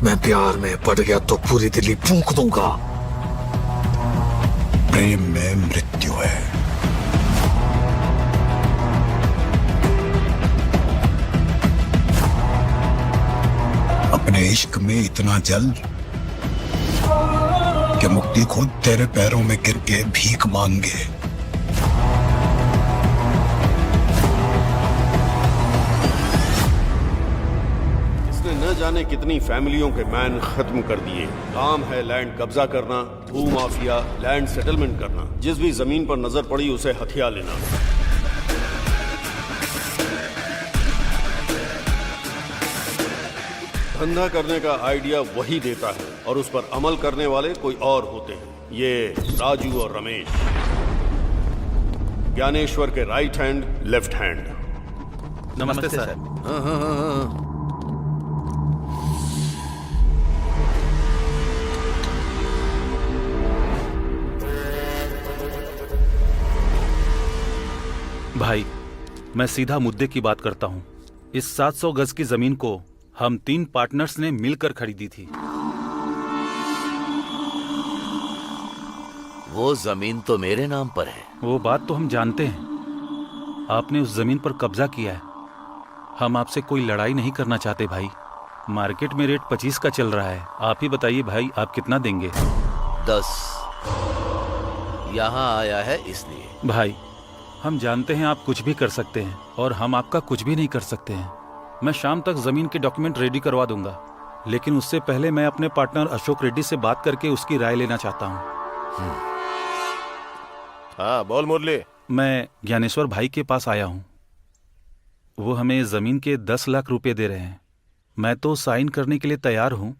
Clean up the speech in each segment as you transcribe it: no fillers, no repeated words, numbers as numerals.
मैं प्यार में पड़ गया तो पूरी दिल्ली फूंक दूंगा। प्रेम में मृत्यु है। अपने इश्क में इतना जल कि मुक्ति खुद तेरे पैरों में गिर के भीख मांगे। इसने न जाने कितनी फैमिलियों के मैन खत्म कर दिए। काम है लैंड कब्जा करना, भू माफिया, लैंड सेटलमेंट करना। जिस भी जमीन पर नजर पड़ी उसे हथिया लेना। धंधा करने का आइडिया वही देता है और उस पर अमल करने वाले कोई और होते हैं। ये राजू और रमेश, ज्ञानेश्वर के राइट हैंड लेफ्ट हैंड। नमस्ते सर। हाँ। भाई, मैं सीधा मुद्दे की बात करता हूँ। इस 700 गज की जमीन को हम 3 पार्टनर्स ने मिलकर खरीदी थी। वो जमीन तो मेरे नाम पर है। वो बात तो हम जानते हैं। आपने उस जमीन पर कब्जा किया है। हम आपसे कोई लड़ाई नहीं करना चाहते भाई। मार्केट में रेट 25 का चल रहा है। आप ही बताइए भाई, आप कितना देंगे? 10। यहाँ आया है इसलिए। भाई, हम जानते हैं आप कुछ भी कर सकते हैं और हम आपका कुछ भी नहीं कर सकते हैं। मैं शाम तक जमीन के डॉक्यूमेंट रेडी करवा दूंगा, लेकिन उससे पहले मैं अपने पार्टनर अशोक रेड्डी से बात करके उसकी राय लेना चाहता हूँ। हाँ बोल मुरली। मैं ज्ञानेश्वर भाई के पास आया हूँ। वो हमें जमीन के 10 लाख रुपए दे रहे हैं। मैं तो साइन करने के लिए तैयार हूँ।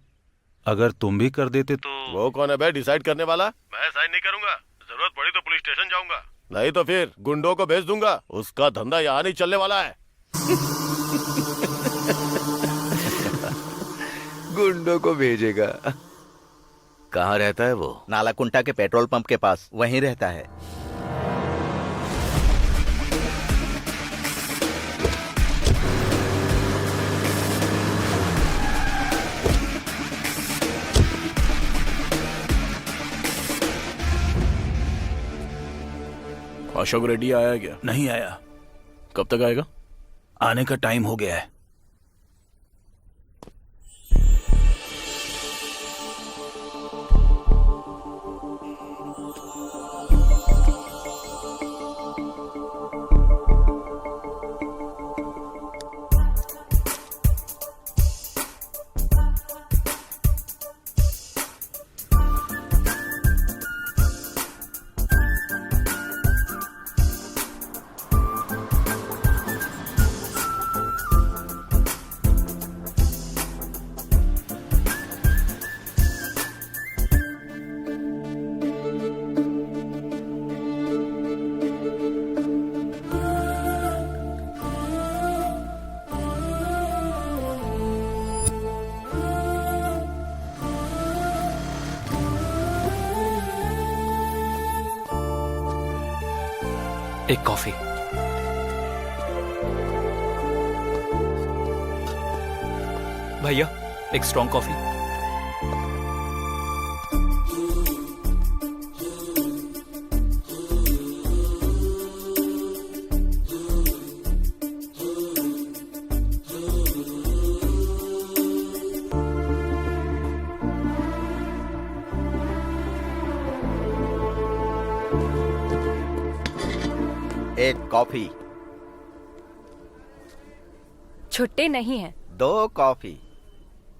अगर तुम भी कर देते तो। वो कौन है बे डिसाइड करने वाला? मैं साइन नहीं करूंगा। जरूरत पड़ी तो पुलिस स्टेशन जाऊंगा, नहीं तो फिर गुंडों को भेज दूंगा। उसका धंधा यहाँ नहीं चलने वाला है। गुंडों को भेजेगा? कहाँ रहता है वो? नालाकुंटा के पेट्रोल पंप के पास, वहीं रहता है। अशोक रेड्डी आया है क्या? नहीं आया। कब तक आएगा? आने का टाइम हो गया है। एक कॉफी। भैया, एक स्ट्रॉन्ग कॉफी। एक कॉफी। छुट्टे नहीं हैं। 2 कॉफी।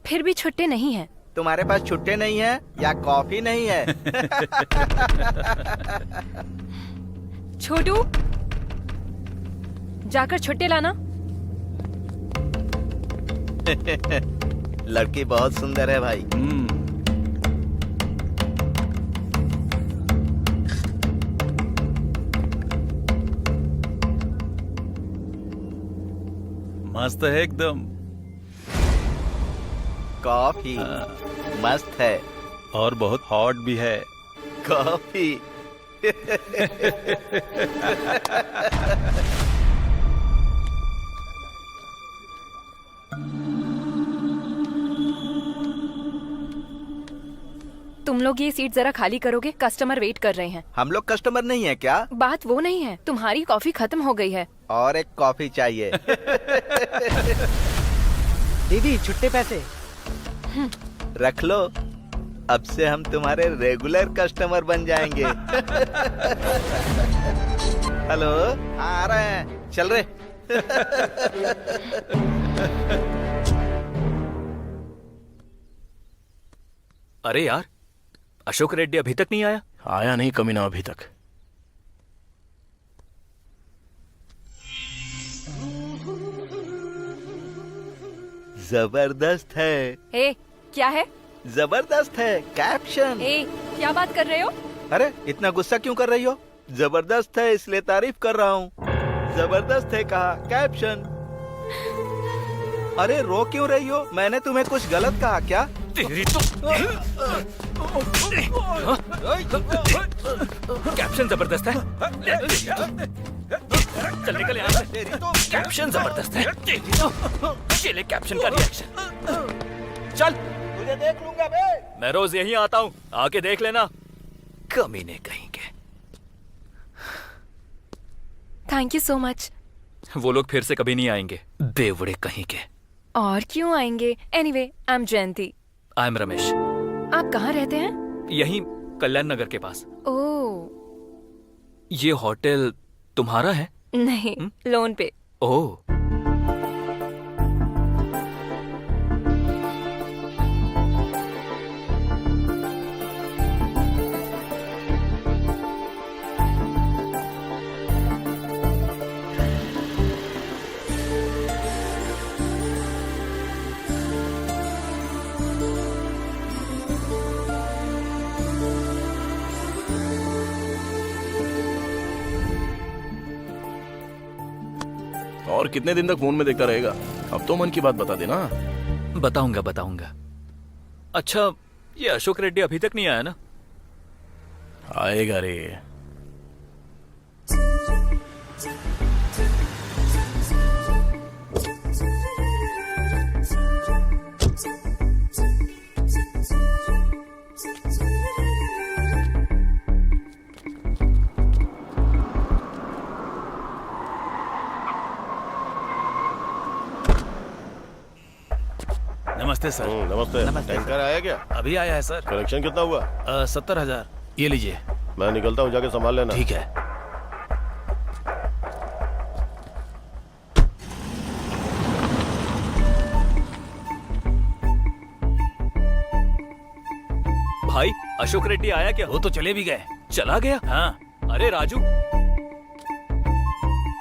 फिर भी छुट्टे नहीं हैं। तुम्हारे पास छुट्टे नहीं है या कॉफी नहीं है? छोटू, जाकर छुट्टे लाना। लड़की बहुत सुंदर है भाई। मस्त है एकदम। कॉफी मस्त है और बहुत हॉट भी है। कॉफी। लोग ये सीट जरा खाली करोगे? कस्टमर वेट कर रहे हैं। हम लोग कस्टमर नहीं है क्या? बात वो नहीं है, तुम्हारी कॉफी खत्म हो गई है। और एक कॉफी चाहिए। दीदी छुट्टे पैसे। रख लो, अब से हम तुम्हारे रेगुलर कस्टमर बन जाएंगे। हेलो, हाँ, आ रहे हैं, चल रहे। अरे यार, अशोक रेड्डी अभी तक नहीं आया। आया नहीं कमीना अभी तक। जबरदस्त है। ए, क्या है? जबरदस्त है कैप्शन। ए, क्या बात कर रहे हो? अरे इतना गुस्सा क्यों कर रही हो? जबरदस्त है इसलिए तारीफ कर रहा हूँ। जबरदस्त है कहा, कैप्शन। अरे रो क्यों रही हो? मैंने तुम्हें कुछ गलत कहा क्या? तेरी तो कैप्शन जबरदस्त है। चल निकल यहाँ से। कैप्शन जबरदस्त है। ये ले कैप्शन का रिएक्शन। चल, तुझे देख लूंगा बे। मैं रोज यहीं आता हूँ, आके देख लेना। कमीने कहीं के। Thank you so much. वो लोग फिर से कभी नहीं आएंगे, बेवड़े कहीं के। और क्यों आएंगे? Anyway, I am Jayanti. I am Ramesh. आप कहाँ रहते हैं? यहीं कल्याण नगर के पास। ओह ये होटल तुम्हारा है? नहीं, लोन पे। ओह, और कितने दिन तक फोन में देखता रहेगा? अब तो मन की बात बता देना। बताऊंगा बताऊंगा। अच्छा, ये अशोक रेड्डी अभी तक नहीं आया ना? आएगा रे। नमस्ते सर। नमस्ते। टैंकर आया क्या? अभी आया है सर। कलेक्शन कितना हुआ? 70,000। ये लीजिए। मैं निकलता हूँ, जाके संभाल लेना। ठीक है। भाई, अशोक रेड्डी आया क्या? वो तो चले भी गए। चला गया? हाँ। अरे राजू,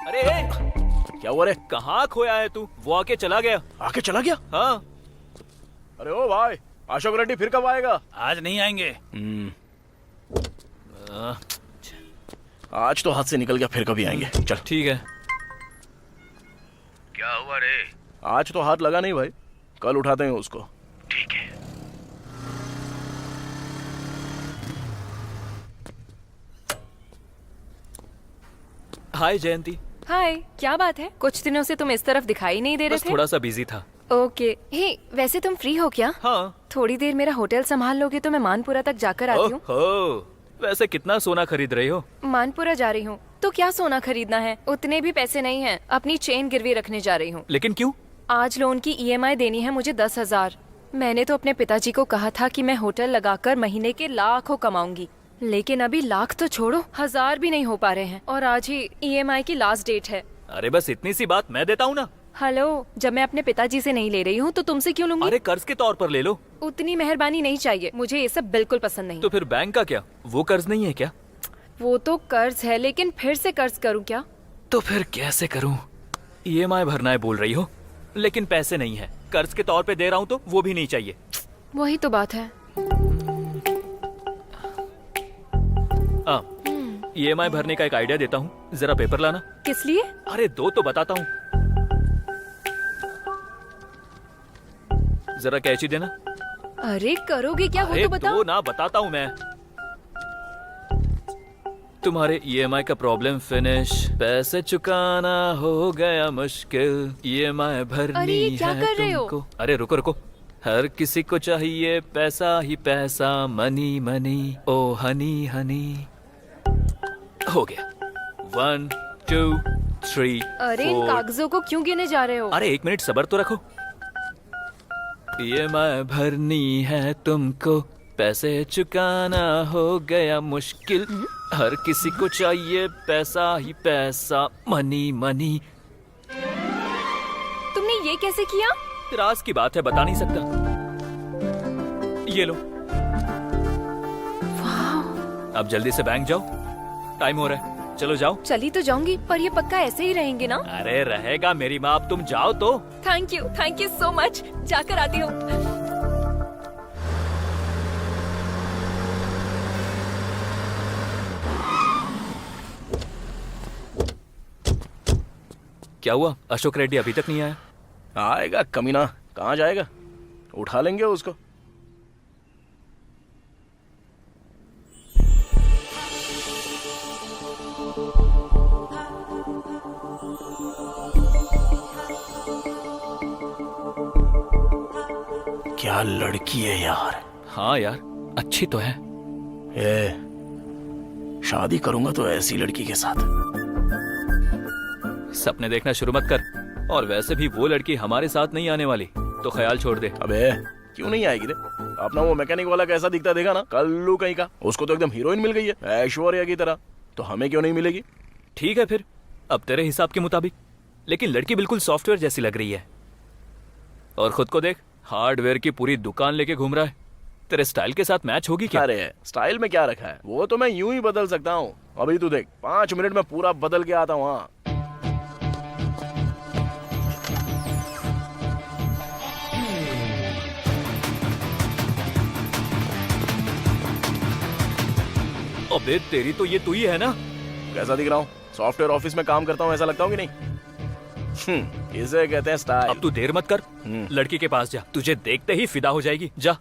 अरे क्या हुआ रे? कहाँ खोया है तू? वो आके चला गया। आके चला गया? हाँ। अरे ओ भाई, अशोक रेड्डी फिर कब आएगा? आज नहीं आएंगे। आज तो हाथ से निकल गया, फिर कभी आएंगे। चल ठीक है। क्या हुआ रे? आज तो हाथ लगा नहीं भाई, कल उठाते हैं उसको। ठीक है। हाय जयंती। हाय, क्या बात है? कुछ दिनों से तुम इस तरफ दिखाई नहीं दे रहे बस थे। थोड़ा सा बिजी था। ओके। हे, वैसे तुम फ्री हो क्या? हाँ। थोड़ी देर मेरा होटल संभाल लोगे तो मैं मानपुरा तक जाकर आती हूँ। ओहो, वैसे कितना सोना खरीद रही हो? मानपुरा जा रही हूँ तो क्या सोना खरीदना है? उतने भी पैसे नहीं हैं। अपनी चेन गिरवी रखने जा रही हूँ। लेकिन क्यों? आज लोन की EMI देनी है मुझे 10,000। मैंने तो अपने पिताजी को कहा था कि मैं होटल लगाकर महीने के लाखों कमाऊंगी, लेकिन अभी लाख तो छोड़ो, 1000 भी नहीं हो पा रहे हैं। और आज ही EMI की लास्ट डेट है। अरे बस इतनी सी बात मैं देता हूँ ना। हेलो, जब मैं अपने पिताजी से नहीं ले रही हूँ तो तुमसे क्यों लूंगी? अरे कर्ज के तौर पर ले लो। उतनी मेहरबानी नहीं चाहिए मुझे, ये सब बिल्कुल पसंद नहीं। तो फिर बैंक का क्या? वो कर्ज नहीं है क्या? वो तो कर्ज है, लेकिन फिर से कर्ज करूँ क्या? तो फिर कैसे करूँ? EMI भरना है बोल रही हो, लेकिन पैसे नहीं है। कर्ज के तौर पे दे रहा हूँ तो वो भी नहीं चाहिए। वही तो बात है। EMI भरने का एक आइडिया देता हूँ, जरा पेपर लाना। किस लिए? अरे दो तो बताता हूँ, जरा कैची देना। अरे करोगे क्या? वो अरे तो बताओ। दो ना, बताता हूँ मैं। तुम्हारे EMI का प्रॉब्लम फिनिश, पैसे चुकाना हो गया मुश्किल, EMI भरनी अरे ये क्या है कर रहे हो? तुमको। अरे रुको रुको, हर किसी को चाहिए पैसा ही पैसा, मनी मनी, ओ हनी हनी। हो गया। 1 2 3 अरे इन 4। कागजों को क्यों गिने जा रहे हो? अरे 1 मिनट सब्र तो रखो। EMI भरनी है तुमको, पैसे चुकाना हो गया मुश्किल। हर किसी को चाहिए पैसा ही पैसा, मनी मनी। तुमने ये कैसे किया? राज की बात है, बता नहीं सकता। ये लो। अब जल्दी से बैंक जाओ, टाइम हो रहा है। चलो जाओ। चली तो जाऊंगी, पर ये पक्का ऐसे ही रहेंगे ना? अरे रहेगा मेरी माँ, अब तुम जाओ तो। Thank you so much. जाकर आती हूँ। क्या हुआ? अशोक रेड्डी अभी तक नहीं आया? आएगा कमीना, कहाँ जाएगा? उठा लेंगे उसको। क्या लड़की है यार। हाँ यार, अच्छी तो है। शादी करूंगा तो ऐसी लड़की के साथ। सपने देखना शुरू मत कर। और वैसे भी वो लड़की हमारे साथ नहीं आने वाली, तो ख्याल छोड़ दे। अबे क्यों नहीं आएगी रे? अपना वो मैकेनिक वाला कैसा दिखता देखा ना, कल्लू कहीं का। उसको तो एकदम हीरोइन मिल गई है, ऐश्वर्या की तरह। तो हमें क्यों नहीं मिलेगी? ठीक है फिर, अब तेरे हिसाब के मुताबिक। लेकिन लड़की बिल्कुल सॉफ्टवेयर जैसी लग रही है। और खुद को देख, हार्डवेयर की पूरी दुकान लेके घूम रहा है। तेरे स्टाइल के साथ मैच होगी क्या? अरे स्टाइल में क्या रखा है, वो तो मैं यूं ही बदल सकता हूँ। अभी तू देख, 5 मिनट में पूरा बदल के आता हूँ। हाँ अबे तेरी तो ये तू ही है ना? कैसा दिख रहा हूँ? सॉफ्टवेयर ऑफिस में काम करता हूँ ऐसा लगता हूँ कि नहीं? इसे कहते हैं स्टाइल। अब तू देर मत कर, लड़की के पास जा। तुझे देखते ही फिदा हो जाएगी। जा।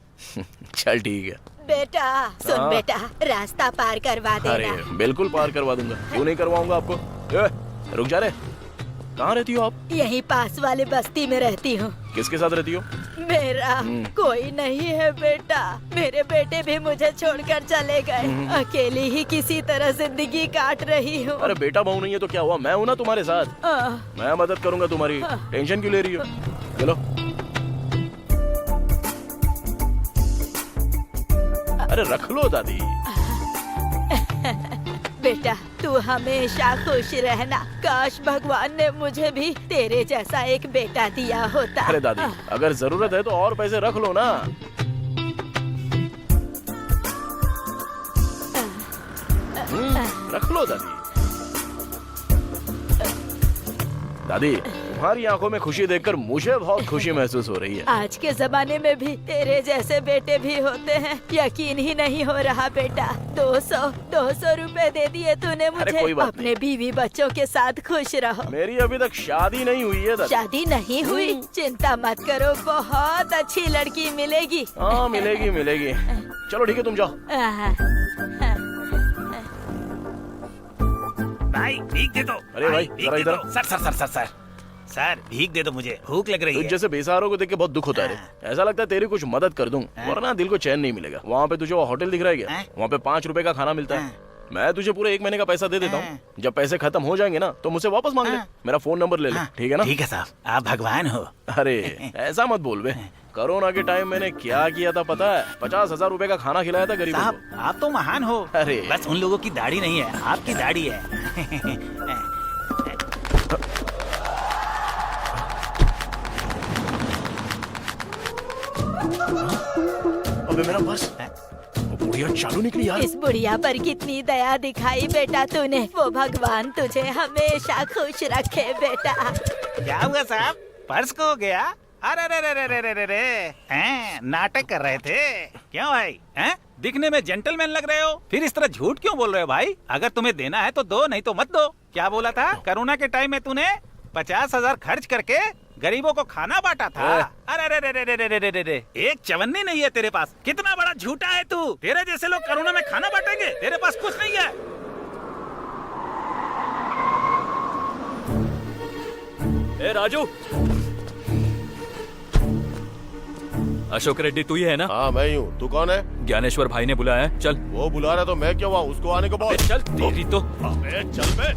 चल ठीक है। बेटा सुन बेटा, रास्ता पार करवा देना। अरे बिल्कुल पार करवा दूंगा, क्यों नहीं करवाऊंगा आपको। रुक जा रे, कहाँ रहती हो आप? यहीं पास वाले बस्ती में रहती हूँ। किसके साथ रहती हो? मेरा कोई नहीं है बेटा। मेरे बेटे भी मुझे छोड़कर चले गए। अकेली ही किसी तरह जिंदगी काट रही हूँ। अरे बेटा बहू नहीं है तो क्या हुआ, मैं हूँ ना तुम्हारे साथ। मैं मदद करूंगा तुम्हारी। टेंशन क्यों ले रही हो? चलो। अरे रख लो दादी। बेटा तू हमेशा खुश रहना। काश भगवान ने मुझे भी तेरे जैसा एक बेटा दिया होता। अरे दादी, अगर जरूरत है तो और पैसे रख लो ना। रख लो दादी। दादी तुम्हारी आंखों में खुशी देखकर मुझे बहुत खुशी महसूस हो रही है। आज के जमाने में भी तेरे जैसे बेटे भी होते हैं, यकीन ही नहीं हो रहा बेटा। 200 रुपए दे दिए तूने मुझे। कोई बात अपने बीवी बच्चों के साथ खुश रहो। मेरी अभी तक शादी नहीं हुई है दादी। शादी नहीं हुई? चिंता मत करो, बहुत अच्छी लड़की मिलेगी। हाँ मिलेगी मिलेगी। चलो ठीक है तुम जाओ। भाई भीख दे दो। अरे भाई जरा इधर। सर भीख दे दो, मुझे भूख लग रही तुझ है। जैसे बेसहारों को देख के बहुत दुख होता है। ऐसा लगता है तेरी कुछ मदद कर दूं, वरना दिल को चैन नहीं मिलेगा। वहाँ पे तुझे वो होटल दिख रहा है क्या? वहाँ पे 5 रुपए का खाना मिलता है। मैं तुझे पूरे 1 महीने का पैसा दे देता हूँ। जब पैसे खत्म हो जाएंगे ना तो मुझसे वापस मांग ले। मेरा फोन नंबर ले ले, ठीक है ना? ठीक है साहब, आप भगवान हो। अरे ऐसा मत बोल बे। कोरोना के टाइम मैंने क्या किया था पता है? 50,000 रुपए का खाना खिलाया था गरीबों साहब को। आप तो महान हो। अरे बस उन लोगों की दाढ़ी नहीं है, आपकी दाढ़ी है। अबे मेरा पर्स, वो बुढ़िया चालू निकली यार। इस बुढ़िया पर कितनी दया दिखाई बेटा तूने। वो भगवान तुझे हमेशा खुश रखे बेटा। क्या हुआ साहब, पर्स खो गया? अरे रे रे रे रे रे रे हैं, नाटक कर रहे थे क्यों भाई? हैं, दिखने में जेंटलमैन लग रहे हो, फिर इस तरह झूठ क्यों बोल रहे हो भाई? अगर तुम्हें देना है तो दो, नहीं तो मत दो। क्या बोला था? कोरोना के टाइम में तूने 50,000 खर्च करके गरीबों को खाना बांटा था। अरे रे रे रे रे रे रे रे, एक चवन्नी नहीं है तेरे पास। कितना बड़ा झूठा है तू। तेरे जैसे लोग कोरोना में खाना बांटेंगे? तेरे पास कुछ नहीं है। ए राजू, अशोक रेड्डी तू ही है ना? हाँ मैं ही हूँ। तू कौन है? ज्ञानेश्वर भाई ने बुलाया है, चल। वो बुला रहा तो मैं क्यों हुआ? उसको आने को बोल। चल तेरी तो। अबे चल बे।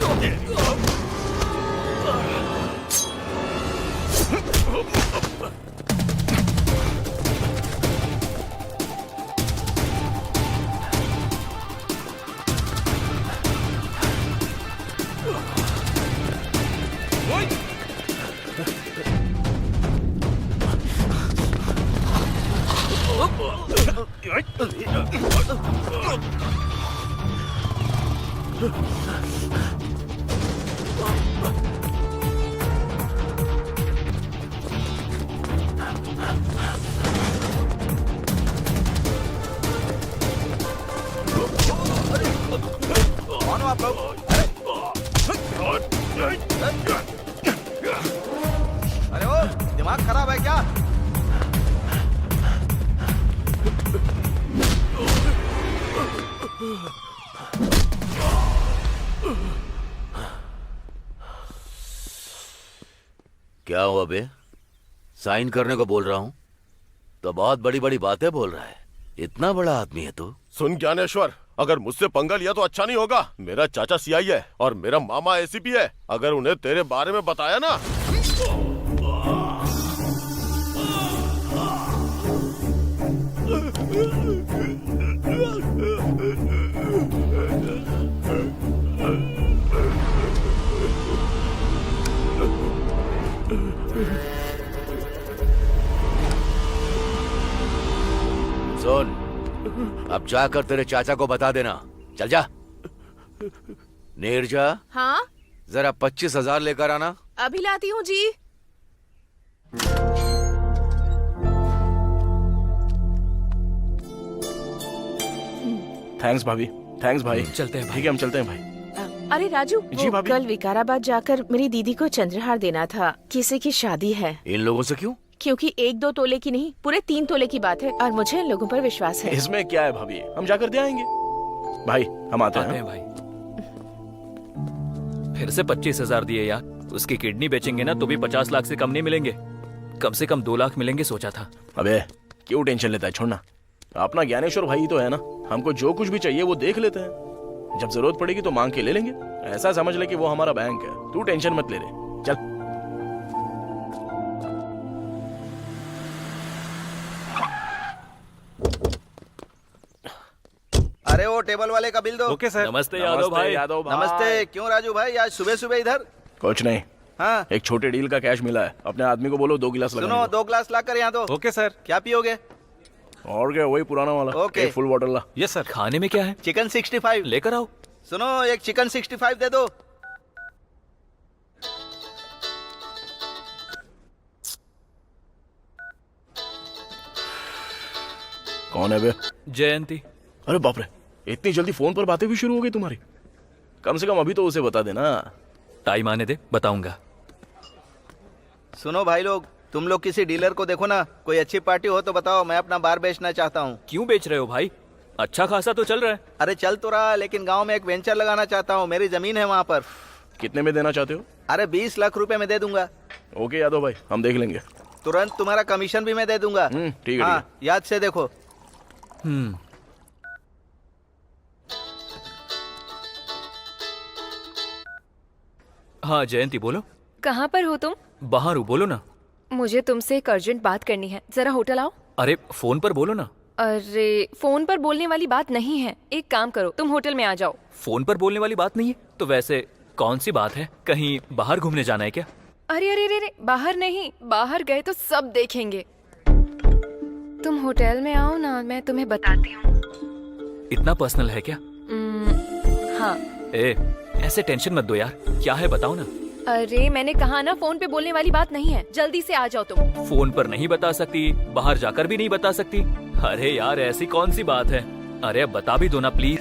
कौन हो आप लोग? अरे ओ, दिमाग खराब है क्या? क्या हुआ बे? साइन करने को बोल रहा हूँ तो बहुत बड़ी बड़ी बातें बोल रहा है। इतना बड़ा आदमी है तू। सुन ज्ञानेश्वर, अगर मुझसे पंगा लिया तो अच्छा नहीं होगा। मेरा चाचा सीआई है और मेरा मामा एसीपी है। अगर उन्हें तेरे बारे में बताया ना। सुन, अब जाकर तेरे चाचा को बता देना। चल जा। नीरजा, हाँ जरा 25,000 लेकर आना। अभी लाती हूँ जी। थैंक्स भाभी, थैंक्स भाई। चलते हैं भाई। ठीक है हम चलते हैं भाई। अरे राजू, जी वो भाभी। कल विकाराबाद जाकर मेरी दीदी को चंद्रहार देना था। किसी की शादी है। इन लोगों से क्यों? क्योंकि 1-2 तोले की नहीं, पूरे 3 तोले की बात है और मुझे इन लोगों पर विश्वास है। इसमें क्या है भाभी, हम जाकर दे आएंगे। भाई हम आते हैं। भाई फिर से 25,000 दिए यार। उसकी किडनी बेचेंगे ना तो भी 50 लाख से कम नहीं मिलेंगे। कम से कम 2 लाख मिलेंगे सोचा था। अबे क्यों टेंशन लेता है, छोड़ना। अपना ज्ञानेश्वर भाई तो है ना, हमको जो कुछ भी चाहिए वो देख लेते हैं। जब जरूरत पड़ेगी तो मांग के ले लेंगे। ऐसा समझ ले कि वो हमारा बैंक है। तू टेंशन मत ले रहे। चल। अरे वो टेबल वाले का बिल दो। Okay sir. नमस्ते यादव भाई। यादव भाई। नमस्ते। क्यों राजू भाई, आज सुबह सुबह इधर? कुछ नहीं, हाँ एक छोटे डील का कैश मिला है। अपने आदमी को बोलो 2 गिलास सुनो, लगाने 2 ग्लास ला कर यहाँ दो। Okay sir. क्या पियोगे? को। और क्या, वही पुराना वाला। ओके। एक फुल बॉटल ला। Yes sir. खाने में क्या है? चिकन 65। लेकर आओ। सुनो, एक चिकन 65 दे दो। कौन है बे? जयंती। अरे बाप रे, इतनी जल्दी फोन पर बातें भी शुरू हो गई तुम्हारी। कम से कम अभी तो उसे बता देना। टाइम आने दे, बताऊंगा। सुनो भाई लोग, तुम लोग किसी डीलर को देखो ना, कोई अच्छी पार्टी हो तो बताओ, मैं अपना बार बेचना चाहता हूँ। क्यों बेच रहे हो भाई? अच्छा खासा तो चल रहा है। अरे चल तो रहा, लेकिन गांव में एक वेंचर लगाना चाहता हूँ। मेरी जमीन है वहाँ पर। कितने में देना चाहते हो? अरे 20 लाख रुपए में दे दूंगा। ओके यादव भाई, हम देख लेंगे। तुरंत तुम्हारा कमीशन भी मैं दे दूंगा। ठीक है। हाँ, याद से देखो। हाँ जयंती बोलो। कहाँ पर हो तुम? बाहर हूँ, बोलो ना। मुझे तुमसे एक अर्जेंट बात करनी है, जरा होटल आओ। अरे फोन पर बोलो ना। अरे फोन पर बोलने वाली बात नहीं है। एक काम करो, तुम होटल में आ जाओ। फोन पर बोलने वाली बात नहीं है तो वैसे कौन सी बात है? कहीं बाहर घूमने जाना है क्या? अरे अरे अरे, बाहर नहीं, बाहर गए तो सब देखेंगे। तुम होटल में आओ ना, मैं तुम्हें बताती हूँ। इतना पर्सनल है क्या? हाँ। ए, ऐसे टेंशन मत दो यार। क्या है बताओ ना। अरे मैंने कहा ना, फोन पे बोलने वाली बात नहीं है। जल्दी से आ जाओ तुम। फोन पर नहीं बता सकती, बाहर जाकर भी नहीं बता सकती। अरे यार ऐसी कौन सी बात है? अरे अब बता भी दो ना प्लीज।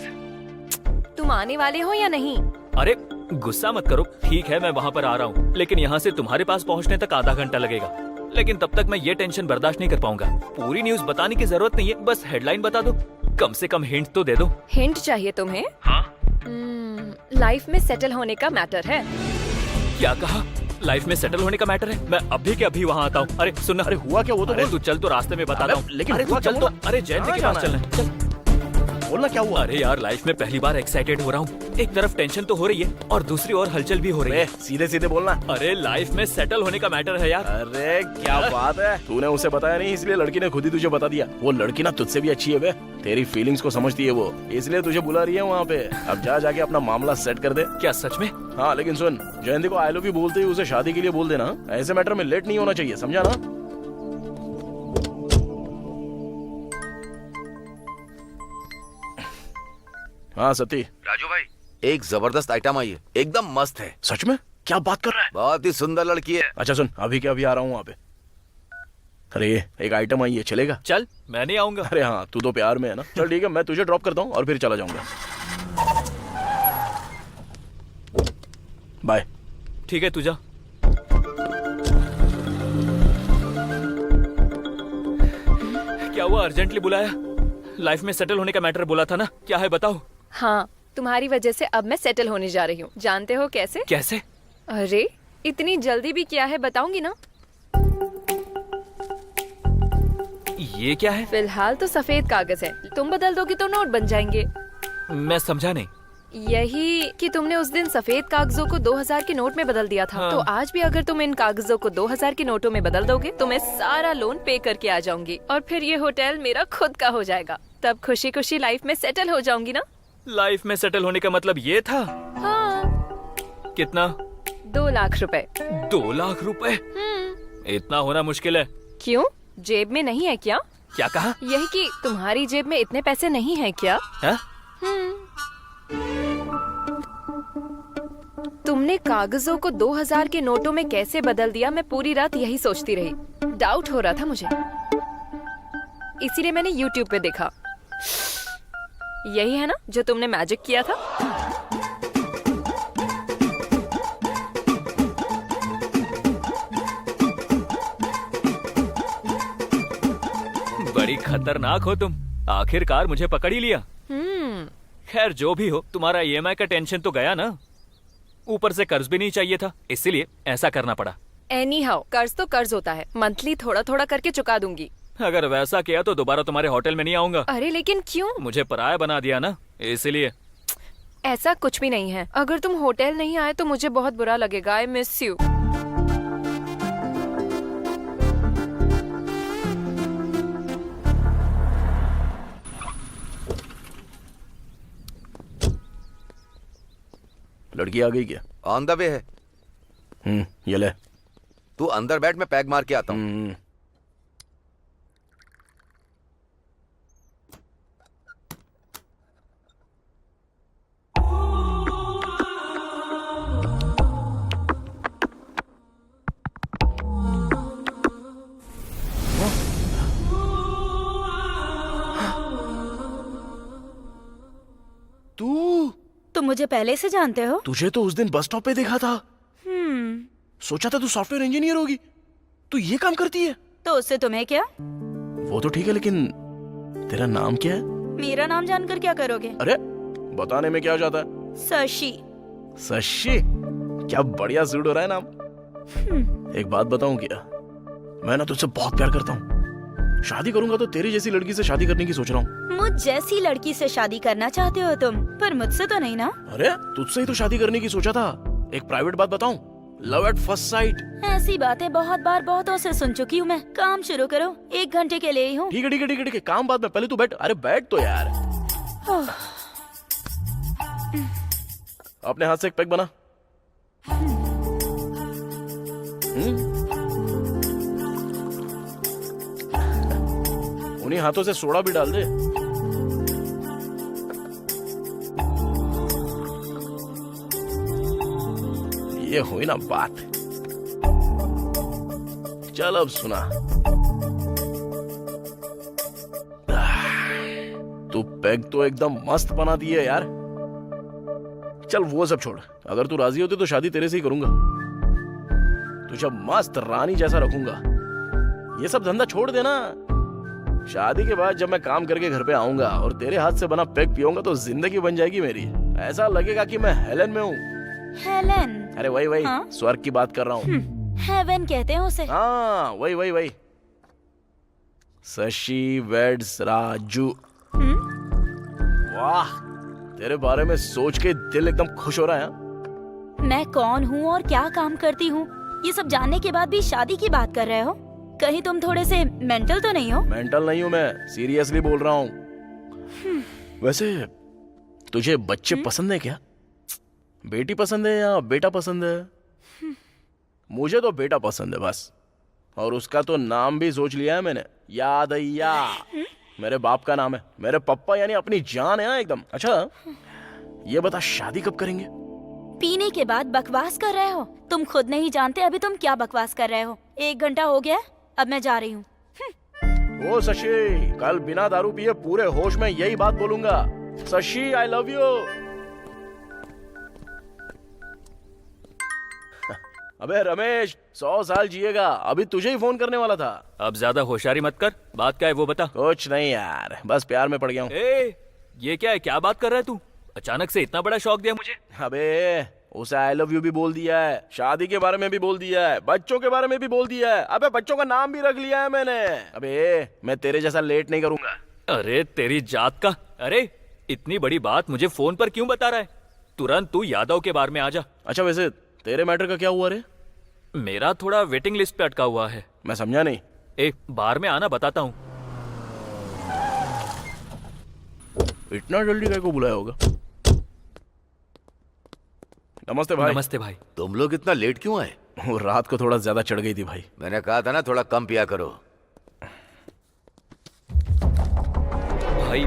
तुम आने वाले हो या नहीं? अरे गुस्सा मत करो, ठीक है मैं वहाँ पर आ रहा हूँ, लेकिन यहाँ से तुम्हारे पास पहुँचने तक आधा घंटा लगेगा। लेकिन तब तक मैं ये टेंशन बर्दाश्त नहीं कर पाऊंगा। पूरी न्यूज बताने की जरूरत नहीं है, बस हेडलाइन बता दो। कम से कम हिंट तो दे दो। हिंट चाहिए तुम्हें? हाँ। लाइफ में सेटल होने का मैटर है। क्या कहा? लाइफ में सेटल होने का मैटर है। मैं अभी के अभी वहाँ आता हूँ। अरे सुन, अरे हुआ क्या वो तो अरे बोल। तू चल, तो रास्ते में बताता हूँ। लेकिन अरे हुआ तू चल क्या तो, वो? अरे जयंती के कहाँ पास जाना चलना है। चल बोलना क्या हुआ? अरे यार, लाइफ में पहली बार एक्साइटेड हो रहा हूँ। एक तरफ टेंशन तो हो रही है और दूसरी ओर हलचल भी हो रही है। सीधे सीधे बोलना। अरे लाइफ में सेटल होने का मैटर है यार। अरे क्या बात है, तूने उसे बताया नहीं इसलिए लड़की ने खुद ही तुझे बता दिया। वो लड़की ना तुझसे भी अच्छी है बे, तेरी फीलिंग्स को समझती है वो, इसलिए तुझे बुला रही है वहाँ पे। अब जा जाके अपना मामला सेट कर दे। क्या सच में? हाँ लेकिन सुन, जयंती को आई लव यू बोलते ही उसे शादी के लिए बोल देना। ऐसे मैटर में लेट नहीं होना चाहिए, समझा ना? हाँ सती। राजू भाई, एक जबरदस्त आइटम आई है, एकदम मस्त है। सच में? क्या बात कर रहा है? बहुत ही सुंदर लड़की है। अच्छा सुन, अभी क्या अभी आ रहा हूँ वहाँ पे। अरे एक आइटम आई है, चलेगा? चल, मैं नहीं आऊंगा। अरे हाँ, तू तो प्यार में है ना। चल ठीक है, मैं तुझे ड्रॉप करता हूँ और फिर चला जाऊंगा। बाय। ठीक है, तू जा। क्या हुआ, अर्जेंटली बुलाया? लाइफ में सेटल होने का मैटर बोला था ना, क्या है बताओ? हाँ, तुम्हारी वजह से अब मैं सेटल होने जा रही हूँ। जानते हो कैसे? कैसे? अरे इतनी जल्दी भी क्या है, बताऊंगी ना। ये क्या है? फिलहाल तो सफेद कागज है, तुम बदल दोगे तो नोट बन जाएंगे। मैं समझा नहीं। यही कि तुमने उस दिन सफेद कागजों को 2000 के नोट में बदल दिया था। हाँ। तो आज भी अगर तुम इन कागजों को 2000 के नोटों में बदल दोगे तो मैं सारा लोन पे करके आ जाऊंगी और फिर ये होटल मेरा खुद का हो जाएगा। तब खुशी खुशी लाइफ में सेटल हो जाऊंगी ना। लाइफ में सेटल होने का मतलब ये था? हाँ। कितना? 2 लाख रुपए। 2 लाख रुपए? इतना होना मुश्किल है। क्यों, जेब में नहीं है क्या? क्या कहा? यही कि तुम्हारी जेब में इतने पैसे नहीं है क्या? हा? तुमने कागजों को 2000 के नोटों में कैसे बदल दिया, मैं पूरी रात यही सोचती रही। डाउट हो रहा था मुझे, इसीलिए मैंने YouTube पे देखा। यही है ना जो तुमने मैजिक किया था? बड़ी खतरनाक हो तुम, आखिरकार मुझे पकड़ ही लिया। खैर जो भी हो, तुम्हारा EMI का टेंशन तो गया ना। ऊपर से कर्ज भी नहीं चाहिए था, इसीलिए ऐसा करना पड़ा। एनी हाउ, कर्ज तो कर्ज होता है, मंथली थोड़ा थोड़ा करके चुका दूंगी। अगर वैसा किया तो दोबारा तुम्हारे होटल में नहीं आऊंगा। अरे लेकिन क्यों? मुझे पराया बना दिया ना, इसलिए। ऐसा कुछ भी नहीं है। अगर तुम होटल नहीं आए तो मुझे बहुत बुरा लगेगा। I miss you. लड़की आ गई क्या? ऑन द वे है। ये ले। तू अंदर बैठ, मैं पैक मार के आता हूँ। तुम मुझे पहले से जानते हो? तुझे तो उस दिन बस स्टॉप पे देखा था। सोचा था तू सॉफ्टवेयर इंजीनियर होगी। तू ये काम करती है? तो उससे तुम्हें क्या? वो तो ठीक है, लेकिन तेरा नाम क्या है? मेरा नाम जानकर क्या करोगे? अरे बताने में क्या हो जाता है? शशि। शशि? क्या बढ़िया सूट हो रहा है नाम। एक बात बताऊं क्या, मैं ना तुझसे बहुत प्यार करता हूँ। शादी करूंगा तो तेरी जैसी लड़की से शादी करने की सोच रहा हूँ। मुझ जैसी लड़की से शादी करना चाहते हो तुम, पर मुझसे तो नहीं ना। अरे तुझसे ही तो शादी करने की सोचा था। एक प्राइवेट बात बताऊं, लव एट फर्स्ट साइट। ऐसी बातें बहुत बार बहुतों से सुन चुकी हूँ मैं। काम शुरू करो, 1 घंटे के लिए ही हूँ। ठीक है ठीक है ठीक है ठीक है, काम बाद में, पहले तू बैठ। अरे बैठ तो यार। अपने हाथ से एक पैक बना। उन्हीं हाथों से सोडा भी डाल दे। ये हुई ना बात। चल अब सुना, तू पैग तो एकदम मस्त बना दी है यार। चल वो सब छोड़, अगर तू राजी होती तो शादी तेरे से ही करूंगा। तुझे मस्त रानी जैसा रखूंगा। ये सब धंधा छोड़ देना। शादी के बाद जब मैं काम करके घर पे आऊंगा और तेरे हाथ से बना पैग पीऊंगा तो जिंदगी बन जाएगी मेरी। ऐसा लगेगा कि मैं हेलन में हूँ। हेलन? अरे वही वही हाँ? स्वर्ग की बात कर रहा हूँ। हेवन कहते हैं उसे। हाँ वही वही वही। शशि वेड्स राजू। वाह, तेरे बारे में सोच के दिल एकदम खुश हो रहा है। मैं कौन हूँ और क्या काम करती हूँ, ये सब जानने के बाद भी शादी की बात कर रहे हो? कहीं तुम थोड़े से मेंटल तो नहीं हो? मेंटल नहीं हूँ मैं, सीरियसली बोल रहा हूँ। वैसे तुझे बच्चे पसंद है क्या? बेटी पसंद है या बेटा पसंद है? मुझे तो बेटा पसंद है बस, और उसका तो नाम भी सोच लिया है मैंने, यादయ్या। मेरे बाप का नाम है, मेरे पप्पा यानी अपनी जान है ना एकदम। अच्छा ये बता, शादी कब करेंगे? पीने के बाद बकवास कर रहे हो? तुम खुद नहीं जानते अभी तुम क्या बकवास कर रहे हो। 1 घंटा हो गया, अब मैं जा रही हूँ। ओ शशि, कल बिना दारू पिए पूरे होश में यही बात बोलूंगा। शशि आई लव यू। अबे रमेश, 100 साल जिएगा, अभी तुझे ही फोन करने वाला था। अब ज्यादा होशियारी मत कर, बात क्या है वो बता। कुछ नहीं यार, बस प्यार में पड़ गया हूँ। ये क्या है, क्या बात कर रहा है तू? अचानक से इतना बड़ा शौक दिया मुझे। अबे उसे आई लव यू भी बोल दिया है, शादी के बारे में भी बोल दिया है, बच्चों के बारे में भी बोल दिया है। अबे बच्चों का नाम भी रख लिया है मैंने। अबे मैं तेरे जैसा लेट नहीं करूंगा। अरे तेरी जात का। अरे इतनी बड़ी बात मुझे फोन पर क्यों बता रहा है? तुरंत तू यादव के बारे में आ जा। अच्छा वैसे तेरे मैटर का क्या हुआ रे? मेरा थोड़ा वेटिंग लिस्ट पे अटका हुआ है। मैं समझा नहीं। बार में आना, बताता हूँ। इतना जल्दी क्या को बुलाया होगा? नमस्ते भाई। नमस्ते भाई। तुम लोग इतना लेट क्यों आए? वो रात को थोड़ा ज्यादा चढ़ गई थी भाई। मैंने कहा था ना थोड़ा कम पिया करो। भाई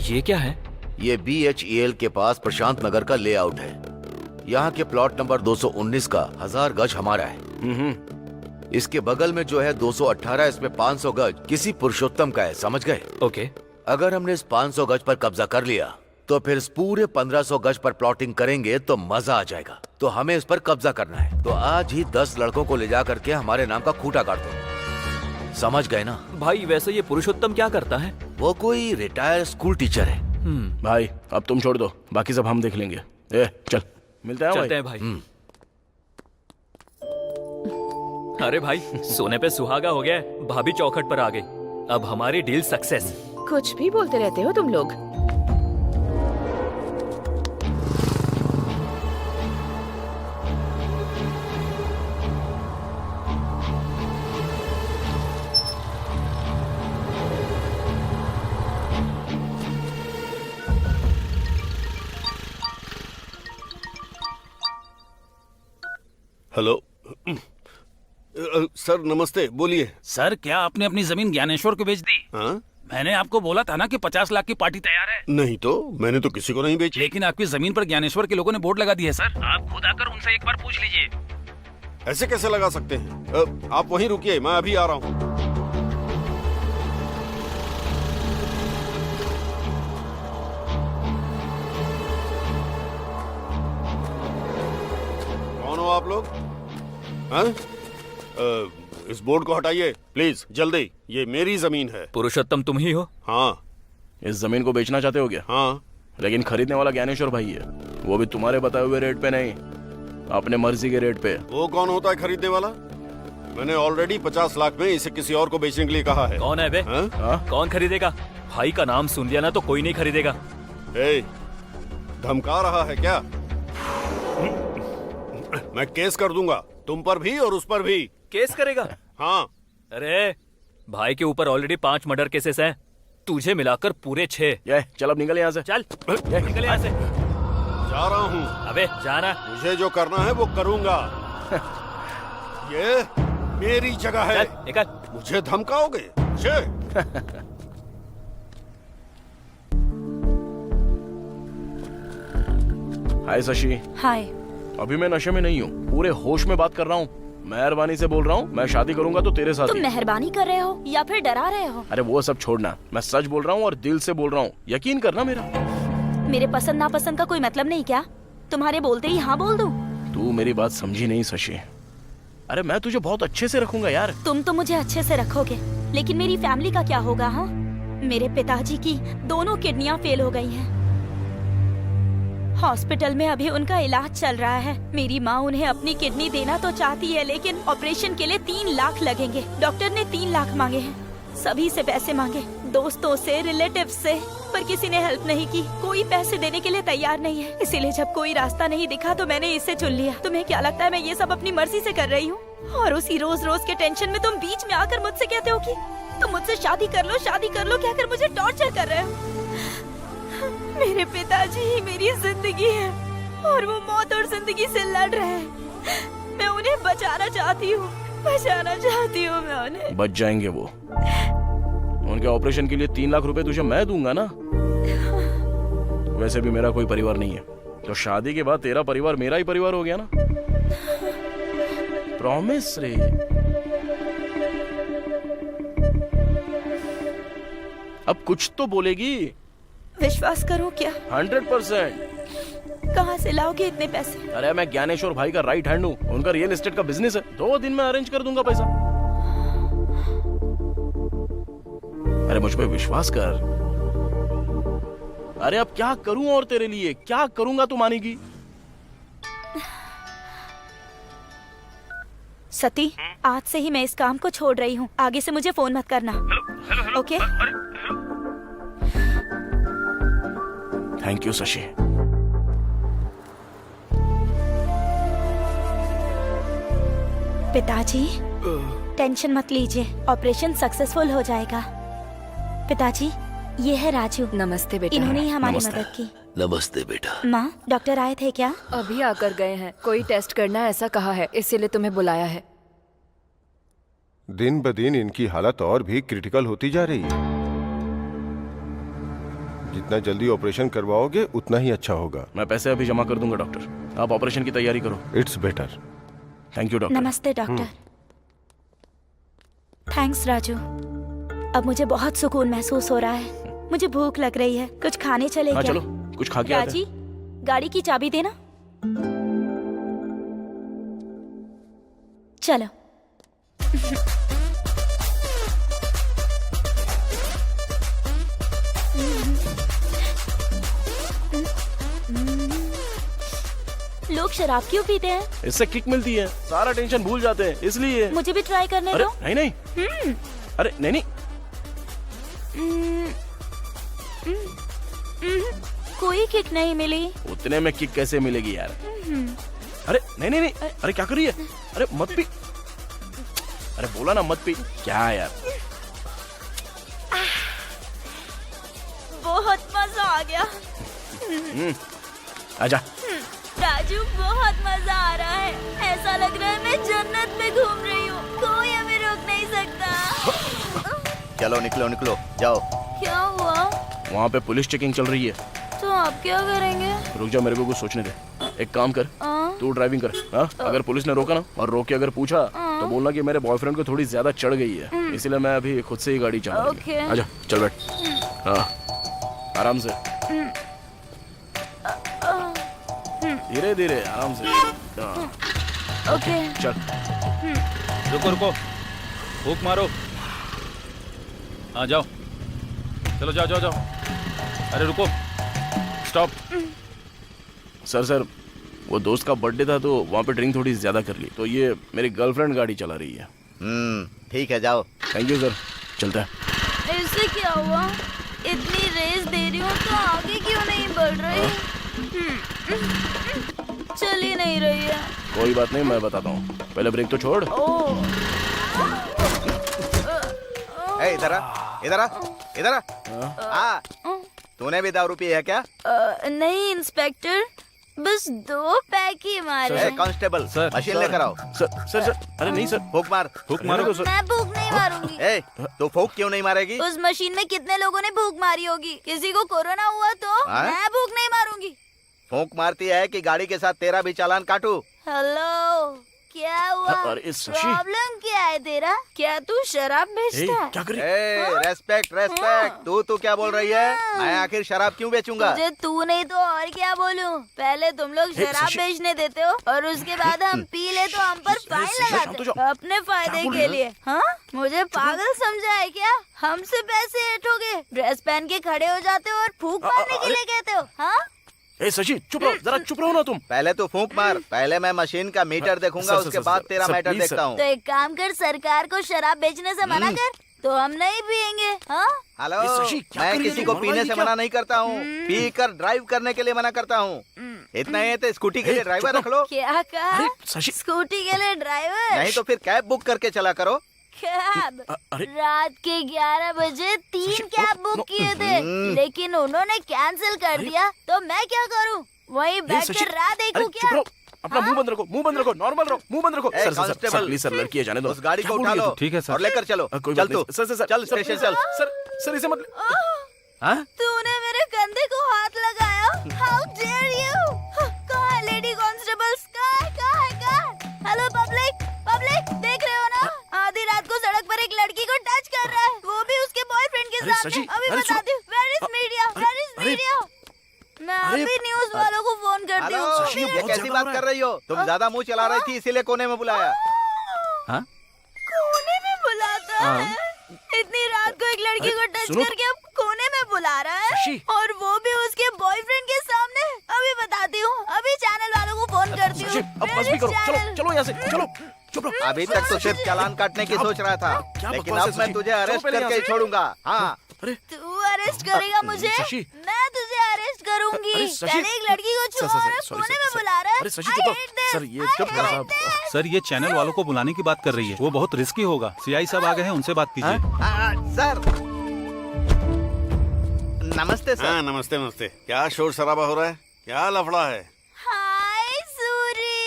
ये क्या है? ये BHEL के पास प्रशांत नगर का लेआउट है। यहाँ के प्लॉट नंबर 219 का 1000 गज हमारा है। इसके बगल में जो है 218, इसमें 500 गज किसी पुरुषोत्तम का है, समझ गए? ओके। अगर हमने इस 500 गज पर कब्जा कर लिया तो फिर इस पूरे 1500 गज पर प्लॉटिंग करेंगे तो मजा आ जाएगा। तो हमें इस पर कब्जा करना है। तो आज ही 10 लड़कों को ले जा करके हमारे नाम का खूंटा काट दो, समझ गए ना? भाई वैसे ये पुरुषोत्तम क्या करता है? वो कोई रिटायर्ड स्कूल टीचर है। भाई अब तुम छोड़ दो, बाकी सब हम देख लेंगे। चल मिलते हैं। चलते हैं भाई। अरे भाई सोने पे सुहागा हो गया है, भाभी चौखट पर आ गई। अब हमारी डील सक्सेस। कुछ भी बोलते रहते हो तुम लोग। हेलो सर, नमस्ते, बोलिए। सर क्या आपने अपनी जमीन ज्ञानेश्वर को बेच दी? हाँ? मैंने आपको बोला था ना कि 50 लाख की पार्टी तैयार है। नहीं तो, मैंने तो किसी को नहीं बेची। लेकिन आपकी जमीन पर ज्ञानेश्वर के लोगों ने बोर्ड लगा दिया है सर। आप खुद आकर उनसे एक बार पूछ लीजिए। ऐसे कैसे लगा सकते हैं? आप वहीं रुकिए, मैं अभी आ रहा हूँ। कौन हो आप लोग? हाँ? इस बोर्ड को हटाइए प्लीज, जल्दी। ये मेरी जमीन है। पुरुषोत्तम तुम ही हो? हाँ। इस जमीन को बेचना चाहते हो क्या? हाँ। लेकिन खरीदने वाला ज्ञानेश्वर भाई है, वो भी तुम्हारे बताए हुए रेट पे नहीं, अपने मर्जी के रेट पे। वो कौन होता है खरीदने वाला? मैंने ऑलरेडी 50 लाख में इसे किसी और को बेचने के लिए कहा है। कौन है बे? कौन खरीदेगा? भाई का नाम सुन लिया ना तो कोई नहीं खरीदेगा। धमका रहा है क्या? मैं केस कर दूंगा, तुम पर भी और उस पर भी। केस करेगा? हाँ। अरे भाई के ऊपर ऑलरेडी 5 मर्डर केसेस हैं, तुझे मिलाकर पूरे 6। चल अब निकल यहाँ से। चल निकल यहाँ से। जा रहा हूँ। अबे जाना। मुझे जो करना है वो करूँगा। ये मेरी जगह है। चल निकल। मुझे धमकाओगे? हाय शशि। हाय। अभी मैं नशे में नहीं हूँ, पूरे होश में बात कर रहा हूँ। मेहरबानी से बोल रहा हूँ, मैं शादी करूंगा तो तेरे साथ। तुम मेहरबानी कर रहे हो या फिर डरा रहे हो? अरे वो सब छोड़ना, मैं सच बोल रहा हूँ और दिल से बोल रहा हूँ, यकीन करना मेरा। मेरे पसंद नापसंद का कोई मतलब नहीं क्या? तुम्हारे बोलते ही हाँ बोल दूं? तू मेरी बात समझी नहीं शशि। अरे मैं तुझे बहुत अच्छे से रखूंगा यार। तुम तो मुझे अच्छे से रखोगे, लेकिन मेरी फैमिली का क्या होगा? हाँ, मेरे पिताजी की दोनों किडनियां फेल हो गई हैं हॉस्पिटल में अभी उनका इलाज चल रहा है। मेरी माँ उन्हें अपनी किडनी देना तो चाहती है, लेकिन ऑपरेशन के लिए 3 लाख लगेंगे। डॉक्टर ने 3 लाख मांगे हैं। सभी से पैसे मांगे, दोस्तों से, रिलेटिव्स से, पर किसी ने हेल्प नहीं की। कोई पैसे देने के लिए तैयार नहीं है। इसीलिए जब कोई रास्ता नहीं दिखा तो मैंने इसे चुन लिया। तुम्हें क्या लगता है मैं ये सब अपनी मर्जी से कर रही हूँ? और उसी रोज रोज के टेंशन में तुम बीच में आकर मुझसे कहते हो कि तुम मुझसे शादी कर लो, कहकर मुझे टॉर्चर कर रहे हो। मेरे पिताजी ही मेरी जिंदगी है और वो मौत और जिंदगी से लड़ रहे हैं। मैं उन्हें बचाना चाहती हूँ मैं उन्हें। बच जाएंगे वो। उनके ऑपरेशन के लिए 3 लाख रुपए तुझे मैं दूंगा ना। वैसे भी मेरा कोई परिवार नहीं है, तो शादी के बाद तेरा परिवार मेरा ही परिवार हो गया ना। प्रॉमिस रे। अब कुछ तो बोलेगी। विश्वास करो क्या? 100%। कहाँ से लाओगे इतने पैसे? अरे मैं ज्ञानेश्वर भाई का राइट हैंड हूँ। उनका रियल एस्टेट का बिजनेस है। 2 दिन में अरेंज कर दूंगा पैसा। अरे मुझ पे विश्वास कर। अरे अब क्या करूं और तेरे लिए क्या करूंगा तू मानेगी? सती, आज से ही मैं इस काम को छोड़ रही हूँ। आगे से मुझे फोन मत करना। ओके? Thank you Shashi. पिताजी, टेंशन मत लीजिए, ऑपरेशन सक्सेसफुल हो जाएगा। पिताजी, ये है राजू। नमस्ते बेटा। इन्होंने ही हमारी मदद की। नमस्ते बेटा। माँ, डॉक्टर आए थे क्या? अभी आकर गए हैं। कोई टेस्ट करना है ऐसा कहा है, इसीलिए तुम्हें बुलाया है। दिन ब दिन इनकी हालत और भी क्रिटिकल होती जा रही है। जितना जल्दी ऑपरेशन करवाओगे उतना ही अच्छा होगा। मैं पैसे अभी जमा कर दूंगा डॉक्टर। आप ऑपरेशन की तैयारी करो। It's better. Thank you doctor. नमस्ते डॉक्टर। थैंक्स राजू। अब मुझे बहुत सुकून महसूस हो रहा है। मुझे भूख लग रही है, कुछ खाने चले क्या? चलो कुछ खा के आते हैं। राजी, गाड़ी की चाबी देना। चलो। लोग शराब क्यों पीते हैं? इससे किक मिलती है, सारा टेंशन भूल जाते हैं, इसलिए। मुझे भी ट्राई करने अरे दो। नहीं नहीं। अरे नहीं नहीं। कोई किक नहीं मिली। उतने में किक कैसे मिलेगी यार? अरे नहीं नहीं नहीं। अरे क्या कर रही है? अरे मत पी। अरे बोला ना मत पी। क्या यार? बहुत मजा आ गया। आजा। राजू, बहुत मजा आ रहा है। ऐसा लग रहा है मैं जन्नत में घूम रही हूँ। कोई हमें रोक नहीं सकता। चलो निकलो निकलो, जाओ। क्या हुआ? वहाँ पे पुलिस चेकिंग चल रही है। तो आप क्या करेंगे? रुक जा, मेरे को कुछ सोचने दे। एक काम कर, तू ड्राइविंग कर। हाँ? अगर पुलिस ने रोका ना और रोक के अगर पूछा तो बोलना कि मेरे बॉयफ्रेंड को थोड़ी ज्यादा चढ़ गई है, इसलिए मैं अभी खुद से ही गाड़ी चला रही हूँ। आजा चल बैठ। हाँ आराम से, धीरे धीरे आराम से। ओके चल। रुको रुको, भूख मारो। हाँ जाओ, चलो जाओ जाओ जाओ। अरे रुको, स्टॉप। सर वो दोस्त का बर्थडे था तो वहाँ पे ड्रिंक थोड़ी ज्यादा कर ली, तो ये मेरी गर्लफ्रेंड गाड़ी चला रही है। ठीक है, जाओ। थैंक यू सर, चलता है। इससे क्या हुआ? इतनी रेस दे रही हूँ तो आगे क्यों नहीं बढ़ रही? चल ही नहीं रही है। कोई बात नहीं, मैं बताता हूँ, पहले ब्रेक तो छोड़। इधर आ, इधर आ, इधर आ। तूने भी दारू पी है क्या? नहीं इंस्पेक्टर, बस 2 पैक ही मारे। कांस्टेबल, मशीन लेकर आओ। सर अरे नहीं सर। फूक मार। फूक मारो तो सर। मैं भूख नहीं मारूंगी। तो फूक क्यों नहीं मारेगी? उस मशीन में कितने लोगों ने भूख मारी होगी? किसी को कोरोना हुआ तो मैं भूख नहीं मारूंगी। फूक मारती है कि गाड़ी के साथ तेरा भी चालान काटूं? हेलो, क्या हुआ? प्रॉब्लम क्या है तेरा? क्या तू शराब बेचता है? क्या कर रही है? Respect respect. तू क्या बोल रही है? मैं आखिर शराब क्यों बेचूंगा? मुझे तू नहीं तो और क्या बोलूं? पहले तुम लोग शराब बेचने देते हो और उसके बाद हम पी ले तो हम पर फाइन लगाते हो अपने फायदे के लिए। हाँ, मुझे पागल समझा है क्या? हमसे पैसे ऐंठोगे, ड्रेस पहन के खड़े हो जाते हो और फूक मारने के लिए कहते हो? हाँ ए शशि चुप रहो, जरा चुप रहो ना तुम। पहले तो फूंक मार, पहले मैं मशीन का मीटर देखूंगा, सर, उसके सर, बाद सर, तेरा सर, मैटर प्लीज, देखता हूँ। तो एक काम कर, सरकार को शराब बेचने से मना कर, तो हम नहीं पियेंगे। हाँ हेलो, ये शशि, क्या मैं कर रही किसी है? को नॉर्मल पीने ही से क्या? मना नहीं करता हूँ, पी कर ड्राइव करने के लिए मना करता हूँ। इतना ही है तो स्कूटी के लिए ड्राइवर रख लो, क्या कहा? अरे शशि, स्कूटी के लिए ड्राइवर? नहीं तो फिर कैब बुक करके चला करो। कैब? अरे रात के 11 बजे 3 कैब बुक किए थे, लेकिन उन्होंने कैंसिल कर दिया, तो मैं क्या करूँ? वहीं बैठकर राह देखूं चुप क्या? रहो, अपना मुंह बंद रखो, मुंह बंद रखो, नॉर्मल रहो, मुंह बंद रखो। ए, sir sir constable, sir please sir, लड़की है, जाने दो। उस गाड़ी को क्या बोल उठा रही है लो तू? ठीक है सर। और लेकर चलो। कोई चल बात नहीं। तू, सर सर चल सर, स्टेशन सर, चल। सर इसे मत। हाँ? तूने मेरे कंधे को हाथ लगाया? How dare you! कहाँ है लेडी कांस्टेबल्स? कहाँ है? हेलो पब्लिक, देख रहे हो ना? आधी रात को सड़क पर एक लड़की को टच कर रहा है, वो भी उसके बॉयफ्रेंड के अरे साथ। शशि, अभी अरे बताती हूँ। Where is media? मैं अरे, अभी न्यूज वालों को फोन करती हेलो, हूँ। शशि, ये बहुत कैसी ज्यादा बात हो रहा कर रही हो? तुम ज्यादा मुंह चला रही थी, इसीलिए कोने में बुलाया। हाँ? कोने में बुलाता है? इतनी रात को एक लड़की को टच सुनो। करके अब कोने में बुला रहा है, शशि। और वो भी उसके बॉयफ्रेंड के सामने। अभी बताती हूँ, अभी चैनल वालों को फोन करती शशि, हूँ। अब बस भी करो, चलो चलो यहाँ से, चलो चुप रहो। अभी तक तो सिर्फ चालान काटने की सोच रहा था, क्या लेकिन बकवास अब है मैं शशि? तुझे चलो अरेस्ट पहले करके यहाँ ही से। छोड़ूंगा। हाँ, अरे तू अरेस्ट करेगा मुझे? शशि। मैं तुझे अरेस्ट करूंगी। अरे शशि। पहले एक लड़की को सर, छुआ सर, और सर, कोने सर, में सर, बुला रहा है। अरे शशि, I चुप hate this. सर, ये I चुप करो hate साहब। this. सर ये चैनल वालों को बुलाने की बात कर रही है, वो बहुत रिस्की होगा। सीआई साहब आ गए हैं, उनसे बात कीजिए। सर नमस्ते सर। हाँ नमस्ते। क्या शोर शराबा हो रहा है? क्या लफड़ा है? हाय सूरी।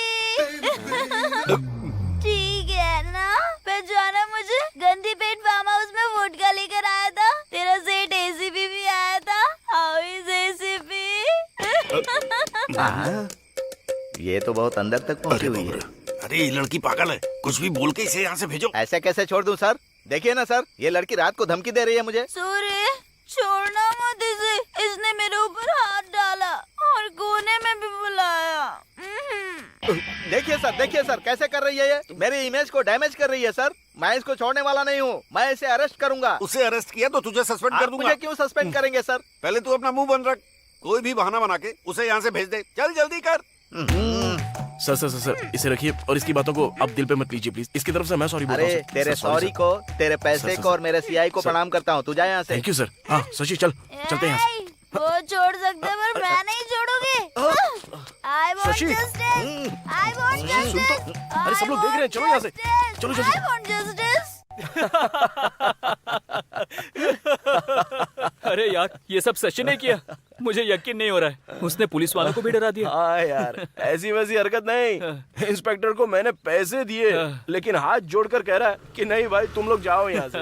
ठीक है ना? पहचाना मुझे? गंदी पेट फार्म हाउस में वोडका लेकर आया था। तेरा सेठ एसीपी भी आया था। How is ACP? ये तो बहुत अंदर तक पहुंची हुई है। अरे ये लड़की पागल है, कुछ भी बोल के इसे यहाँ से भेजो। ऐसे कैसे छोड़ दूं सर? देखिए ना सर, ये लड़की रात को धमकी दे रही है मुझे। सूरी, छोड़ना मत इसे। इसने मेरे ऊपर हाथ डाला और कोने में भी बुलाया। देखिए सर कैसे कर रही है ये? मेरी इमेज को डैमेज कर रही है सर। मैं इसको छोड़ने वाला नहीं हूँ, मैं इसे अरेस्ट करूंगा। उसे अरेस्ट किया तो तुझे सस्पेंड कर आप दूंगा। मुझे क्यों सस्पेंड करेंगे सर? पहले तू अपना मुंह बंद रख, कोई भी बहाना बना के उसे यहाँ से भेज दे। चल जल्दी कर। सर सर सर सर, इसे रखिए और इसकी बातों को अब दिल पे मत लीजिए प्लीज। इसकी तरफ से मैं सॉरी बोल रहा अरे हूँ। तेरे सॉरी को, तेरे पैसे सर, को और मेरे सीआई को सर। प्रणाम करता हूँ। तू जा यहाँ से। Thank you sir. हाँ शशि चल, चलते हैं यहाँ से। वो छोड़ सकते हैं, पर मैं नहीं छोड़ूंगी। I want Shashi. justice. I want सुन तो, justice. अरे सब लोग देख रहे हैं, चलो यहाँ से, चलो जल्दी। I want justice. अरे यार, ये सब सचिन ने किया। मुझे यकीन नहीं हो रहा है, उसने पुलिस वालों को भी डरा दिया। हाँ यार, ऐसी वैसी हरकत नहीं। इंस्पेक्टर को मैंने पैसे दिए, लेकिन हाथ जोड़कर कह रहा है कि नहीं भाई तुम लोग जाओ यहाँ से।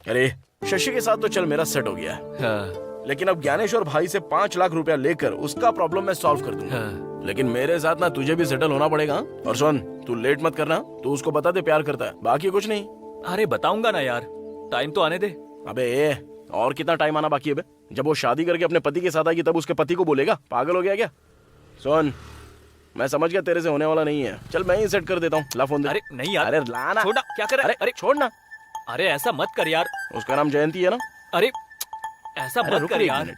अरे शशि के साथ तो चल मेरा सेट हो गया है, लेकिन अब ज्ञानेश्वर भाई से 5 लाख रुपया लेकर उसका प्रॉब्लम मैं सॉल्व कर दूंगा। लेकिन मेरे साथ ना तुझे भी सेटल होना पड़ेगा। और सुन, तू लेट मत करना, तू उसको बता दे प्यार करता है, बाकी कुछ नहीं। अरे बताऊंगा ना यार, टाइम तो आने दे। अबे और कितना टाइम आना बाकी है बे? जब वो शादी करके अपने पति के साथ आएगी तब उसके पति को बोलेगा? पागल हो गया क्या? सुन, मैं समझ गया तेरे से होने वाला नहीं है। चल मैं ही सेट कर देता हूँ, ला फोन दे। अरे नहीं यार, अरे लाना। छोड़ना, क्या कर रहा है? अरे छोड़ना। अरे ऐसा मत कर यार। उसका नाम जयंती है ना? अरे ऐसा अरे मत रुक कर एक यार। मिनट।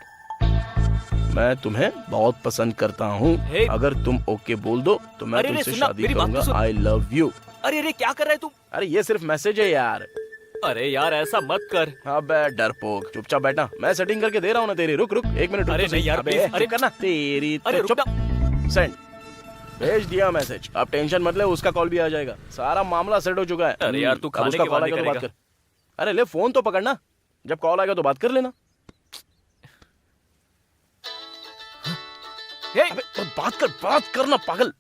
मैं तुम्हें बहुत पसंद करता हूँ। हे। अगर तुम ओके बोल दो तो मैं अरे रे, तुमसे सुनना, शादी मेरी बात तो करूंगा। सुन। I love you. अरे क्या कर रहा है तू? अरे ये सिर्फ मैसेज है यार। अरे यार ऐसा मत कर। अबे डरपोक, चुपचाप बैठना, मैं सेटिंग करके दे रहा हूँ ना तेरी। रुक रुक एक मिनट। अरे नहीं यार, अबे please, अरे करना तेरी। अरे तो रुक चुप। सेंड। भेज दिया मैसेज। अब टेंशन मत ले, उसका कॉल भी आ जाएगा। सारा मामला सेट हो चुका है। अरे यार, तू अब खाने उसका के कॉल बाद आएगा तो बात करेगा। कर। अरे ले फोन तो पकड़ना, जब कॉल आएगा तो बात कर लेना। अबे तो बात करना पागल।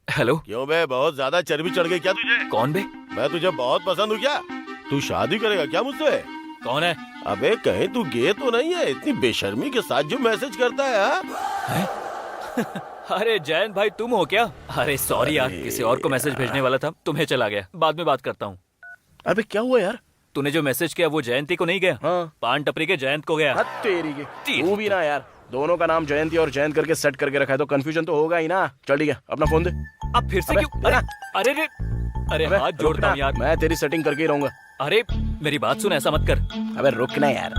हेलो। क्यों बे, बहुत ज्यादा चर्बी चढ़ गई क्या तुझे? कौन बे? मैं तुझे बहुत पसंद हूँ क्या? तू शादी करेगा क्या मुझसे? कौन है? अबे कहीं तू गे तो नहीं है? इतनी बेशर्मी के साथ जो मैसेज करता है, हाँ? अरे जयंत भाई तुम हो क्या? अरे सॉरी यार, किसी और को मैसेज भेजने वाला था, तुम्हें चला गया। बाद में बात करता हूँ। अबे क्या हुआ यार? तूने जो मैसेज किया वो जयंती को नहीं गया? हाँ। पान टपरी के जयंत को गया। हद तेरी की। तू भी ना यार, दोनों का नाम जयंती और जयंत करके सेट करके रखा है तो कंफ्यूजन तो होगा ही ना। चल ठीक है, अपना फोन दे। अब फिर से अबे, क्यों? अरे अरे अरे अबे, हाथ जोड़ता हूँ यार। मैं तेरी सेटिंग करके ही रहूंगा। अरे मेरी बात सुन, ऐसा मत कर। अबे रुकना यार।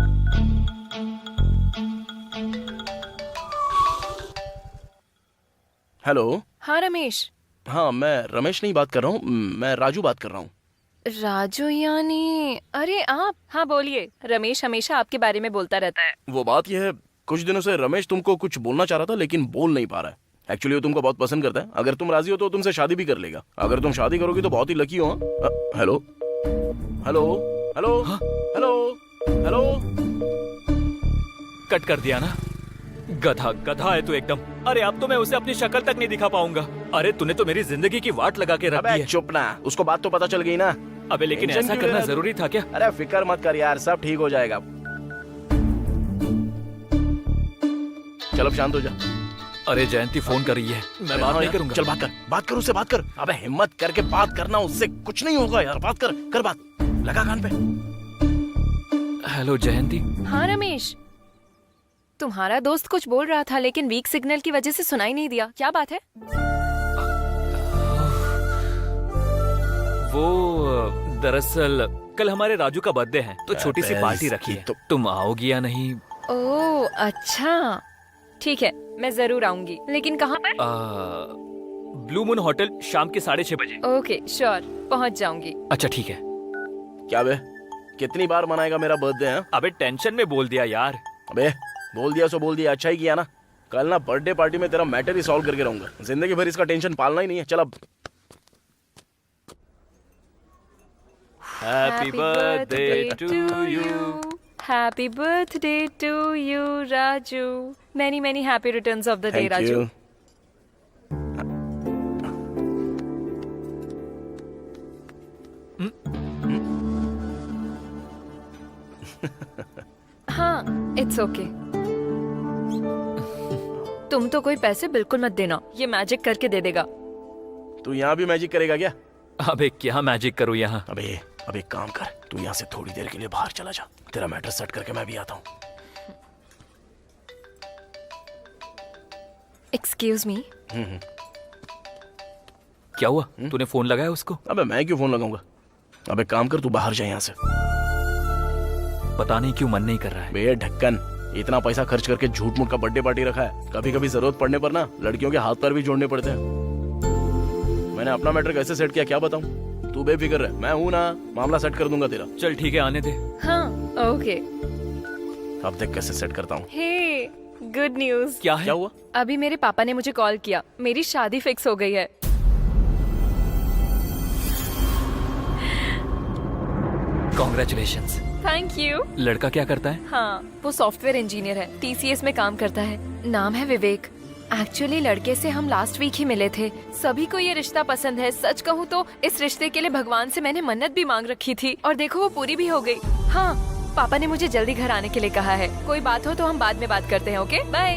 हेलो। हाँ रमेश। हाँ, मैं रमेश नहीं बात कर रहा हूँ, मैं राजू बात कर रहा हूँ। राजू यानी? अरे आप, हाँ बोलिए। रमेश हमेशा आपके बारे में बोलता रहता है। वो बात यह है, कुछ दिनों से रमेश तुमको कुछ बोलना चाह रहा था लेकिन बोल नहीं पा रहा है। एक्चुअली वो तुमको बहुत पसंद करता है। अगर तुम राजी हो तो तुमसे शादी भी कर लेगा। अगर तुम शादी करोगी तो बहुत ही लकी हो। Hello hello hello hello hello. Cut कर दिया ना? गधा गधा है तू एकदम। अरे अब तो मैं उसे अपनी शक्ल तक नहीं दिखा पाऊंगा। अरे तूने तो मेरी जिंदगी की वाट लगा के रख दी है। चुप ना, उसको बात तो पता चल गई ना। अबे लेकिन टेंशन ऐसा क्यों करना ले रहा जरूरी था क्या? अरे फिक्र मत कर यार, सब ठीक हो जाएगा। चल अब शांत हो जा। अरे जयंती फोन कर रही है, मैं बात नहीं करूंगा। चल बात कर उससे बात कर। अबे हिम्मत करके बात करना, उससे कुछ नहीं होगा यार। बात कर बात, लगा कान पे। हेलो जयंती। हाँ रमेश, तुम्हारा दोस्त कुछ बोल रहा था लेकिन वीक सिग्नल की वजह से सुनाई नहीं दिया। क्या बात है? वो दरअसल कल हमारे राजू का बर्थडे है तो छोटी सी पार्टी रखी है। तुम आओगी या नहीं? ओह अच्छा, ठीक है, मैं जरूर आऊंगी। लेकिन कहाँ पर? ब्लू मून होटल, शाम के 6:30 बजे। ओके श्योर, पहुँच जाऊंगी। अच्छा ठीक है। क्या बे, कितनी बार मनाएगा मेरा बर्थडे है? अबे टेंशन में बोल दिया यार। अबे बोल दिया सो बोल दिया, अच्छा ही किया ना। कल ना बर्थडे पार्टी में तेरा मैटर ही सॉल्व करके रहूंगा। जिंदगी भर इसका टेंशन पालना ही नहीं है। चल अब। Happy birthday to you. Happy birthday to you Raju. Many many happy returns of the day Raju. हाँ इट्स ओके। तुम तो कोई पैसे बिल्कुल मत देना, ये मैजिक करके दे देगा। तू यहाँ भी मैजिक करेगा क्या? अबे क्या मैजिक करूँ यहाँ? अबे एक काम कर, तू यहाँ से थोड़ी देर के लिए बाहर चला जा। तेरा मैटर सेट करके मैं भी आता हूँ। Excuse me. क्या हुआ? तूने फोन लगाया उसको? अबे मैं क्यों फोन लगाऊंगा? अबे काम कर, तू बाहर जा यहाँ से। पता नहीं क्यों मन नहीं कर रहा है। बे ढक्कन, इतना पैसा खर्च करके झूठ मूठ का बर्थडे पार्टी रखा है। कभी कभी जरूरत पड़ने पर ना लड़कियों के हाथ पैर भी जोड़ने पड़ते हैं। मैंने अपना मैटर कैसे सेट किया क्या बताऊं? तू बेफिक्र रह, मैं हूं ना, मामला सेट कर दूंगा तेरा। चल ठीक है, आने दे। हाँ ओके। अब देख कैसे सेट करता हूँ। हे गुड न्यूज। क्या है? क्या हुआ? अभी मेरे पापा ने मुझे कॉल किया, मेरी शादी फिक्स हो गई है। कॉन्ग्रेचुलेशंस। Thank you. लड़का क्या करता है? हाँ वो सॉफ्टवेयर इंजीनियर है, TCS में काम करता है। नाम है विवेक। एक्चुअली लड़के से हम लास्ट वीक ही मिले थे। सभी को ये रिश्ता पसंद है। सच कहूँ तो इस रिश्ते के लिए भगवान से मैंने मन्नत भी मांग रखी थी और देखो वो पूरी भी हो गई। हाँ पापा ने मुझे जल्दी घर आने के लिए कहा है। कोई बात हो तो हम बाद में बात करते हैं। Okay bye.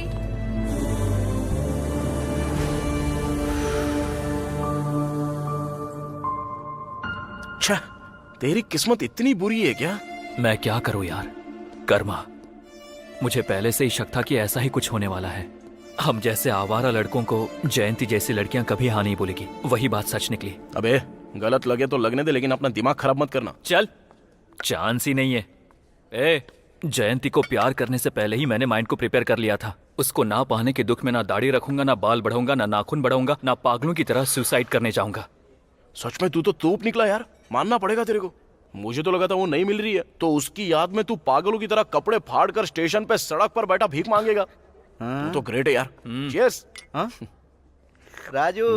अच्छा, तेरी किस्मत इतनी बुरी है क्या? मैं क्या करूं यार, कर्मा। मुझे पहले से ही शक था कि ऐसा ही कुछ होने वाला है। हम जैसे आवारा लड़कों को जयंती जैसी लड़कियां कभी हाँ नहीं बोलेगी। वही बात सच निकली। अबे गलत लगे तो लगने दे, लेकिन अपना दिमाग खराब मत करना। चल, चांस ही नहीं है। ए, जयंती को प्यार करने से पहले ही मैंने माइंड को प्रिपेयर कर लिया था। उसको ना पाने के दुख में ना दाढ़ी रखूंगा, ना बाल बढ़ाऊंगा, ना नाखून बढ़ाऊंगा, ना पागलों की तरह सुसाइड करने जाऊंगा। सच में तू तो तोप निकला यार, मानना पड़ेगा तेरे को। मुझे तो लगा था वो नहीं मिल रही है तो उसकी याद में तू पागलों की तरह कपड़े फाड़ कर स्टेशन पे सड़क पर बैठा भीख मांगेगा। तू तो ग्रेट है यार। चीयर्स। राजू,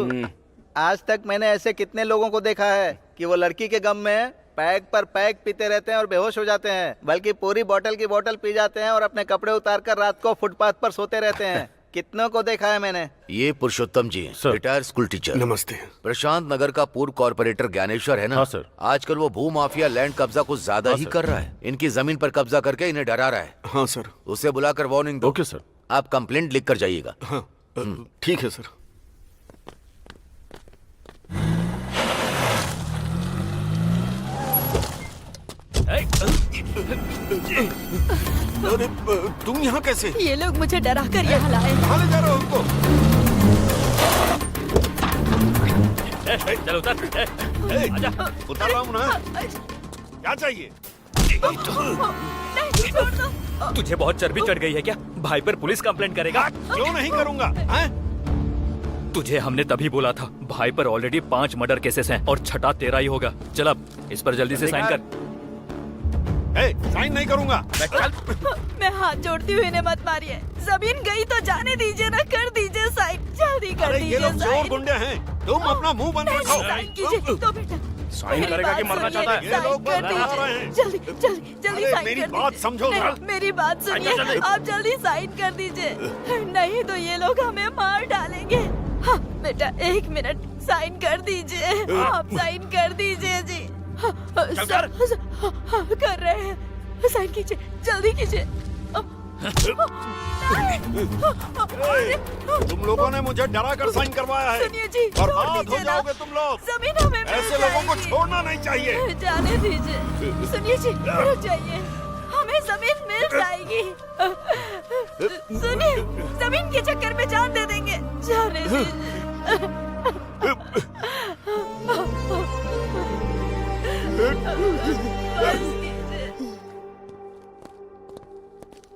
आज तक मैंने ऐसे कितने लोगों को देखा है कि वो लड़की के गम में पैक पर पैक पीते रहते हैं और बेहोश हो जाते हैं, बल्कि पूरी बोतल की बोतल पी जाते हैं और अपने कपड़े उतार कर रात को फुटपाथ पर सोते रहते हैं। कितनों को देखा है मैंने। ये पुरुषोत्तम जी हैं, रिटायर्ड स्कूल टीचर। नमस्ते। प्रशांत नगर का पूर्व कॉर्पोरेटर ज्ञानेश्वर है ना? हाँ सर। आजकल वो भू माफिया लैंड कब्जा कुछ ज्यादा ही कर रहा है। इनकी जमीन पर कब्जा करके इन्हें डरा रहा है। हाँ सर। उसे बुलाकर वार्निंग दो। Okay sir. आप कंप्लेंट लिख कर जाइएगा। हाँ ठीक है सर। अरे तुम यहाँ कैसे? ये लोग मुझे डरा कर यहाँ लाए। कहाँ ले जा रहे हो उनको? चल उतर। आजा। उतार रहा हूँ ना। क्या चाहिए? तुझे बहुत चर्बी चढ़ गई है क्या? भाई पर पुलिस कंप्लेंट करेगा? क्यों नहीं करूँगा? तुझे हमने तभी बोला था, भाई पर ऑलरेडी 5 मर्डर केसेस हैं और छठा तेरा ही होगा। चल अब इस पर जल्दी से साइन कर। साइन नहीं करूंगा। मैं हाथ जोड़ती हुई इन्हें मत मारिए। जमीन गई तो जाने दीजिए ना, कर दीजिए साइन, जल्दी कर अरे ये दीजिए लोग चोर साइन। गुंडे हैं, तुम अपना मुंह बंद रखो। साइन कीजिए तो बेटा। साइन मेरी करेगा कि बात मरना सुनिए, चाहता है? ये लोग साइन कर बदला रहे दीजिए। हैं। जल्दी जल्दी जल्दी अरे साइन मेरी कर बात दीजिए। समझो नहीं, जरा। मेरी बात सुनिए, आप जल्दी साइन कर दीजिए, नहीं तो ये लोग हमें मार डालेंगे। हाँ बेटा 1 मिनट, साइन कर दीजिए, आप साइन कर दीजिए जी। कर रहे हैं, साइन कीजिए, जल्दी कीजिए। तुम लोगों ने मुझे डरा कर साइन करवाया है। सुनिए जी, छोड़ बर्बाद हो दीजिए ना। जाओगे तुम लोग। जमीन हमें मिल ऐसे लोगों को जाएगी। छोड़ना नहीं चाहिए। जाने दीजिए। सुनिए जी, रुक जाइए, हमें जमीन मिल जाएगी। सुनिए, जमीन के चक्कर में जान दे देंगे, जाने दीजिए।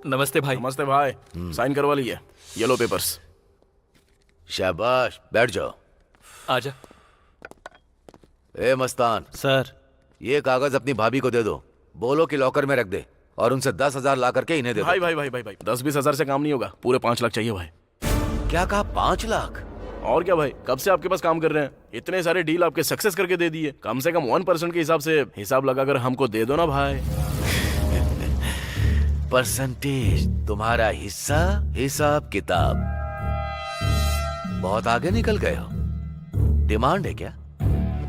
नमस्ते भाई। नमस्ते भाई, साइन करवा लिए, ये लो पेपर्स। शाबाश, बैठ जाओ। आजा। ए मस्तान सर, ये कागज अपनी भाभी को दे दो, बोलो कि लॉकर में रख दे और उनसे 10,000 ला करके इन्हें दे दो। भाई भाई भाई भाई भाई 10-20 हजार से काम नहीं होगा, पूरे 5 लाख चाहिए भाई। क्या कहा? 5 लाख? और क्या भाई, कब से आपके पास काम कर रहे हैं, इतने सारे डील आपके सक्सेस करके दे दिए, कम से कम 1% के हिसाब से हिसाब लगाकर हमको दे दो ना भाई। परसेंटेज, तुम्हारा हिस्सा, हिसाब किताब। बहुत आगे निकल गए हो। डिमांड है क्या?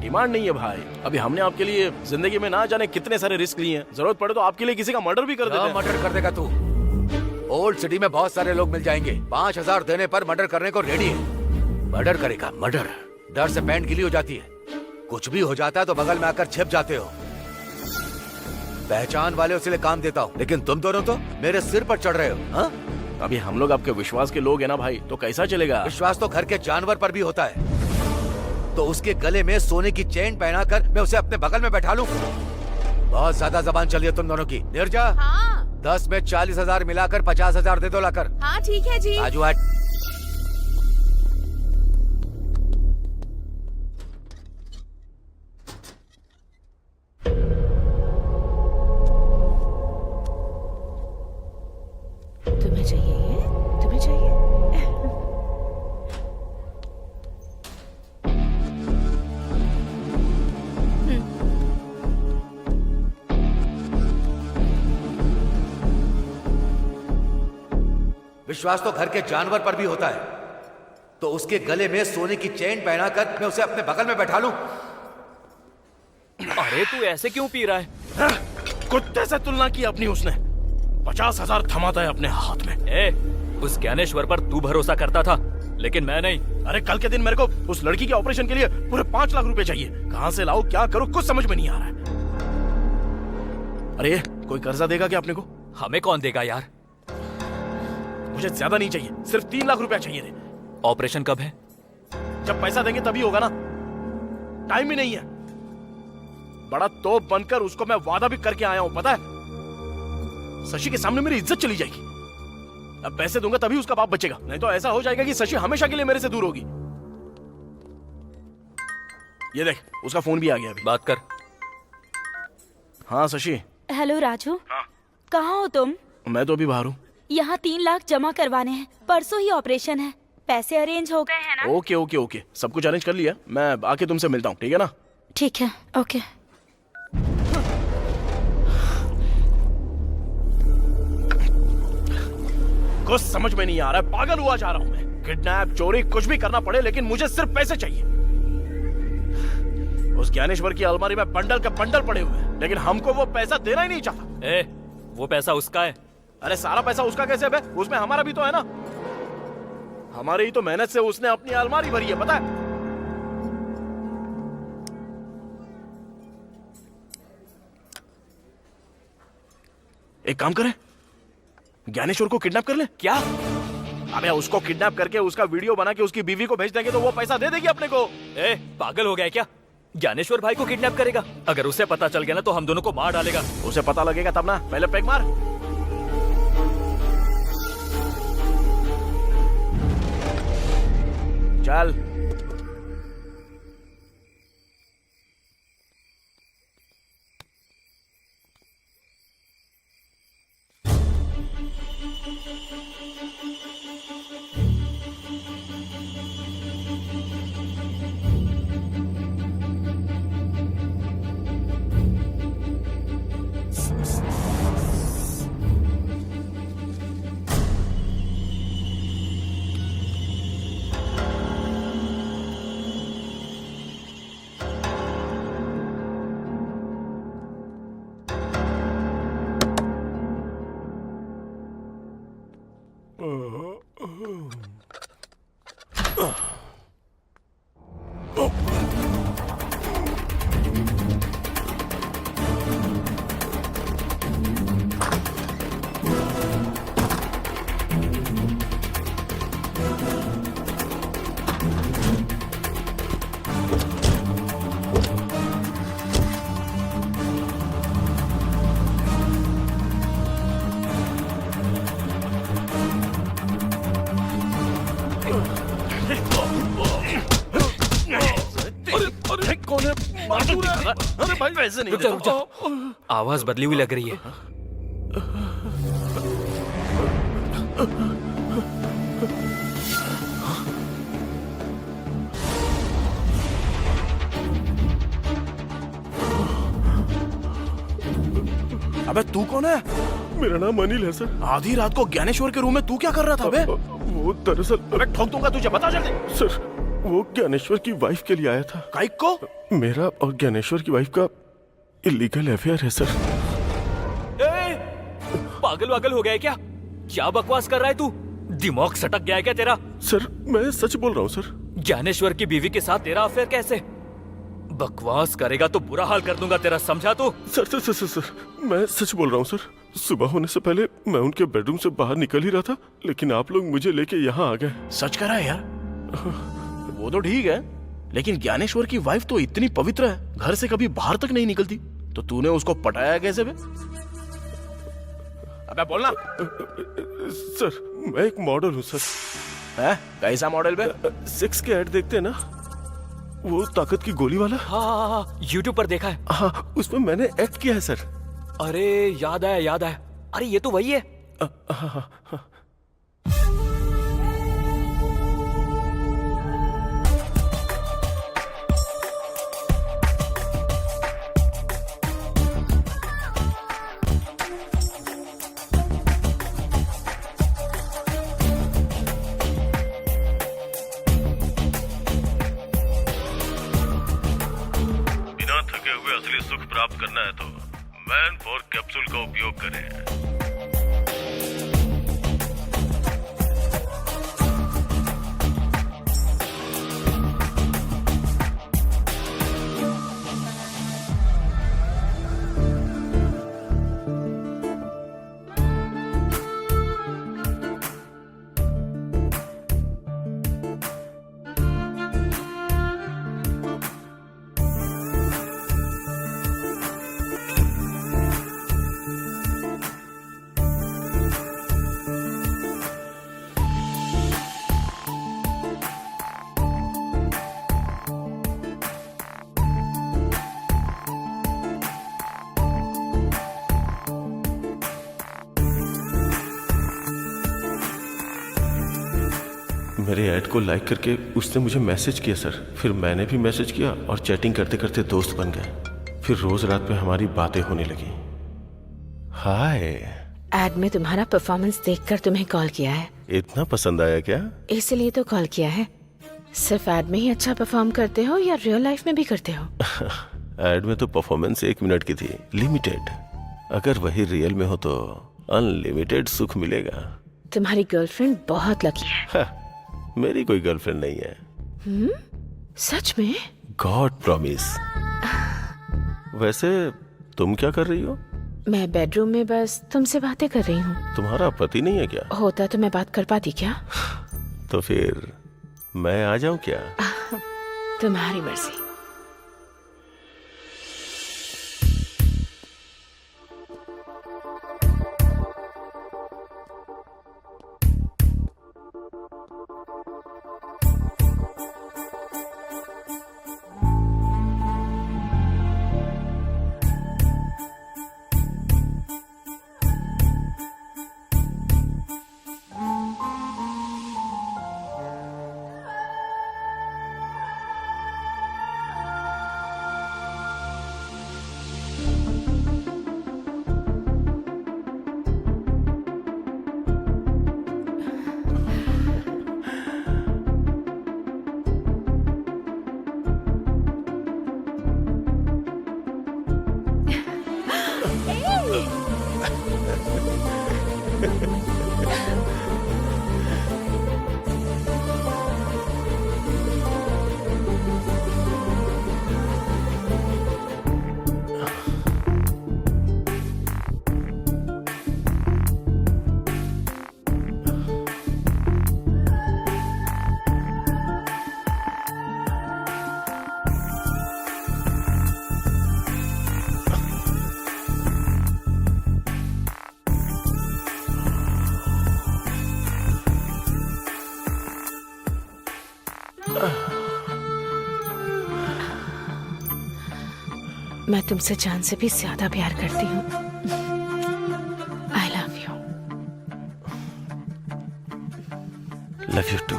डिमांड नहीं है भाई, अभी हमने आपके लिए जिंदगी में ना जाने कितने सारे रिस्क लिए हैं, जरूरत पड़े तो आपके लिए किसी का मर्डर भी कर देते हैं। मर्डर कर देगा तू? ओल्ड सिटी में बहुत सारे लोग मिल जाएंगे, 5,000 देने पर मर्डर करने को रेडी है। मर्डर करेगा? मर्डर? डर से पैंट गीली हो जाती है, कुछ भी हो जाता है तो बगल में आकर छिप जाते हो। पहचान वाले उसके काम देता हूँ, लेकिन तुम दोनों तो मेरे सिर पर चढ़ रहे हो। हाँ? अभी हम लोग आपके विश्वास के लोग हैं ना भाई, तो कैसा चलेगा? विश्वास तो घर के जानवर पर भी होता है। तो उसके गले में सोने की चेन पहनाकर मैं उसे अपने बगल में बैठा लूं? बहुत ज्यादा जबान चली है तुम दोनों की। निर्जा, हाँ 10 में 40,000 मिलाकर 50,000 दे दो लाकर। हाँ ठीक है जी। राजू हट। तुम्हें चाहिए ये? तुम्हें चाहिए? विश्वास तो घर के जानवर पर भी होता है, तो उसके गले में सोने की चेन पहनाकर मैं उसे अपने बगल में बैठा लूं? अरे तू ऐसे क्यों पी रहा है? कुत्ते से तुलना की अपनी उसने। 50,000 थमाता है अपने हाथ में। ए, उस ज्ञानेश्वर पर तू भरोसा करता था, लेकिन मैं नहीं। अरे कल के दिन मेरे को उस लड़की के ऑपरेशन के लिए पूरे 5 लाख रुपए चाहिए, कहाँ से लाऊं, क्या करूं, कुछ समझ में नहीं आ रहा है। अरे कोई कर्जा देगा क्या अपने को? हमें कौन देगा यार? मुझे ज्यादा नहीं चाहिए, सिर्फ 3 लाख रुपया चाहिए थे। ऑपरेशन कब है? जब पैसा देंगे तभी होगा ना, टाइम ही नहीं है। बड़ा तोप बनकर उसको मैं वादा भी करके आया हूं, पता है? शशि के सामने मेरी इज्जत चली जाएगी। अब पैसे दूंगा तभी उसका बाप बचेगा, नहीं तो ऐसा हो जाएगा कि शशि हमेशा के लिए मेरे से दूर होगी। ये देख, उसका फोन भी आ गया अभी। बात कर। हाँ शशि। हेलो राजू। हाँ। कहाँ हो तुम? मैं तो अभी बाहर हूँ। यहाँ 3 लाख जमा करवाने हैं, परसों ही ऑपरेशन है, पैसे अरेंज हो गए हैं ना? ओके ओके ओके, सब कुछ अरेंज कर लिया, मैं आके तुमसे मिलता हूँ, ठीक है ना? ठीक है, ओके। कुछ समझ में नहीं आ रहा है, पागल हुआ जा रहा हूँ मैं। किडनैप, चोरी, कुछ भी करना पड़े, लेकिन मुझे सिर्फ पैसे चाहिए। उस ज्ञानेश्वर की अलमारी में बंडल के बंडल पड़े हुए हैं, लेकिन हमको वो पैसा देना ही नहीं चाहता। ए, वो पैसा उसका है। अरे सारा पैसा उसका कैसे है? उसमें हमारा भी तो है ना। हमारी ही तो मेहनत से उसने अपनी अलमारी भरी है, पता है? एक काम करें, ज्ञानेश्वर को किडनैप कर ले। क्या? अबे उसको किडनैप करके उसका वीडियो बना के उसकी बीवी को भेज देंगे तो वो पैसा दे देगी अपने को। ए, पागल हो गया क्या? ज्ञानेश्वर भाई को किडनैप करेगा? अगर उसे पता चल गया ना तो हम दोनों को मार डालेगा। उसे पता लगेगा तब ना, पहले पैक मार। चल। कौन है? अरे भाई वैसे नहीं। रुक जा। आवाज बदली हुई लग रही है। अबे तू कौन है? मेरा नाम अनिल है सर। आधी रात को ज्ञानेश्वर के रूम में तू क्या कर रहा था बे? वो दरअसल अबे ठोक दूंगा तुझे, बता जल्दी। सर वो ज्ञानेश्वर की वाइफ के लिए आया था। काइक को? मेरा और ज्ञानेश्वर की वाइफ का इलीगल अफेयर है सर। पागल वागल हो गया है क्या? क्या बकवास कर रहा है तू? दिमाग सटक गया है क्या तेरा? सर मैं सच बोल रहा हूँ सर। ज्ञानेश्वर की बीवी के साथ तेरा अफेयर कैसे? बकवास करेगा तो बुरा हाल कर दूंगा तेरा, समझा तू? सर मैं सच बोल रहा हूँ सर। सुबह होने से पहले मैं उनके बेडरूम से बाहर निकल ही रहा था, लेकिन आप लोग मुझे लेके यहाँ आ गए। सच कह रहा है यार? वो तो ठीक है, लेकिन ज्ञानेश्वर की वाइफ तो इतनी पवित्र है, घर से कभी बाहर तक नहीं निकलती, तो तूने उसको पटाया कैसे बे? अबे बोलना। सर मैं एक मॉडल हूँ सर। है? कैसा मॉडल बे? 6 के ऐड देखते हैं ना, वो ताकत की गोली वाला। हाँ, यूट्यूब पर देखा है। हाँ, उसमें मैंने एक्ट किया है सर। अरे याद आया। अरे ये तो वही है। हाँ। बिना थके हुए असली सुख प्राप्त करना है तो मैन 4 कैप्सूल का उपयोग करें। मेरे ऐड को लाइक करके उसने मुझे मैसेज किया सर। फिर मैंने भी मैसेज किया और चैटिंग करते करते दोस्त बन गए। फिर रोज रात में हमारी बातें होने लगी। हाय। ऐड में तुम्हारा परफॉर्मेंस देखकर तुम्हें कॉल किया है। इतना पसंद आया क्या? इसलिए तो कॉल किया है। सिर्फ ऐड में ही अच्छा परफॉर्म करते हो या रियल लाइफ में भी करते हो? ऐड में तो परफॉर्मेंस 1 मिनट की थी, लिमिटेड। अगर वही रियल में हो तो अनलिमिटेड सुख मिलेगा। तुम्हारी गर्लफ्रेंड बहुत लकी है। मेरी कोई गर्लफ्रेंड नहीं है। सच में? God promise. वैसे तुम क्या कर रही हो? मैं बेडरूम में बस तुमसे बातें कर रही हूँ। तुम्हारा पति नहीं है क्या? होता तो मैं बात कर पाती क्या? तो फिर मैं आ जाऊं क्या? तुम्हारी मर्जी। मैं तुमसे जान से भी ज्यादा प्यार करती हूँ। I love you. Love you too.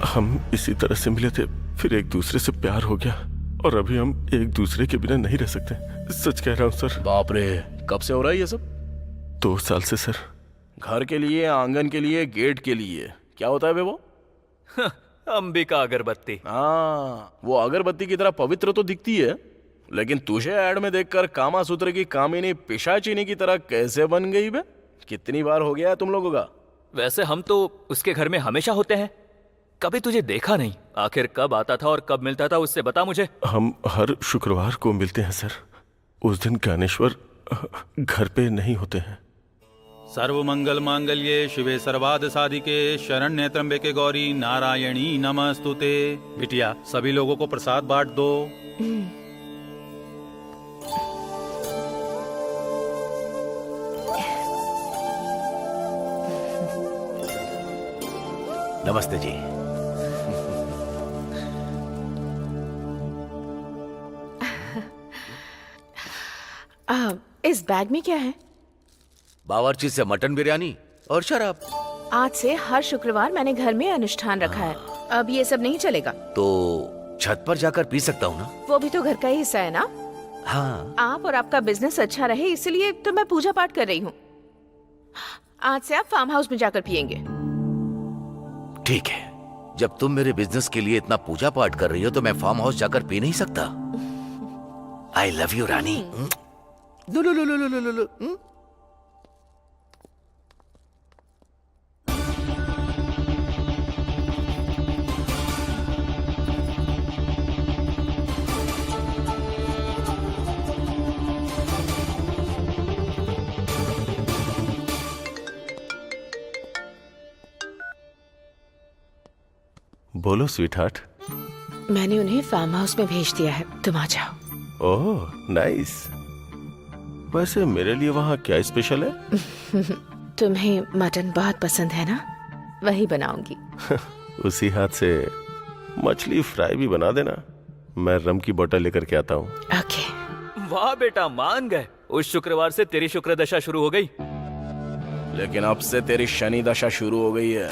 हम इसी तरह से मिले थे, फिर एक दूसरे से प्यार हो गया और अभी हम एक दूसरे के बिना नहीं रह सकते। सच कह रहा हूँ सर। बाप रे, कब से हो रहा है ये सब? 2 साल से सर। घर के लिए, आंगन के लिए, गेट के लिए, क्या होता है बे वो? अंबिका अगरबत्ती। हाँ, वो अगरबत्ती की तरह पवित्र तो दिखती है, लेकिन तुझे ऐड में देखकर कामा सूत्र की कामिनी पिशाचिनी की तरह कैसे बन गई बे? कितनी बार हो गया है तुम लोगों का? वैसे हम तो उसके घर में हमेशा होते हैं, कभी तुझे देखा नहीं। आखिर कब आता था और कब मिलता था उससे बता मुझे। हम हर शुक्रवार को मिलते हैं सर। उस दिन ज्ञानेश्वर घर पे नहीं होते हैं। सर्व मंगल मांगल्ये शिवे सर्वाद साधिके शरण्य त्र्यंबके गौरी नारायणी नमस्तुते। बिटिया, सभी लोगों को प्रसाद बांट दो। नमस्ते जी। इस बैग में क्या है? बावर्ची से मटन बिरयानी और शराब। आज से हर शुक्रवार मैंने घर में अनुष्ठान रखा है। अब ये सब नहीं चलेगा। तो छत पर जाकर पी सकता हूँ ना? वो भी तो घर का ही हिस्सा है ना। हाँ। आप और आपका बिजनेस अच्छा रहे इसलिए तो मैं पूजा पाठ कर रही हूँ। आज से आप फार्म हाउस में जाकर पियेंगे। ठीक है, जब तुम मेरे बिजनेस के लिए इतना पूजा पाठ कर रही हो तो मैं फार्म हाउस जाकर पी नहीं सकता? आई लव यू रानी। लो लो लो लो लो लो लो। बोलो स्वीटहार्ट। मैंने उन्हें फार्म हाउस में भेज दिया है, तुम आ जाओ। Oh nice. वैसे मेरे लिए वहाँ क्या स्पेशल है? तुम्हें मटन बहुत पसंद है ना, वही बनाऊंगी। उसी हाथ से मछली फ्राई भी बना देना। मैं रम की बोतल लेकर के आता हूँ। ओके। वाह बेटा, मान गए। उस शुक्रवार से तेरी शुक्र दशा शुरू हो गई। लेकिन अब से तेरी शनि दशा शुरू हो गई है।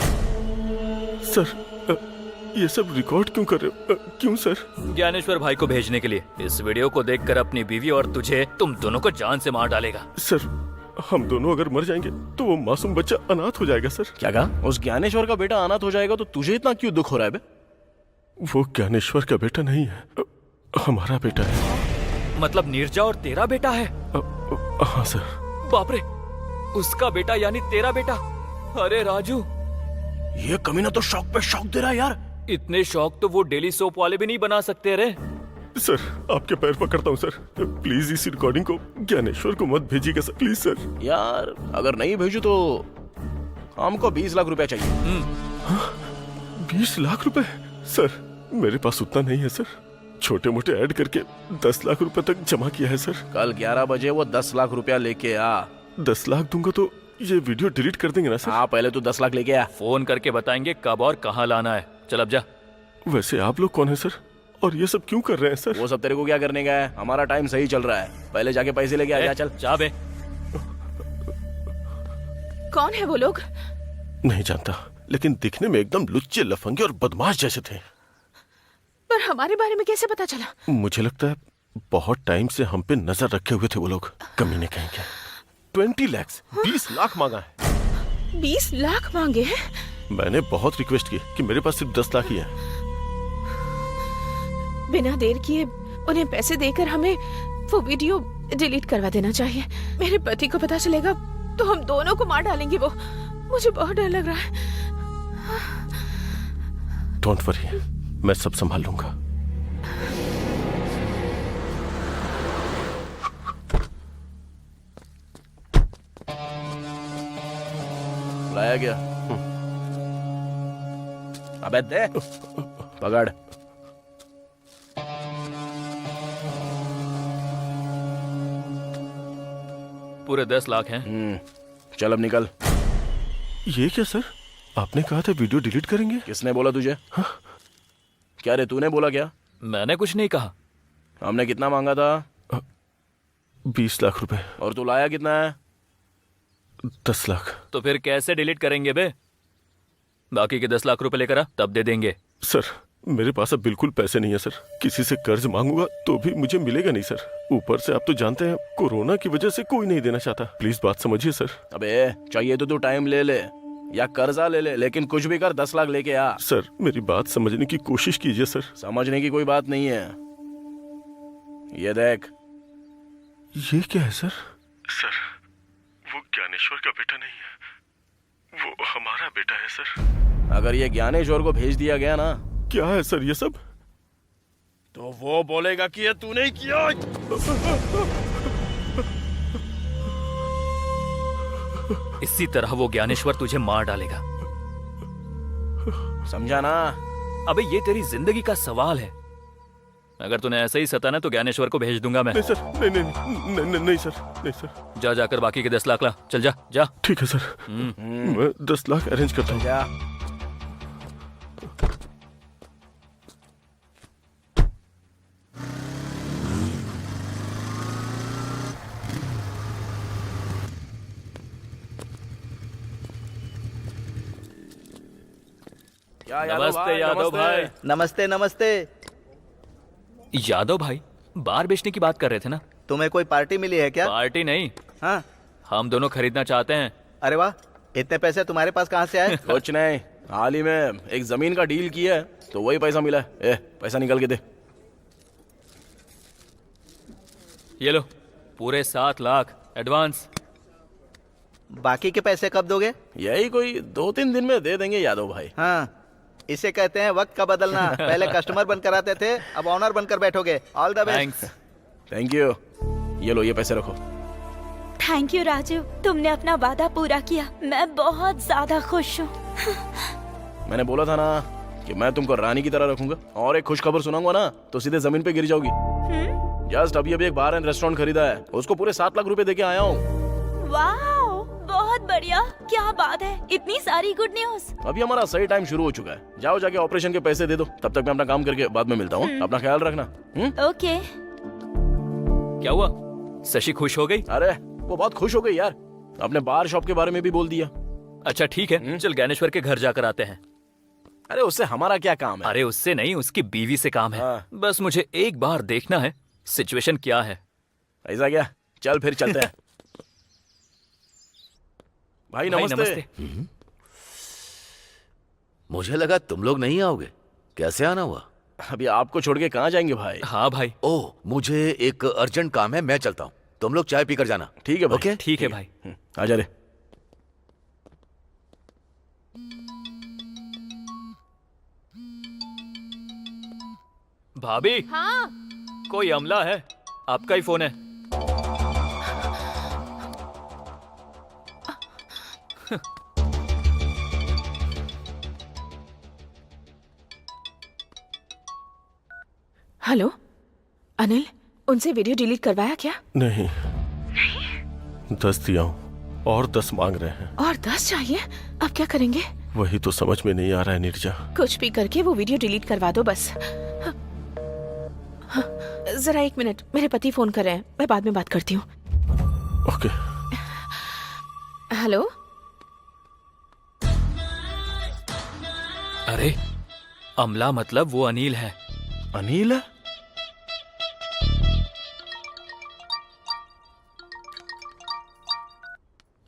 सर ये सब रिकॉर्ड क्यों कर रहे हो? क्यों सर? ज्ञानेश्वर भाई को भेजने के लिए। इस वीडियो को देखकर अपनी बीवी और तुझे, तुम दोनों को जान से मार डालेगा। सर हम दोनों अगर मर जाएंगे तो वो मासूम बच्चा अनाथ हो जाएगा। सर क्या कहा? उस ज्ञानेश्वर का बेटा अनाथ हो जाएगा तो तुझे इतना क्यों दुख हो रहा है बे? वो ज्ञानेश्वर का बेटा नहीं है, हमारा बेटा है। मतलब नीरजा और तेरा बेटा है? हाँ सर। बाप रे, उसका बेटा यानी तेरा बेटा। अरे राजू, ये कमीना तो शौक पे शौक दे रहा है यार। इतने शौक तो वो डेली सोप वाले भी नहीं बना सकते। रे सर आपके पैर पकड़ता हूँ सर, प्लीज इस रिकॉर्डिंग को ज्ञानेश्वर को मत भेजिएगा सर, प्लीज सर। यार अगर नहीं भेजू तो हमको 20 लाख रुपया चाहिए। 20 लाख रुपए? सर मेरे पास उतना नहीं है सर, छोटे मोटे ऐड करके 10 लाख रुपए तक जमा किया है सर। कल 11 बजे वो 10 लाख रुपया लेके आ। 10 लाख दूंगा तो ये वीडियो डिलीट कर देंगे ना सर? हाँ, पहले तो 10 लाख लेके आ। फोन करके बताएंगे कब और कहाँ लाना है। चल अब जा। वैसे आप लोग कौन है सर, और ये सब क्यों कर रहे हैं सर? वो सब तेरे को क्या करने का है, हमारा टाइम सही चल रहा है। पहले जाके पैसे लेके आ जा। चल जा बे। कौन है वो लोग? नहीं जानता, लेकिन दिखने में एकदम लुच्चे, लफंगे और बदमाश जैसे थे। पर हमारे बारे में कैसे पता चला? मुझे लगता है बहुत टाइम से हम पे नजर रखे हुए थे वो लोग। कमीने कहेंगे। 20 लाख 20 लाख मांगा है। 20 लाख मांगे हैं? मैंने बहुत रिक्वेस्ट की कि मेरे पास सिर्फ 10 लाख ही है। बिना देर किए उन्हें पैसे देकर हमें वो वीडियो डिलीट करवा देना चाहिए। मेरे पति को पता चलेगा तो हम दोनों को मार डालेंगे वो। मुझे बहुत डर लग रहा है। डोंट वरी, मैं सब संभाल लूंगा। लाया गया। अबे दे, पकड़। पूरे 10 लाख हैं। चल अब निकल। ये क्या सर, आपने कहा था वीडियो डिलीट करेंगे? किसने बोला तुझे? हाँ? क्या रे, तूने बोला क्या? मैंने कुछ नहीं कहा। हमने कितना मांगा था? 20 लाख रुपए। और तू लाया कितना है? 10 लाख। तो फिर कैसे डिलीट करेंगे बे? बाकी के 10 लाख रुपए लेकर आ, तब दे देंगे। सर मेरे पास अब बिल्कुल पैसे नहीं है सर। किसी से कर्ज मांगूंगा तो भी मुझे मिलेगा नहीं सर। ऊपर से आप तो जानते हैं कोरोना की वजह से कोई नहीं देना चाहता। प्लीज बात समझिए सर। अबे चाहिए तो तू टाइम ले ले या कर्जा ले ले, लेकिन कुछ भी कर 10 लाख लेके आ। सर मेरी बात समझने की कोशिश कीजिए सर। समझने की कोई बात नहीं है। ये देख। ये क्या है सर? सर वो ज्ञानेश्वर का बेटा नहीं है, वो हमारा बेटा है सर। अगर ये ज्ञानेश्वर को भेज दिया गया ना। क्या है सर ये सब? तो वो बोलेगा कि ये तूने ही किया। इसी तरह वो ज्ञानेश्वर तुझे मार डालेगा, समझा ना? अबे ये तेरी जिंदगी का सवाल है। अगर तूने ऐसे ही सताना तो ज्ञानेश्वर को भेज दूंगा मैं। नहीं सर, नहीं सर, नहीं सर। जा जाकर बाकी के 10 लाख ला। चल जा जा। ठीक है सर, मैं 10 लाख अरेंज करता हूँ। जा। नमस्ते यादव भाई। नमस्ते नमस्ते। यादव भाई बार बेचने की बात कर रहे थे ना? तुम्हें कोई पार्टी मिली है क्या? पार्टी नहीं। हाँ, हम दोनों खरीदना चाहते हैं। अरे वाह, इतने पैसे तुम्हारे पास कहाँ से आए? कुछ नहीं, हाल ही में एक जमीन का डील किया है तो वही पैसा मिला है। पैसा निकल के दे। ये लो पूरे 7 लाख एडवांस। बाकी के पैसे कब दोगे? यही कोई 2-3 दिन में दे देंगे यादव भाई। हाँ, इसे कहते हैं वक्त का बदलना। पहले कस्टमर बनकर आते थे, अब ऑनर बनकर बैठोगे। All the best. Thank you. ये लो, ये पैसे रखो। थैंक यू राजू, तुमने अपना वादा पूरा किया। मैं बहुत ज्यादा खुश हूँ। मैंने बोला था ना कि मैं तुमको रानी की तरह रखूंगा। और एक खुश खबर सुनाऊंगा ना तो सीधे जमीन पे गिर जाओगी। जस्ट अभी एक बार एंड रेस्टोरेंट खरीदा है, उसको पूरे 7 लाख रुपए देके आया हूँ। वाह, बहुत बढ़िया। क्या बात है, इतनी सारी गुड न्यूज। अभी हमारा सही टाइम शुरू हो चुका है। जाओ जाके ऑपरेशन के पैसे दे दो। तब तक मैं अपना काम करके बाद में मिलता हूँ। अपना ख्याल रखना। ओके। क्या हुआ, शशि खुश हो गई? अरे वो बहुत खुश हो गई यार। अपने बार शॉप के बारे में भी बोल दिया। अच्छा ठीक है, चल ज्ञानेश्वर के घर जाकर आते हैं। अरे उससे हमारा क्या काम है? अरे उससे नहीं, उसकी बीवी से काम है। बस मुझे एक बार देखना है सिचुएशन क्या है। ऐसा क्या? चल फिर चलते हैं। भाई नमस्ते। मुझे लगा तुम लोग नहीं आओगे। कैसे आना हुआ? अभी आपको छोड़ के कहाँ जाएंगे भाई? हाँ भाई। ओह, मुझे एक अर्जेंट काम है, मैं चलता हूँ। तुम लोग चाय पीकर जाना। ठीक है भाई। ओके? ठीक है भाई। आजा रे। भाभी। हाँ, कोई अमला है, आपका ही फोन है। हेलो अनिल, उनसे वीडियो डिलीट करवाया क्या? नहीं, 10 दिया हूँ और 10 मांग रहे हैं। और 10 चाहिए? अब क्या करेंगे? वही तो समझ में नहीं आ रहा है नीरजा। कुछ भी करके वो वीडियो डिलीट करवा दो बस। जरा 1 मिनट, मेरे पति फोन कर रहे हैं, मैं बाद में बात करती हूँ। ओके। हेलो। अरे अमला मतलब वो अनिल है। अनिल है?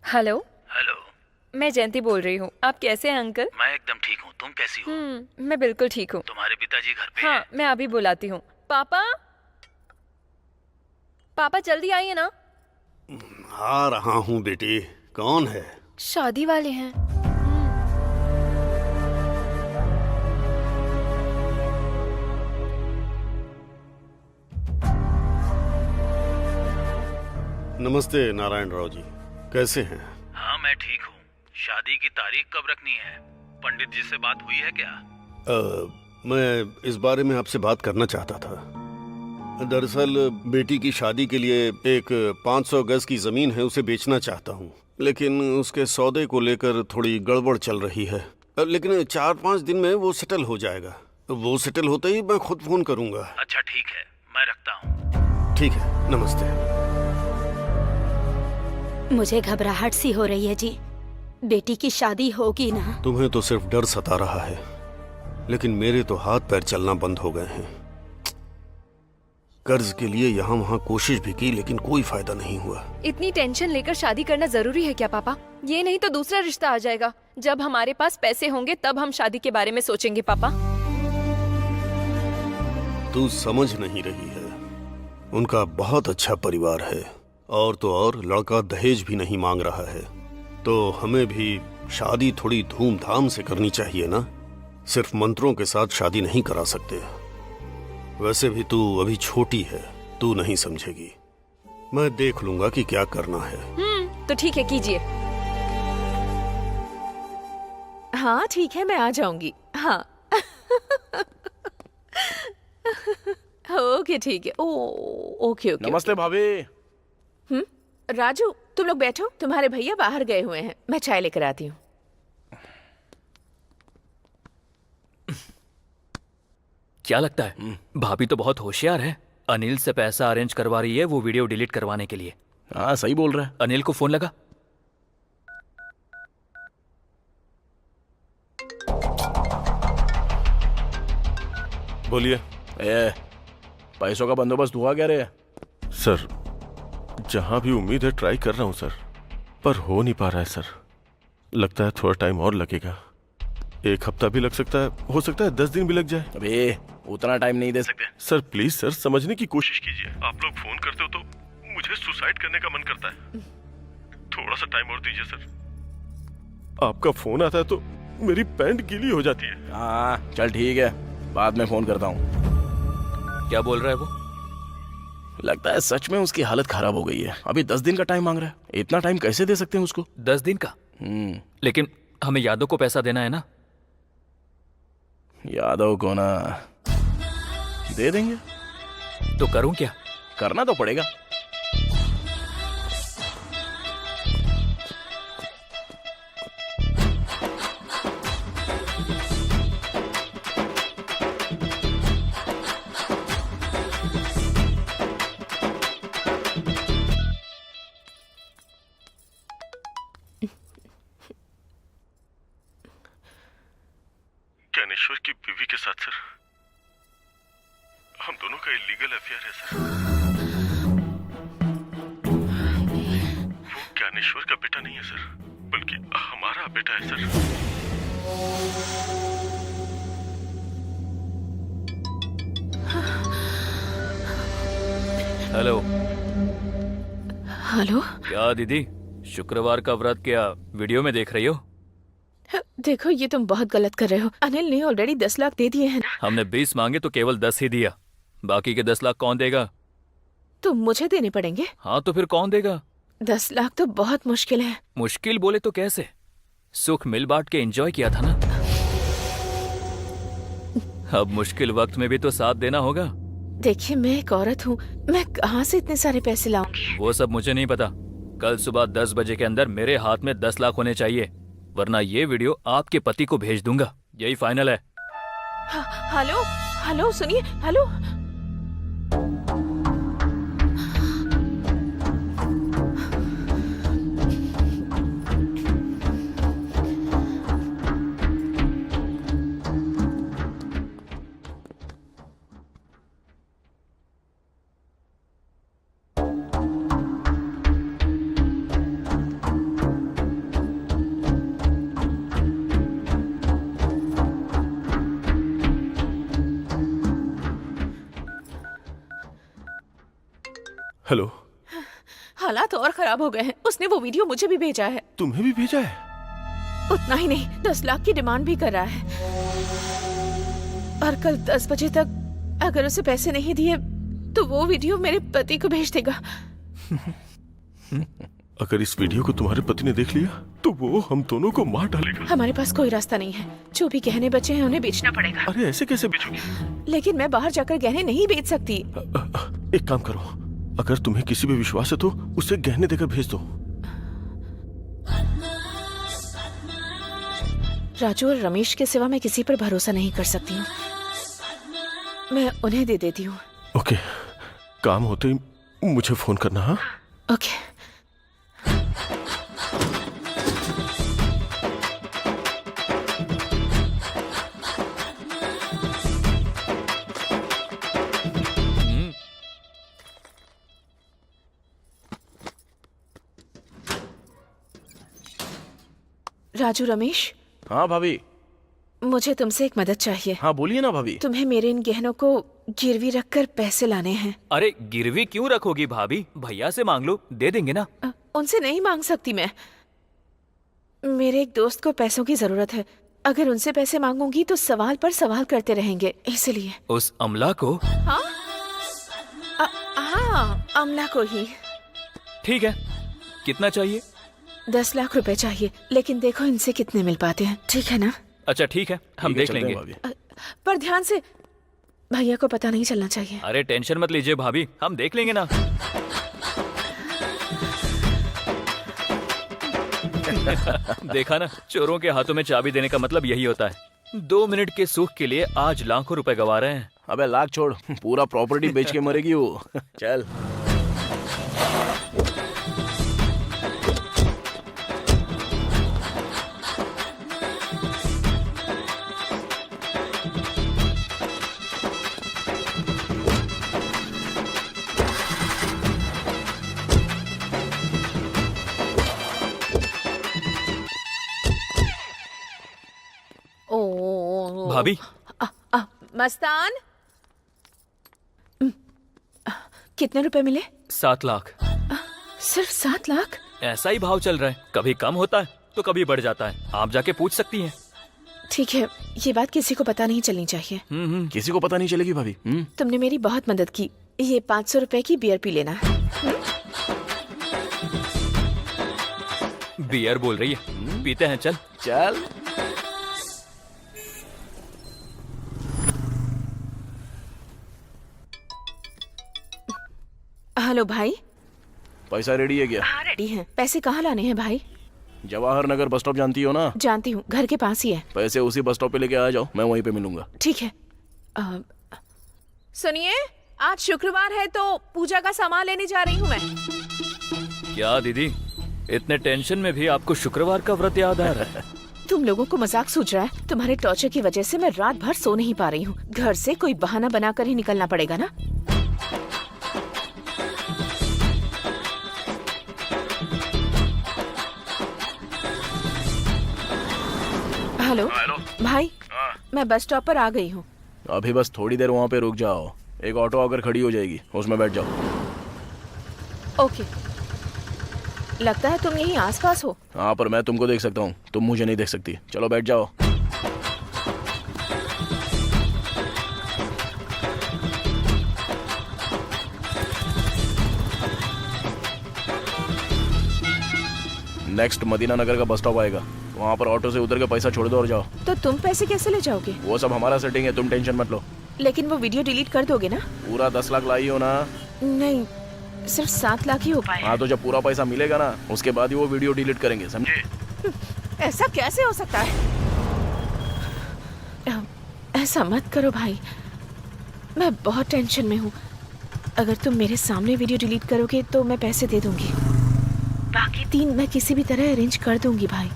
हेलो। हेलो, मैं जयंती बोल रही हूँ। आप कैसे हैं अंकल? मैं एकदम ठीक हूँ, तुम कैसी हो? मैं बिल्कुल ठीक हूँ। तुम्हारे पिताजी घर पे हाँ, मैं अभी बुलाती हूँ। पापा, पापा जल्दी आइए ना। आ रहा हूँ बेटी। कौन है? शादी वाले हैं। नमस्ते नारायण राव जी, कैसे हैं? हाँ मैं ठीक हूँ। शादी की तारीख कब रखनी है? पंडित जी से बात हुई है क्या? मैं इस बारे में आपसे बात करना चाहता था। दरअसल बेटी की शादी के लिए एक 500 गज की जमीन है, उसे बेचना चाहता हूँ, लेकिन उसके सौदे को लेकर थोड़ी गड़बड़ चल रही है। लेकिन 4-5 दिन में वो सेटल हो जाएगा। वो सेटल होते ही मैं खुद फोन करूंगा। अच्छा ठीक है, मैं रखता हूँ। ठीक है, नमस्ते। मुझे घबराहट सी हो रही है जी। बेटी की शादी होगी ना? तुम्हें तो सिर्फ डर सता रहा है, लेकिन मेरे तो हाथ पैर चलना बंद हो गए हैं। कर्ज के लिए यहाँ वहाँ कोशिश भी की, लेकिन कोई फायदा नहीं हुआ। इतनी टेंशन लेकर शादी करना जरूरी है क्या पापा? ये नहीं तो दूसरा रिश्ता आ जाएगा। जब हमारे पास पैसे होंगे तब हम शादी के बारे में सोचेंगे पापा। तू समझ नहीं रही है। उनका बहुत अच्छा परिवार है, और तो और लड़का दहेज भी नहीं मांग रहा है। तो हमें भी शादी थोड़ी धूमधाम से करनी चाहिए ना। सिर्फ मंत्रों के साथ शादी नहीं करा सकते। वैसे भी तू अभी छोटी है, तू नहीं समझेगी। मैं देख लूंगा कि क्या करना है। तो ठीक है, कीजिए। हाँ ठीक है, मैं आ जाऊंगी। हाँ ओके ठीक है। Okay okay. नमस्ते भाभी। राजू तुम लोग बैठो, तुम्हारे भैया बाहर गए हुए हैं, मैं चाय लेकर आती हूँ। क्या लगता है भाभी तो बहुत होशियार है। अनिल से पैसा अरेंज करवा रही है वो वीडियो डिलीट करवाने के लिए। हाँ सही बोल रहा है। अनिल को फोन लगा। बोलिए। पैसों का बंदोबस्त हुआ क्या रे? सर जहां भी उम्मीद है ट्राई कर रहा हूं सर, पर हो नहीं पा रहा है सर। लगता है थोड़ा टाइम और लगेगा। 1 हफ्ता भी लग सकता है, हो सकता है 10 दिन भी लग जाए। अबे उतना टाइम नहीं दे सकते। सर प्लीज सर, समझने की कोशिश कीजिए। आप लोग फोन करते हो तो मुझे सुसाइड करने का मन करता है। थोड़ा सा टाइम और दीजिए सर। आपका फोन आता है तो मेरी पैंट गीली हो जाती है। हाँ चल ठीक है, बाद में फोन करता हूँ। क्या बोल रहा है वो? लगता है सच में उसकी हालत खराब हो गई है। अभी 10 दिन का टाइम मांग रहा है। इतना टाइम कैसे दे सकते हैं उसको? 10 दिन का? लेकिन हमें यादव को पैसा देना है ना। यादव को ना दे देंगे। तो करूं क्या? करना तो पड़ेगा। ज्ञानेश्वर की बीवी के साथ सर, हम दोनों का इलीगल अफेयर है सर। वो ज्ञानेश्वर का बेटा नहीं है सर, बल्कि हमारा बेटा है सर। हेलो। हेलो। क्या दीदी, शुक्रवार का व्रत क्या वीडियो में देख रही हो? देखो ये तुम बहुत गलत कर रहे हो। अनिल ने ऑलरेडी 10 लाख दे दिए हैं ना। हमने 20 मांगे तो केवल 10 ही दिया। बाकी के 10 लाख कौन देगा? तो मुझे देने पड़ेंगे। हाँ तो फिर कौन देगा? 10 लाख तो बहुत मुश्किल है। मुश्किल बोले तो कैसे? सुख मिल बांट के एंजॉय किया था ना। अब मुश्किल वक्त में भी तो साथ देना होगा। देखिए मैं एक औरत हूँ, मैं कहाँ से इतने सारे पैसे लाऊंगी? वो सब मुझे नहीं पता। कल सुबह 10 बजे के अंदर मेरे हाथ में 10 लाख होने चाहिए, वरना ये वीडियो आपके पति को भेज दूंगा। यही फाइनल है। हेलो हेलो सुनिए। Hello hello. हालात और खराब हो गए हैं। उसने वो वीडियो मुझे भी भेजा है। तुम्हें भी भेजा है? उतना ही नहीं, 10 लाख की डिमांड भी कर रहा है। और कल 10 बजे तक अगर उसे पैसे नहीं दिए तो वो वीडियो मेरे पति को भेज देगा। अगर इस वीडियो को तुम्हारे पति ने देख लिया तो वो हम दोनों को मार डालेगा। हमारे पास कोई रास्ता नहीं है। जो भी गहने बचे हैं उन्हें बेचना पड़ेगा। अरे ऐसे कैसे बेचोगी? लेकिन मैं बाहर जाकर गहने नहीं बेच सकती। एक काम करो, अगर तुम्हें किसी पे विश्वास है तो उसे गहने देकर भेज दो। राजू और रमेश के सिवा मैं किसी पर भरोसा नहीं कर सकती हूँ। मैं उन्हें दे देती हूँ। ओके, काम होते ही मुझे फोन करना। हाँ ओके। राजू, रमेश। हाँ भाभी। मुझे तुमसे एक मदद चाहिए। हाँ बोलिए ना भाभी। तुम्हें मेरे इन गहनों को गिरवी रखकर पैसे लाने हैं। अरे गिरवी क्यों रखोगी भाभी? भैया से मांग लो, दे देंगे ना। उनसे नहीं मांग सकती मैं। मेरे एक दोस्त को पैसों की जरूरत है। अगर उनसे पैसे मांगूंगी तो सवाल पर सवाल करते रहेंगे, इसलिए। उस अमला को? हाँ अमला को ही। ठीक है, कितना चाहिए? 10 लाख रुपए चाहिए, लेकिन देखो इनसे कितने मिल पाते हैं। ठीक है ना? अच्छा ठीक है, हम देख लेंगे। पर ध्यान से, भैया को पता नहीं चलना चाहिए। अरे टेंशन मत लीजिए भाभी, हम देख लेंगे ना। देखा ना, चोरों के हाथों में चाबी देने का मतलब यही होता है। 2 मिनट के सुख के लिए आज लाखों रुपए गवा रहे हैं। अबे लाख छोड़, पूरा प्रॉपर्टी बेच के मरेगी वो। चल। भाभी। मस्तान, कितने रुपए मिले? 7 लाख। सिर्फ 7 लाख? ऐसा ही भाव चल रहा है, कभी कम होता है तो कभी बढ़ जाता है। आप जाके पूछ सकती हैं। ठीक है, ये बात किसी को पता नहीं चलनी चाहिए। किसी को पता नहीं चलेगी भाभी। तुमने मेरी बहुत मदद की। ये 500 रुपए की बियर पी लेना। बियर बोल रही है, पीते हैं। चल चल। हेलो भाई। पैसा रेडी है क्या? हाँ रेडी है। पैसे कहाँ लाने हैं भाई? जवाहर नगर बस स्टॉप जानती हो ना? जानती हूँ, घर के पास ही है। पैसे उसी बस स्टॉप पे लेके आ जाओ, मैं वहीं पे मिलूंगा। ठीक है। सुनिए, आज शुक्रवार है तो पूजा का सामान लेने जा रही हूँ मैं। क्या दीदी, इतने टेंशन में भी आपको शुक्रवार का व्रत याद आ रहा है? तुम लोगों को मजाक सूझ रहा है? तुम्हारे टॉर्चर की वजह से मैं रात भर सो नहीं पा रही हूँ। घर से कोई बहाना बनाकर ही निकलना पड़ेगा ना। हेलो भाई। मैं बस स्टॉप पर आ गई हूँ। अभी बस थोड़ी देर वहाँ पे रुक जाओ, एक ऑटो आकर खड़ी हो जाएगी, उसमें बैठ जाओ। ओके। लगता है तुम यहीं आसपास हो। हाँ, पर मैं तुमको देख सकता हूँ, तुम मुझे नहीं देख सकती। चलो बैठ जाओ। नेक्स्ट मदीना नगर का बस स्टॉप आएगा, वहाँ पर ऑटो से उतर के पैसा छोड़ दो और जाओ। तो तुम पैसे कैसे ले जाओगे? वो सब हमारा सेटिंग है, तुम टेंशन मत लो। लेकिन वो वीडियो डिलीट कर दोगे ना? पूरा 10 लाख लाई हो ना? नहीं, सिर्फ 7 लाख ही हो पाए। हाँ, तो जब पूरा पैसा मिलेगा ना, उसके बाद ही वो वीडियो डिलीट करेंगे, समझे? ऐसा कैसे हो सकता है? ऐसा मत करो भाई, मैं बहुत टेंशन में हूँ। अगर तुम मेरे सामने वीडियो डिलीट करोगे तो मैं पैसे दे दूंगी। बाकी 3 मैं किसी भी तरह अरेंज कर दूंगी भाई।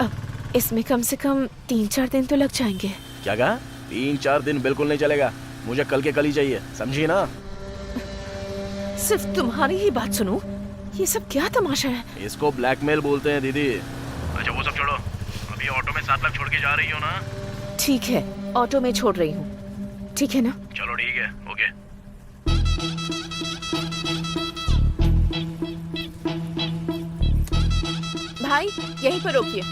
अब इसमें कम से कम 3-4 दिन तो लग जाएंगे। क्या कहा? 3-4 दिन बिल्कुल नहीं चलेगा, मुझे कल के कल ही चाहिए, समझी ना? सिर्फ तुम्हारी ही बात सुनूं? ये सब क्या तमाशा है? इसको ब्लैकमेल बोलते हैं दीदी। अच्छा वो सब छोड़ो, अभी ऑटो में 7 लाख छोड़ के जा रही हो ना? ठीक है, ऑटो में छोड़ रही हूँ। ठीक है ना? चलो ठीक है, ओके। भाई यहीं पर रोकिए।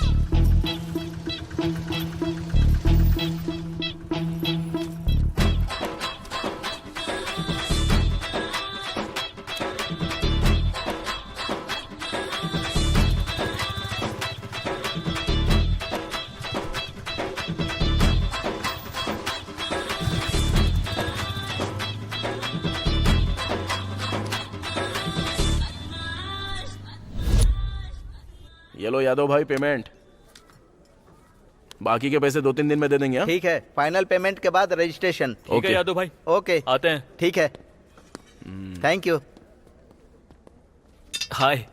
ये लो यादव भाई पेमेंट। बाकी के पैसे 2-3 दिन में दे देंगे। हाँ? ठीक है, फाइनल पेमेंट के बाद रजिस्ट्रेशन। ठीक है यादव भाई, ओके आते हैं। ठीक है, थैंक यू। हाय।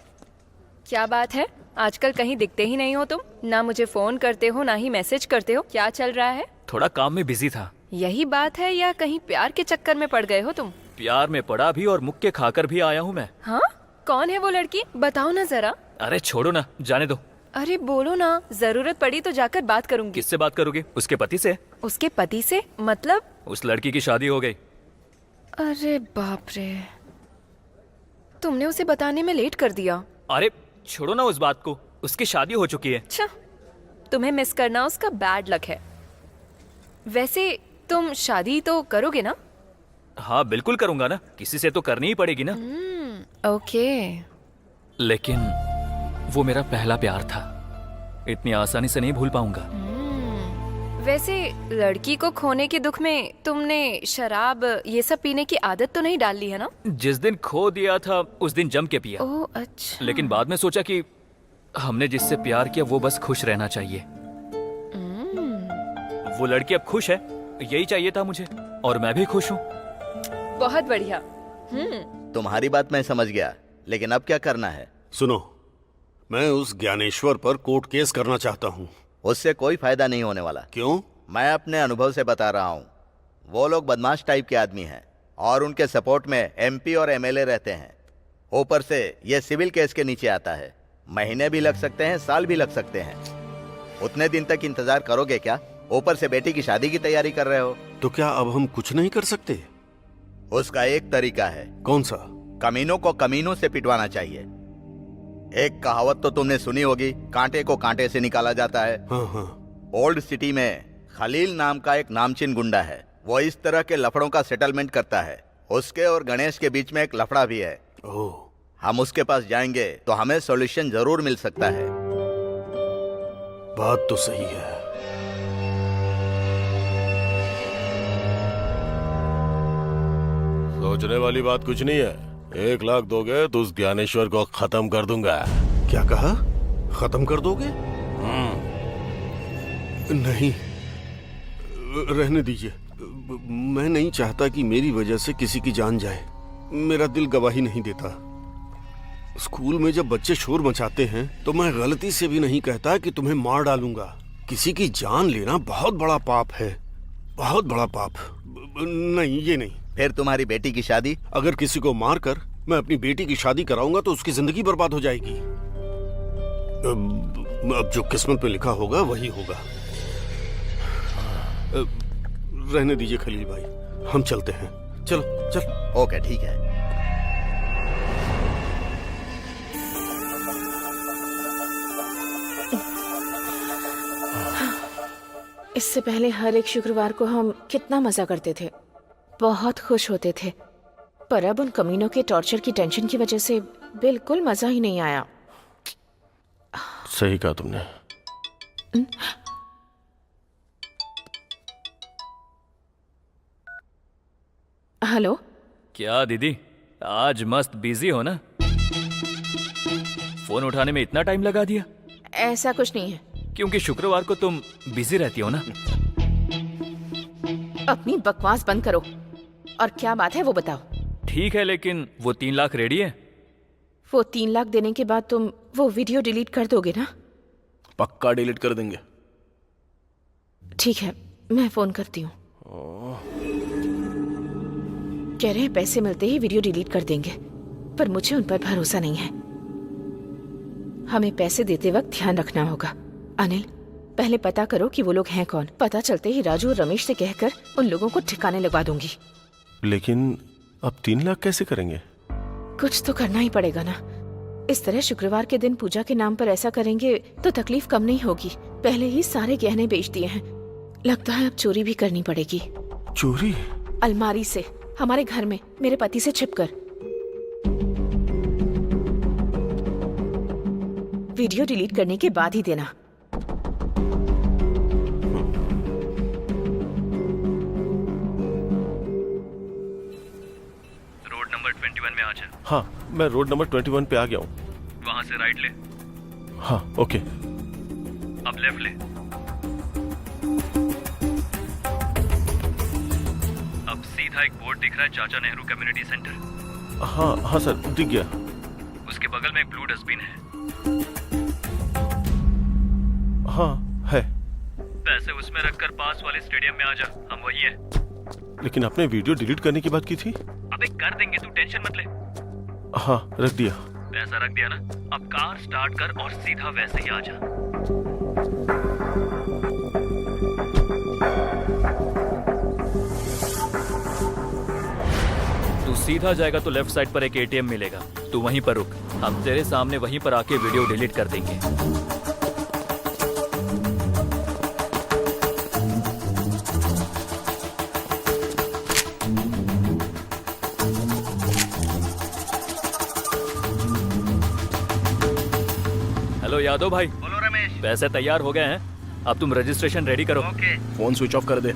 क्या बात है, आजकल कहीं दिखते ही नहीं हो तुम। ना मुझे फोन करते हो ना ही मैसेज करते हो। क्या चल रहा है? थोड़ा काम में बिजी था। यही बात है या कहीं प्यार के चक्कर में पड़ गए हो तुम? प्यार में पड़ा भी और मुक्के खाकर भी आया हूँ मैं। हाँ, कौन है वो लड़की? बताओ ना जरा। अरे छोड़ो ना, जाने दो। अरे बोलो ना, जरूरत पड़ी तो जाकर बात करूंगी। किससे बात करोगे? उसके पति से। उसके पति से मतलब? उस लड़की की शादी हो गई। अरे बाप रे, तुमने उसे बताने में लेट कर दिया। अरे छोड़ो ना उस बात को, उसकी शादी हो चुकी है। अच्छा, तुम्हें मिस करना उसका बैड लक है। वैसे तुम शादी तो करोगे ना? हाँ बिल्कुल करूंगा ना, किसी से तो करनी ही पड़ेगी ना। ओके। लेकिन वो मेरा पहला प्यार था, इतनी आसानी से नहीं भूल पाऊंगा। वैसे लड़की को खोने के दुख में तुमने शराब ये सब पीने की आदत तो नहीं डाल ली है ना? जिस दिन खो दिया था उस दिन जम के पिया। ओह अच्छा। लेकिन बाद में सोचा कि हमने जिससे प्यार किया वो बस खुश रहना चाहिए। वो लड़की अब खुश है, यही चाहिए था मुझे, और मैं भी खुश हूँ। बहुत बढ़िया। तुम्हारी बात मैं समझ गया, लेकिन अब क्या करना है? सुनो, मैं उस ज्ञानेश्वर पर कोर्ट केस करना चाहता हूँ। उससे कोई फायदा नहीं होने वाला। क्यों? मैं अपने अनुभव से बता रहा हूँ। वो लोग बदमाश टाइप के आदमी हैं और उनके सपोर्ट में एमपी और एमएलए रहते हैं। ऊपर से ये सिविल केस के नीचे आता है। महीने भी लग सकते हैं, साल भी लग सकते हैं। उतने दिन तक इंतजार करोगे क्या? ऊपर से बेटी की शादी की तैयारी कर रहे हो। तो क्या अब हम कुछ नहीं कर सकते? उसका एक तरीका है। कौन सा? कमीनों को कमीनों से पिटवाना चाहिए। एक कहावत तो तुमने सुनी होगी, कांटे को कांटे से निकाला जाता है। हाँ हाँ। ओल्ड सिटी में खलील नाम का एक नामचीन गुंडा है। वो इस तरह के लफड़ों का सेटलमेंट करता है। उसके और गणेश के बीच में एक लफड़ा भी है। ओह। हम उसके पास जाएंगे तो हमें सॉल्यूशन जरूर मिल सकता है। बात तो सही है। सोचने वाली बात कुछ नहीं है। 1 लाख दोगे तो उस ज्ञानेश्वर को खत्म कर दूंगा। क्या कहा? खत्म कर दोगे? नहीं, रहने दीजिए। मैं नहीं चाहता कि मेरी वजह से किसी की जान जाए। मेरा दिल गवाही नहीं देता। स्कूल में जब बच्चे शोर मचाते हैं तो मैं गलती से भी नहीं कहता कि तुम्हें मार डालूंगा। किसी की जान लेना बहुत बड़ा पाप है, बहुत बड़ा पाप। नहीं, ये नहीं। फिर तुम्हारी बेटी की शादी? अगर किसी को मारकर मैं अपनी बेटी की शादी कराऊंगा तो उसकी जिंदगी बर्बाद हो जाएगी। अब जो किस्मत में लिखा होगा वही होगा। रहने दीजिए खलील भाई, हम चलते हैं। चलो चल। ओके ठीक है। इससे पहले हर एक शुक्रवार को हम कितना मजा करते थे, बहुत खुश होते थे। पर अब उन कमीनों के टॉर्चर की टेंशन की वजह से बिल्कुल मजा ही नहीं आया। सही कहा तुमने। हेलो। क्या दीदी, आज मस्त बिजी हो ना? फोन उठाने में इतना टाइम लगा दिया? ऐसा कुछ नहीं है। क्योंकि शुक्रवार को तुम बिजी रहती हो ना। अपनी बकवास बंद करो और क्या बात है वो बताओ। ठीक है, लेकिन वो 3 लाख रेडी है? वो 3 लाख देने के बाद तुम वो वीडियो डिलीट कर दोगे ना? पक्का डिलीट कर देंगे। ठीक है, मैं फोन करती हूँ। कह रहे हैं पैसे मिलते ही वीडियो डिलीट कर देंगे, पर मुझे उन पर भरोसा नहीं है। हमें पैसे देते वक्त ध्यान रखना होगा। अनिल, पहले पता करो कि वो लोग हैं कौन। पता चलते ही राजू और रमेश से कहकर उन लोगों को ठिकाने लगवा दूंगी। लेकिन अब 3 लाख कैसे करेंगे? कुछ तो करना ही पड़ेगा ना। इस तरह शुक्रवार के दिन पूजा के नाम पर ऐसा करेंगे तो तकलीफ कम नहीं होगी। पहले ही सारे गहने बेच दिए हैं, लगता है अब चोरी भी करनी पड़ेगी। चोरी? अलमारी से, हमारे घर में, मेरे पति से छिपकर। वीडियो डिलीट करने के बाद ही देना। रोड नंबर 21 में आ जा। हाँ, मैं रोड नंबर 21 पे आ गया हूँ। वहाँ से राइट ले। हाँ, ओके। अब लेफ्ट ले। अब सीधा एक बोर्ड दिख रहा है, चाचा नेहरू कम्युनिटी सेंटर। हाँ हाँ सर, दिख गया। उसके बगल में एक ब्लू डस्टबिन है। हाँ है। पैसे उसमें रखकर पास वाले स्टेडियम में आ जा, हम वही हैं। लेकिन आपने वीडियो डिलीट करने की बात की थी। अबे कर देंगे, तू टेंशन मत ले। हाँ, रख दिया। पैसा रख दिया ना, अब कार स्टार्ट कर और सीधा वैसे ही आ जा। तू सीधा जाएगा तो लेफ्ट साइड पर एक एटीएम मिलेगा, तू वहीं पर रुक, हम तेरे सामने वहीं पर आके वीडियो डिलीट कर देंगे। हेलो यादव भाई। बोलो रमेश। पैसे तैयार हो गए हैं, अब तुम रजिस्ट्रेशन रेडी करो। ओके। फोन स्विच ऑफ कर दे।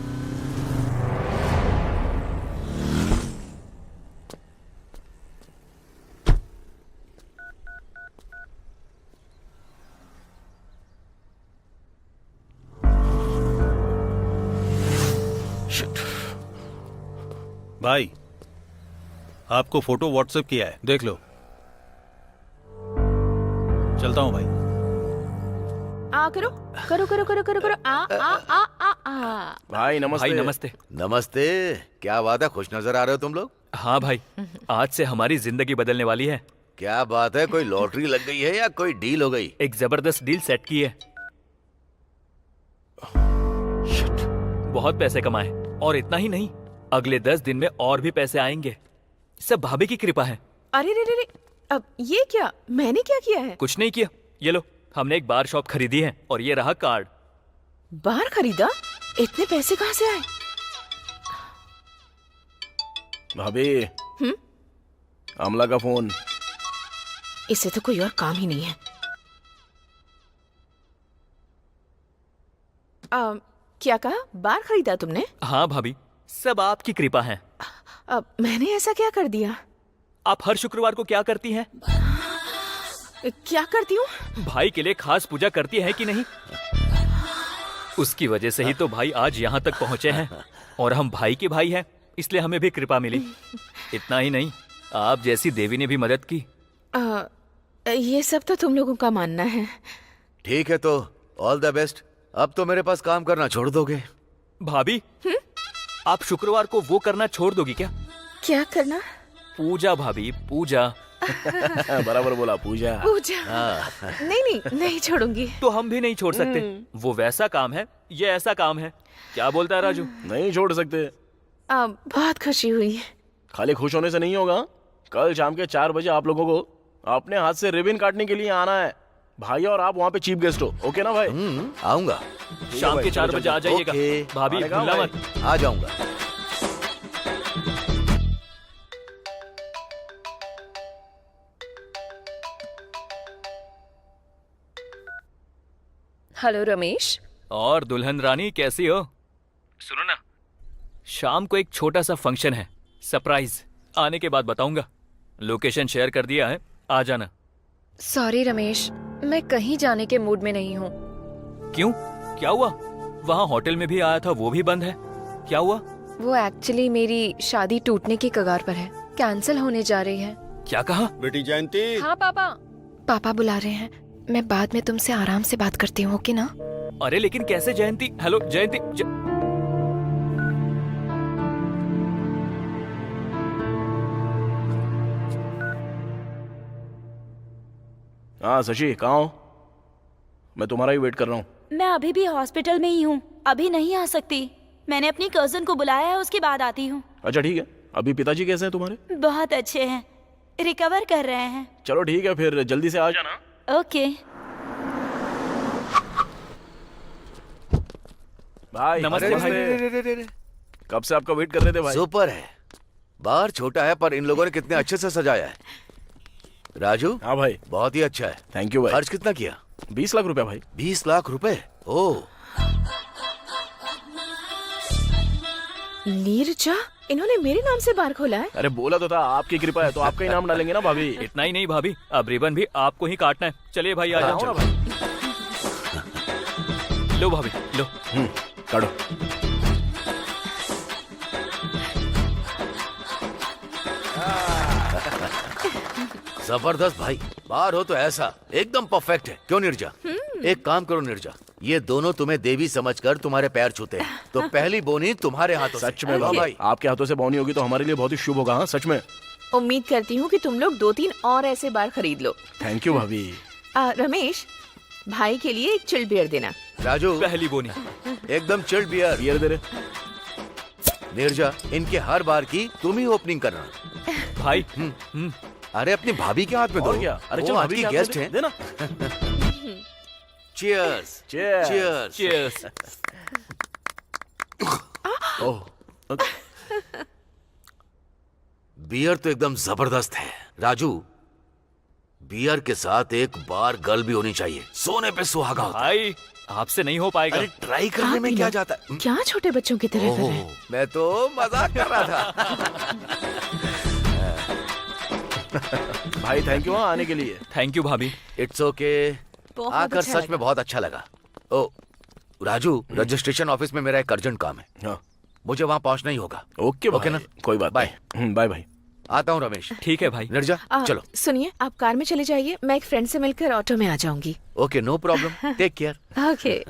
भाई, आपको फोटो व्हाट्सएप किया है, देख लो। चलता हूँ भाई। करो करो करो करो करो करो। आ भाई नमस्ते। भाई नमस्ते। नमस्ते। क्या बात है, खुश नजर आ रहे हो तुम लोग? हाँ भाई, आज से हमारी जिंदगी बदलने वाली है। क्या बात है, कोई लॉटरी लग गई है या कोई डील हो गई? एक जबरदस्त डील सेट की है। बहुत पैसे कमाए, और इतना ही नहीं, अगले 10 दिन में और भी पैसे आएंगे। सब भाभी की कृपा है। अरे रे रे रे, अब ये क्या, मैंने क्या किया है? कुछ नहीं किया, ये लो, हमने एक बार शॉप खरीदी है और ये रहा कार्ड। बार खरीदा? इतने पैसे कहाँ से आए? भाभी, अमला का फोन। इससे तो कोई और काम ही नहीं है। क्या कहा, बार खरीदा तुमने? हाँ भाभी, सब आपकी कृपा है। अब मैंने ऐसा क्या कर दिया? आप हर शुक्रवार को क्या करती हैं? क्या करती हूँ? भाई के लिए खास पूजा करती है कि नहीं? उसकी वजह से ही तो भाई आज यहाँ तक पहुँचे हैं, और हम भाई के भाई हैं, इसलिए हमें भी कृपा मिली। इतना ही नहीं, आप जैसी देवी ने भी मदद की। ये सब तो तुम लोगों का मानना है। ठीक है तो ऑल द बेस्ट। अब तो मेरे पास काम करना छोड़ दोगे? भाभी, आप शुक्रवार को वो करना छोड़ दोगी क्या? क्या करना? पूजा भाभी, पूजा। बराबर बोला, पूजा। पूजा। नहीं छोड़ूंगी। तो हम भी नहीं छोड़ सकते। वो वैसा काम है, ये ऐसा काम है। क्या बोलता है राजू? नहीं छोड़ सकते। बहुत खुशी हुई। खाली खुश होने से नहीं होगा, कल शाम के 4 बजे आप लोगों को अपने हाथ से रिबन काटने के लिए आना है। भाई और आप वहाँ पे चीफ गेस्ट हो, ओके ना भाई? आऊंगा। शाम के 4 बजे आ जाइएगा। भाभी भूलना मत। आ जाऊंगा। हेलो रमेश। और दुल्हन रानी कैसी हो? सुनो ना, शाम को एक छोटा सा फंक्शन है, सरप्राइज। आने के बाद बताऊंगा। लोकेशन शेयर कर दिया है, आ जाना। सॉरी रमेश, मैं कहीं जाने के मूड में नहीं हूँ। क्यों, क्या हुआ? वहाँ होटल में भी आया था, वो भी बंद है, क्या हुआ? वो एक्चुअली मेरी शादी टूटने की कगार पर है, कैंसिल होने जा रही है। क्या कहा? बेटी जयंती। हाँ पापा। पापा बुला रहे हैं, मैं बाद में तुमसे आराम से बात करती हूँ, ओके ना? अरे लेकिन कैसे जयंती? हेलो जयंती। हाँ शशि, कहाँ हो? मैं तुम्हारा ही वेट कर रहा हूँ। मैं अभी भी हॉस्पिटल में ही हूँ, अभी नहीं आ सकती। मैंने अपनी कजन को बुलाया है, उसके बाद आती हूँ। अच्छा ठीक है। अभी पिताजी कैसे हैं तुम्हारे? बहुत अच्छे हैं। रिकवर कर रहे हैं। चलो ठीक है, फिर जल्दी से आ जाना। ओके। भाई नमस्ते भाई। कब से आपका वेट कर रहे थे भाई। सुपर है। बार छोटा है पर इन लोगों ने कितने अच्छे से सजाया है। राजू। हाँ भाई। बहुत ही अच्छा है। थैंक यू भाई। खर्च कितना किया? 20 लाख रुपए भाई। 20 लाख रुपए? ओह। नीरजा, इन्होंने मेरे नाम से बार खोला है? अरे बोला तो था, आपकी कृपा है तो आपका ही नाम डालेंगे ना भाभी। इतना ही नहीं भाभी, अब रिबन भी आपको ही काटना है। चलिए भाई, आ जाओ। भाई। लो भाभी, लो। काटो। जबरदस्त भाई। बाहर हो तो ऐसा एकदम परफेक्ट है। क्यों निर्जा? एक काम करो निर्जा, ये दोनों तुम्हें देवी समझकर तुम्हारे पैर छूते हैं, तो पहली बोनी तुम्हारे हाथों से। सच में भाई, आपके हाथों से बोनी होगी तो हमारे लिए बहुत ही शुभ होगा। हाँ सच में। उम्मीद करती हूँ कि तुम लोग 2-3 और ऐसे बार खरीद लो। थैंक यू भाभी। रमेश, भाई के लिए एक चिल्ड बियर देना। राजू, पहली बोनी। एकदम चिल्ड बियर। बियर दे रहे। निर्जा, इनके हर बार की तुम ही ओपनिंग करना भाई। अरे अपनी भाभी के हाथ में दो। और क्या? अरे वो चल, आज भाभी की के हाथ गेस्ट में हैं। देना। चीयर्स। Cheers. चीयर्स। ओह, बियर तो एकदम जबरदस्त है। राजू, बियर के साथ एक बार गर्ल भी होनी चाहिए। सोने पे सुहागा होता है। भाई, आपसे नहीं हो पाएगा। अरे ट्राई करने में क्या जाता है? क्या छोटे बच्चों की तरह कर रहे हैं? मैं तो मजाक कर रहा था। भाई थैंक यू आने के लिए। थैंक यू भाभी। It's okay. बहुत आकर अच्छा सच लगा। में बहुत अच्छा लगा। ओ राजू, रजिस्ट्रेशन ऑफिस में मेरा एक अर्जेंट काम है। हाँ। मुझे वहाँ पहुँचना ही होगा। ओके ओके ना? कोई बात। बाय। बाय भाई। आता हूँ रमेश। ठीक है भाई। निर्जा, चलो। सुनिए, आप कार में चले जाइए, मैं एक फ्रेंड से मिलकर ऑटो में आ जाऊंगी। Okay, no problem. Take care. Okay.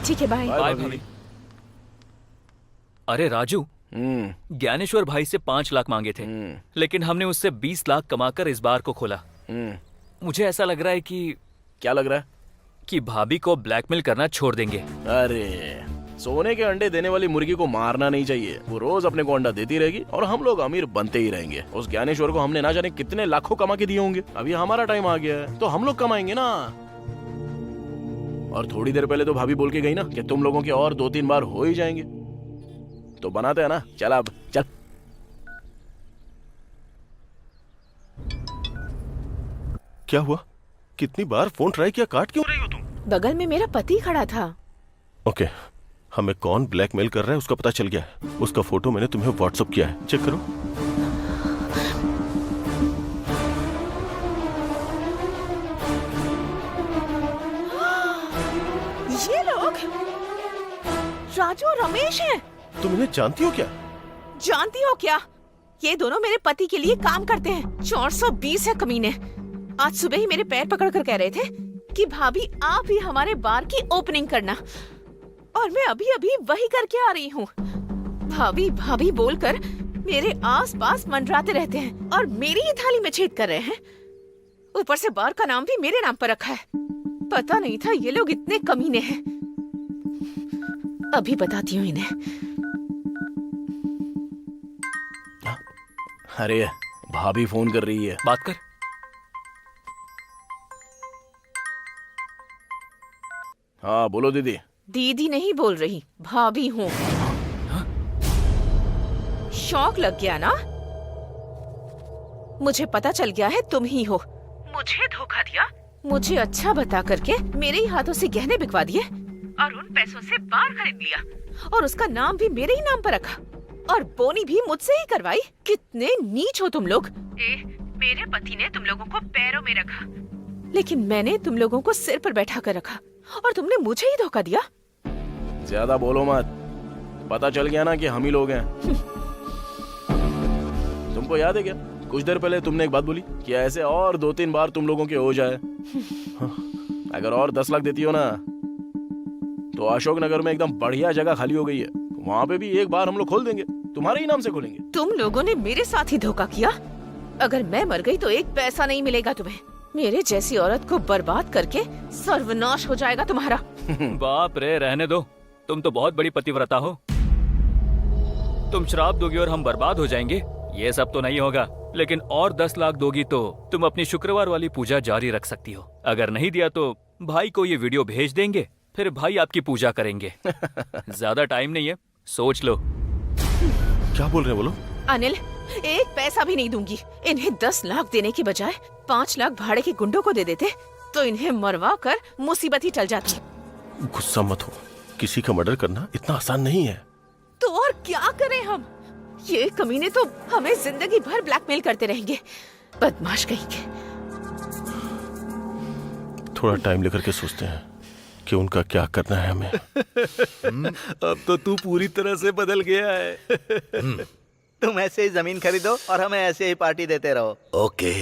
ठीक है, बाय। बाय भाभी। अरे राजू, ज्ञानेश्वर भाई से 5 लाख मांगे थे, लेकिन हमने उससे 20 लाख कमाकर इस बार को खोला। मुझे ऐसा लग रहा है कि क्या लग रहा है? कि भाभी को ब्लैकमेल करना छोड़ देंगे। अरे सोने के अंडे देने वाली मुर्गी को मारना नहीं चाहिए। वो रोज अपने को अंडा देती रहेगी और हम लोग अमीर बनते ही रहेंगे। उस ज्ञानेश्वर को हमने ना जाने कितने लाखों कमा के दिए होंगे। अभी हमारा टाइम आ गया है तो हम लोग कमाएंगे ना। और थोड़ी देर पहले तो भाभी बोल के गई ना कि तुम लोगों के और 2-3 बार हो ही जाएंगे, तो बनाते हैं ना। चल अब चल। क्या हुआ? कितनी बार फोन ट्राई किया, काट क्यों रही हो तुम? बगल में मेरा पति खड़ा था। ओके, हमें कौन ब्लैकमेल कर रहा है उसका पता चल गया है। उसका फोटो मैंने तुम्हें व्हाट्सएप किया है, चेक करो। ये लोग राजू और रमेश हैं। तुम इन्हें जानती हो क्या? जानती हो क्या? ये दोनों मेरे पति के लिए काम करते हैं। 420 है कमीने। आज सुबह ही मेरे पैर पकड़ कर कह रहे थे कि भाभी आप ही हमारे बार की ओपनिंग करना, और मैं अभी अभी वही करके आ रही हूँ। भाभी भाभी बोलकर मेरे आसपास मंडराते रहते हैं और मेरी ही थाली में छेद कर रहे हैं। ऊपर से बार का नाम भी मेरे नाम पर रखा है। पता नहीं था ये लोग इतने कमीने हैं। अभी बताती हूँ इन्हें। अरे भाभी फोन कर रही है, बात कर। हाँ बोलो दीदी। दीदी नहीं बोल रही, भाभी हूँ। शौक लग गया ना? मुझे पता चल गया है तुम ही हो। मुझे धोखा दिया, मुझे अच्छा बता करके मेरे ही हाथों से गहने बिकवा दिए और उन पैसों से बार खरीद लिया और उसका नाम भी मेरे ही नाम पर रखा और बोनी भी मुझसे ही करवाई। कितने नीच हो तुम लोग। मेरे पति ने तुम लोगों को पैरों में रखा, लेकिन मैंने तुम लोगों को सिर पर बैठा कर रखा और तुमने मुझे ही धोखा दिया। ज्यादा बोलो मत, पता चल गया ना कि हम ही लोग हैं। तुमको याद है क्या, कुछ देर पहले तुमने एक बात बोली कि ऐसे और 2-3 बार तुम लोगों के हो जाए। अगर और 10 लाख देती हो ना तो अशोक नगर में एकदम बढ़िया जगह खाली हो गई है, वहाँ पे भी एक बार हम लोग खोल देंगे, तुम्हारे ही नाम से खोलेंगे। तुम लोगों ने मेरे साथ ही धोखा किया। अगर मैं मर गई तो एक पैसा नहीं मिलेगा तुम्हें। मेरे जैसी औरत को बर्बाद करके सर्वनाश हो जाएगा तुम्हारा। बाप रे, रहने दो। तुम तो बहुत बड़ी पतिव्रता हो। तुम श्राप दोगी और हम बर्बाद हो जाएंगे, ये सब तो नहीं होगा। लेकिन और 10 लाख दोगी तो तुम अपनी शुक्रवार वाली पूजा जारी रख सकती हो। अगर नहीं दिया तो भाई को ये वीडियो भेज देंगे, फिर भाई आपकी पूजा करेंगे। ज्यादा टाइम नहीं है, सोच लो। क्या बोल रहे हैं बोलो? अनिल, एक पैसा भी नहीं दूंगी। इन्हें 10 लाख देने की बजाय 5 लाख भाड़े के गुंडों को दे देते तो इन्हें मरवा कर मुसीबत ही टल जाती। गुस्सा मत हो, किसी का मर्डर करना इतना आसान नहीं है। तो और क्या करें हम? ये कमीने तो हमें जिंदगी भर ब्लैकमेल करते रहेंगे। बदमाश कहेंगे। थोड़ा टाइम लेकर के सोचते हैं कि उनका क्या करना है हमें। अब तो तू पूरी तरह से बदल गया है। तुम ऐसे ही जमीन खरीदो और हमें ऐसे ही पार्टी देते रहो। ओके।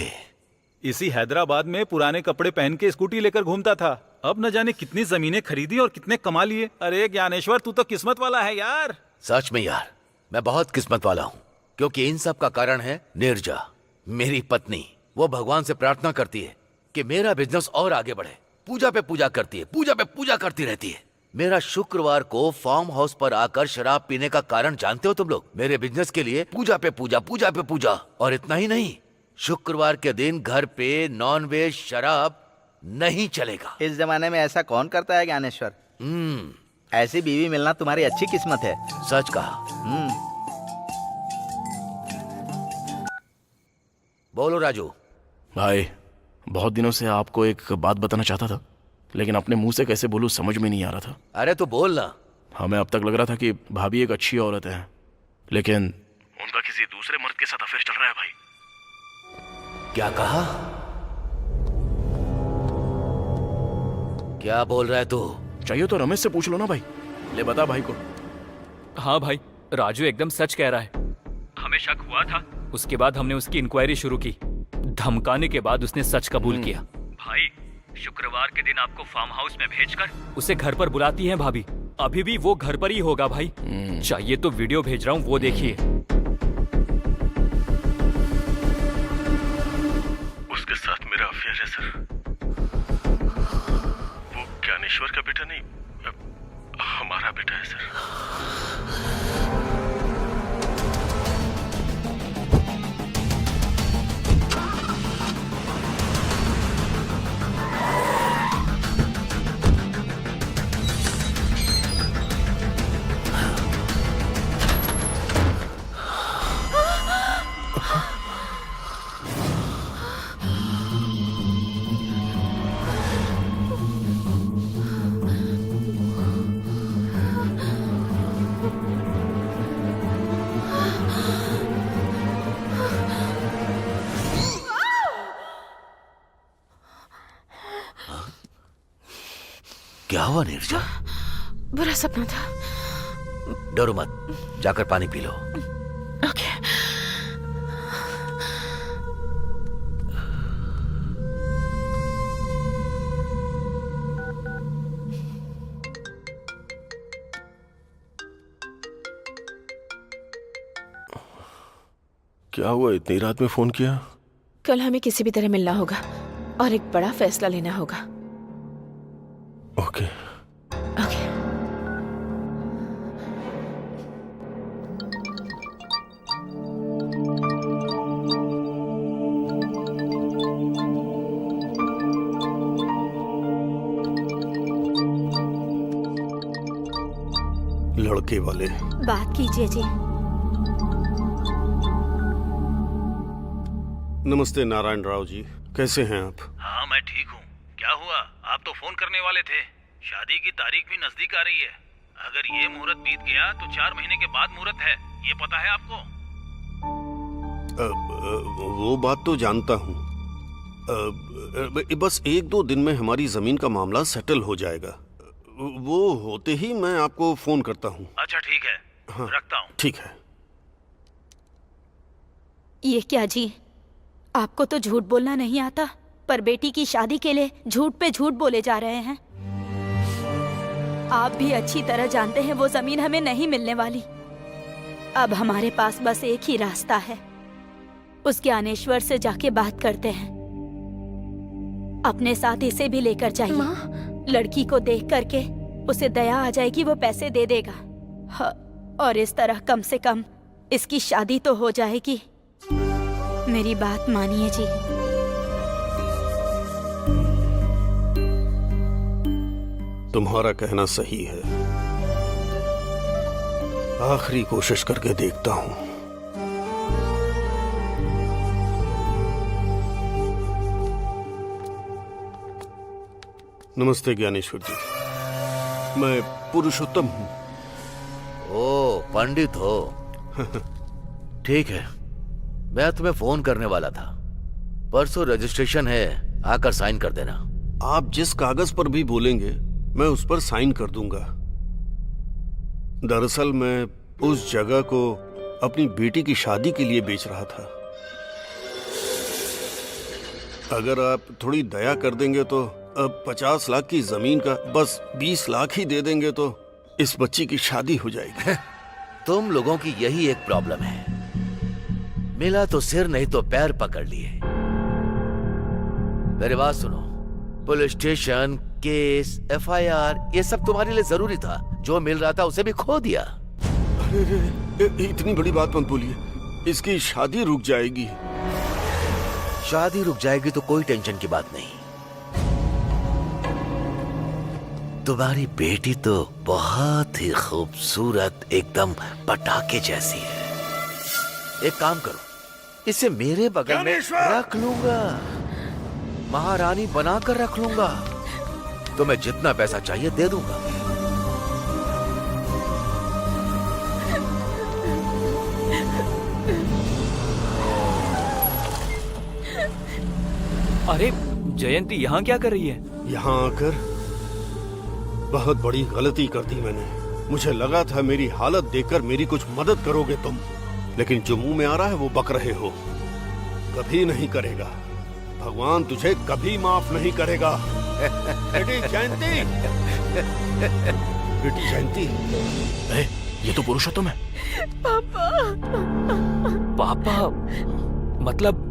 इसी हैदराबाद में पुराने कपड़े पहन के स्कूटी लेकर घूमता था। अब न जाने कितनी जमीनें खरीदी और कितने कमा लिए। अरे ज्ञानेश्वर, तू तो किस्मत वाला है यार। सच में यार, मैं बहुत किस्मत वाला हूँ, क्योंकि इन सब का कारण है नीरजा, मेरी पत्नी। वो भगवान से प्रार्थना करती है कि मेरा बिजनेस और आगे बढ़े। पूजा पे पूजा करती है, पूजा पे पूजा करती रहती है। मेरा शुक्रवार को फार्म हाउस पर आकर शराब पीने का कारण जानते हो तुम लोग? मेरे बिजनेस के लिए पूजा पे पूजा, पूजा पे पूजा। और इतना ही नहीं, शुक्रवार के दिन घर पे नॉन वेज शराब नहीं चलेगा। इस जमाने में ऐसा कौन करता है ज्ञानेश्वर? ऐसी बीवी मिलना तुम्हारी अच्छी किस्मत है। सच कहा। बोलो राजू। भाई, बहुत दिनों से आपको एक बात बताना चाहता था, लेकिन अपने मुंह से कैसे बोलूं समझ में नहीं आ रहा था। अरे तो बोल ना। हमें अब तक लग रहा था कि भाभी एक अच्छी औरत है, लेकिन उनका किसी दूसरे मर्द के साथ अफेयर चल रहा है भाई। क्या कहा? क्या बोल रहा है तू? चाहिए तो रमेश से पूछ लो ना भाई। ले बता भाई को। हाँ भाई, राजू एकदम सच कह रहा है। हमें शक हुआ था, उसके बाद हमने उसकी इंक्वायरी शुरू की। धमकाने के बाद उसने सच कबूल किया। भाई, शुक्रवार के दिन आपको फार्म हाउस में भेजकर उसे घर पर बुलाती हैं भाभी। अभी भी वो घर पर ही होगा भाई। चाहिए तो वीडियो भेज रहा हूँ, वो देखिए। उसके साथ मेरा अफेयर है सर। वो ज्ञानेश्वर का बेटा नहीं, हमारा बेटा है सर। क्या हुआ नीरजा? बुरा सपना था। डरो मत, जाकर पानी पी लो। ओके। क्या हुआ, इतनी रात में फोन किया? कल हमें किसी भी तरह मिलना होगा और एक बड़ा फैसला लेना होगा। ओके। ओके। लड़के वाले बात कीजिए जी। नमस्ते नारायण राव जी, कैसे हैं आप? हाँ, मैं ठीक हूँ। क्या हुआ? आप तो फोन करने वाले थे। शादी की तारीख भी नजदीक आ रही है। अगर ये मुहूर्त बीत गया तो 4 महीने के बाद मुहूर्त है, ये पता है आपको? वो बात तो जानता हूँ। बस 1-2 दिन में हमारी जमीन का मामला सेटल हो जाएगा। वो होते ही मैं आपको फोन करता हूँ। अच्छा ठीक है। हाँ, रखता हूँ। ठीक है। ये क्या जी, आपको तो झूठ बोलना नहीं आता, पर बेटी की शादी के लिए झूठ पे झूठ बोले जा रहे हैं। आप भी अच्छी तरह जानते हैं वो जमीन हमें नहीं मिलने वाली। अब हमारे पास बस एक ही रास्ता है, उस ज्ञानेश्वर से जाके बात करते हैं। अपने साथ इसे भी लेकर जाइए। लड़की को देख करके उसे दया आ जाएगी, वो पैसे दे देगा। हाँ, और इस तरह कम से कम इसकी शादी तो हो जाएगी। मेरी बात मानिए जी। तुम्हारा कहना सही है। आखिरी कोशिश करके देखता हूं। नमस्ते ज्ञानेश्वर जी, मैं पुरुषोत्तम हूं। ओ, पंडित हो। ठीक है, मैं तुम्हें फोन करने वाला था। परसों रजिस्ट्रेशन है, आकर साइन कर देना। आप जिस कागज पर भी बोलेंगे मैं उस पर साइन कर दूंगा। दरअसल मैं उस जगह को अपनी बेटी की शादी के लिए बेच रहा था। अगर आप थोड़ी दया कर देंगे तो अब 50 लाख की जमीन का बस 20 लाख ही दे देंगे तो इस बच्ची की शादी हो जाएगी। तुम लोगों की यही एक प्रॉब्लम है, मिला तो सिर नहीं तो पैर पकड़ लिए। मेरी बात सुनो, पुलिस स्टेशन, केस, FIR ये सब तुम्हारे लिए जरूरी था। जो मिल रहा था उसे भी खो दिया। इतनी बड़ी बात मत बोलिए, इसकी शादी रुक जाएगी। शादी रुक जाएगी तो कोई टेंशन की बात नहीं। तुम्हारी बेटी तो बहुत ही खूबसूरत, एकदम पटाखे जैसी है। एक काम करो, इसे मेरे बगल में रख लूंगा, महारानी बनाकर रख लूंगा। तुम्हें जितना पैसा चाहिए दे दूंगा। अरे जयंती यहाँ क्या कर रही है? यहाँ आकर बहुत बड़ी गलती कर दी मैंने। मुझे लगा था मेरी हालत देखकर मेरी कुछ मदद करोगे तुम, लेकिन जो मुंह में आ रहा है वो बक रहे हो। कभी नहीं करेगा, भगवान तुझे कभी माफ नहीं करेगा। बेटी जयंती, बेटी जयंती, ये तो पुरुषोत्तम है। पापा मतलब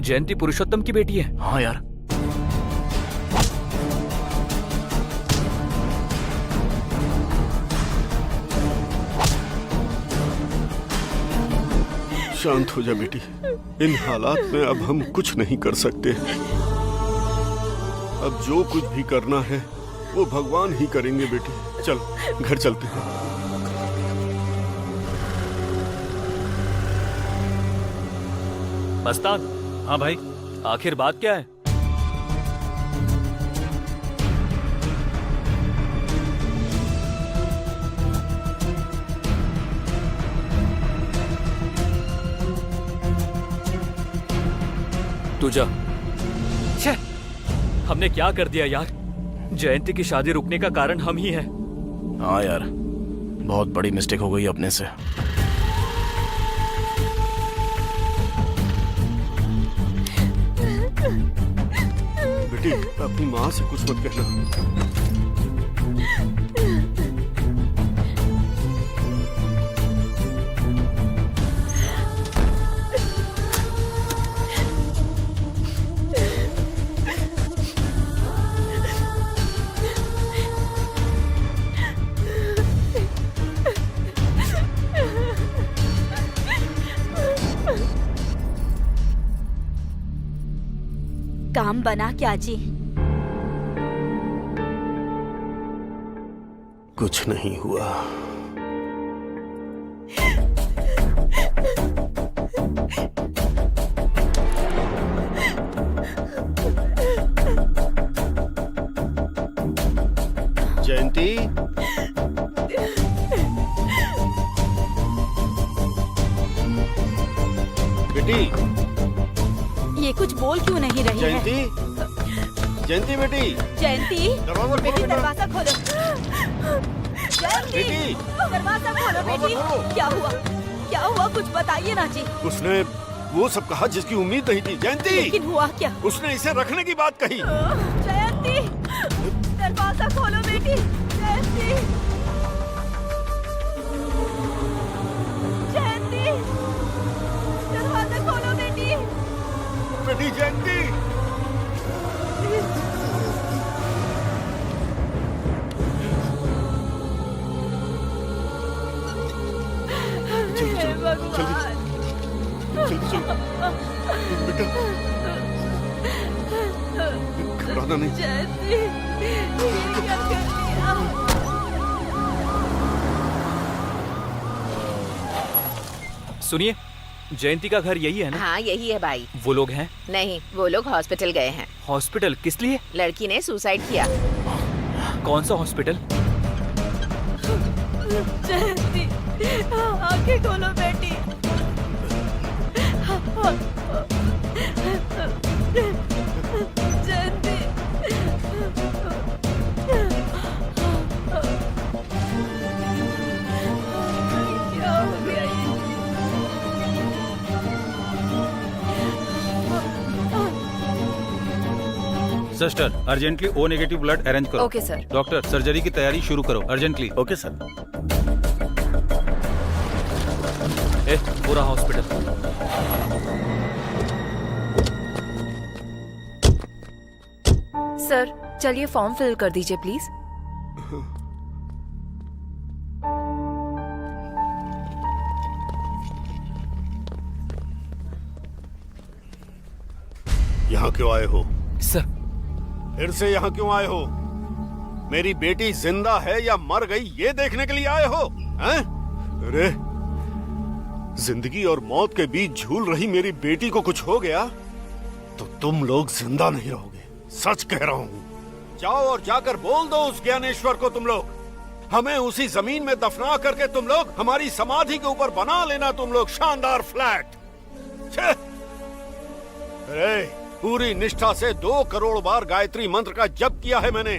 जयंती पुरुषोत्तम की बेटी है? हाँ यार। शांत हो जा बेटी, इन हालात में अब हम कुछ नहीं कर सकते। अब जो कुछ भी करना है वो भगवान ही करेंगे बेटी। चल घर चलते हैं। मस्तान। हाँ भाई। आखिर बात क्या है? तू जा। छे, हमने क्या कर दिया यार? जयंती की शादी रुकने का कारण हम ही हैं। हाँ यार, बहुत बड़ी मिस्टेक हो गई अपने से। बेटी अपनी माँ से कुछ मत कहना। काम बना क्या जी? कुछ नहीं हुआ। जयंती, बेटी ये कुछ बोल क्यों नहीं रही जयंती, है? जयंती बेटी, जयंती, दरवाजा बेटी खोलो बेटा। दरवाजा खोलो। जयंती, बेटी, दरवाजा खोलो बेटी। खोलो। क्या हुआ? क्या हुआ? कुछ बताइए ना जी। उसने वो सब कहा जिसकी उम्मीद नहीं थी। जयंती, लेकिन हुआ क्या? उसने इसे रखने की बात कही। जयंती, दरवाजा खोलो बेटी। जयंती, जयंती, दरवाजा खोलो बेटी। बेटी जयंती, भगवान। जल्दी चलो बेटा, घबराना नहीं। जयंती, ये क्या कर दिया? सुनिए, जयंती का घर यही है ना? हाँ यही है भाई। वो लोग हैं? नहीं, वो लोग हॉस्पिटल गए हैं। हॉस्पिटल किस लिए? लड़की ने सुसाइड किया। कौन सा हॉस्पिटल? जयंती, आंखें खोलो बेटी। जयंती, क्या हो गया ये? Sister, urgently O negative blood arrange करो। Okay sir. डॉक्टर, सर्जरी की तैयारी शुरू करो अर्जेंटली। Okay sir. पूरा हॉस्पिटल। सर चलिए फॉर्म फिल कर दीजिए प्लीज। यहाँ क्यों आए हो? सर, फिर से यहाँ क्यों आए हो? मेरी बेटी जिंदा है या मर गई ये देखने के लिए आए हो? हैं? अरे, जिंदगी और मौत के बीच झूल रही मेरी बेटी को कुछ हो गया तो तुम लोग जिंदा नहीं रहोगे। सच कह रहा हूँ। जाओ और जाकर बोल दो उस ज्ञानेश्वर को, तुम लोग हमें उसी जमीन में दफना करके तुम लोग हमारी समाधि के ऊपर बना लेना तुम लोग शानदार फ्लैट। छे! अरे, पूरी निष्ठा से 2 करोड़ बार गायत्री मंत्र का जप किया है मैंने,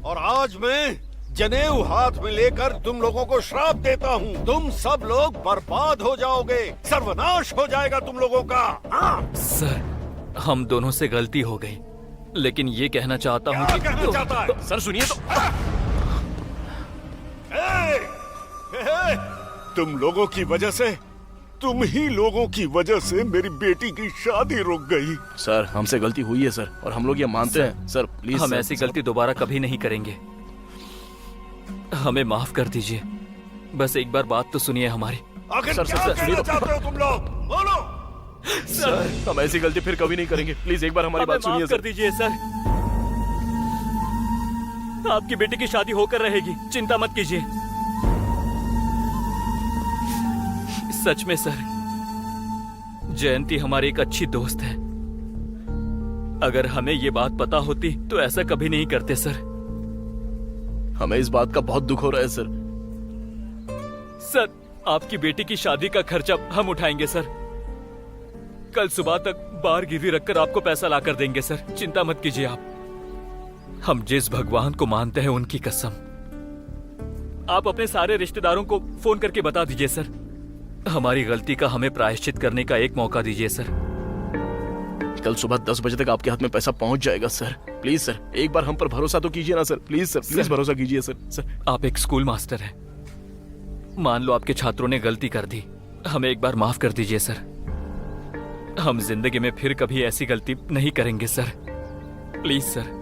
और आज मैं जनेऊ हाथ में लेकर तुम लोगों को श्राप देता हूँ। तुम सब लोग बर्बाद हो जाओगे, सर्वनाश हो जाएगा तुम लोगों का। हाँ? सर, हम दोनों से गलती हो गई, लेकिन ये कहना चाहता हूँ कि कहना चाहता है? सर सुनिए तो। तुम लोगों की वजह से, तुम ही लोगों की वजह से मेरी बेटी की शादी रुक गई। सर, हमसे गलती हुई है सर, और हम लोग ये मानते हैं। सर प्लीज, हम ऐसी गलती दोबारा कभी नहीं करेंगे। हमें माफ कर दीजिए। बस एक बार बात तो सुनिए हमारी। आखिर सर, क्या सर, कहना सुनिए। चाहते हो तुम लोग? बोलो। सर, हम ऐसी गलती फिर कभी नहीं करेंगे। प्लीज एक बार हमारी हमें बात सुनिए माफ कर दीजिए सर। आपकी बेटी की शादी होकर रहेगी, चिंता मत कीजिए। सच में सर, जयंती हमारी एक अच्छी दोस्त है। अगर हमें ये बात पता होती तो ऐसा कभी नहीं करते सर। हमें इस बात का बहुत दुख हो रहा है सर। सर, आपकी बेटी की शादी का खर्चा हम उठाएंगे सर। कल सुबह तक बाहर गिरवी रखकर आपको पैसा लाकर देंगे सर, चिंता मत कीजिए आप। हम जिस भगवान को मानते हैं उनकी कसम। आप अपने सारे रिश्तेदारों को फोन करके बता दीजिए सर। हमारी गलती का हमें प्रायश्चित करने का एक मौका दीजिए सर। कल सुबह 10 बजे तक आपके हाथ में पैसा पहुंच जाएगा सर। प्लीज सर, एक बार हम पर भरोसा तो कीजिए ना सर। प्लीज सर, प्लीज भरोसा कीजिए सर। सर, आप एक स्कूल मास्टर हैं। मान लो आपके छात्रों ने गलती कर दी, हमें एक बार माफ कर दीजिए सर। हम जिंदगी में फिर कभी ऐसी गलती नहीं करेंगे सर। Please sir.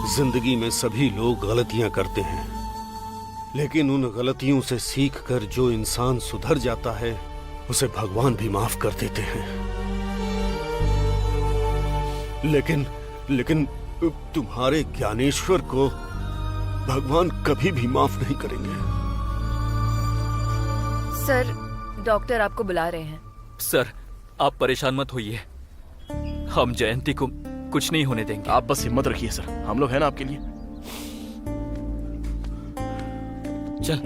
जिंदगी में सभी लोग गलतियां करते हैं, लेकिन उन गलतियों से सीखकर जो इंसान सुधर जाता है उसे भगवान भी माफ कर देते हैं। लेकिन तुम्हारे ज्ञानेश्वर को भगवान कभी भी माफ नहीं करेंगे। सर, डॉक्टर आपको बुला रहे हैं। सर, आप परेशान मत होइए। हम जयंती को कुछ नहीं होने देंगे। आप बस हिम्मत रखिए सर, हम लोग हैं ना आपके लिए। चल।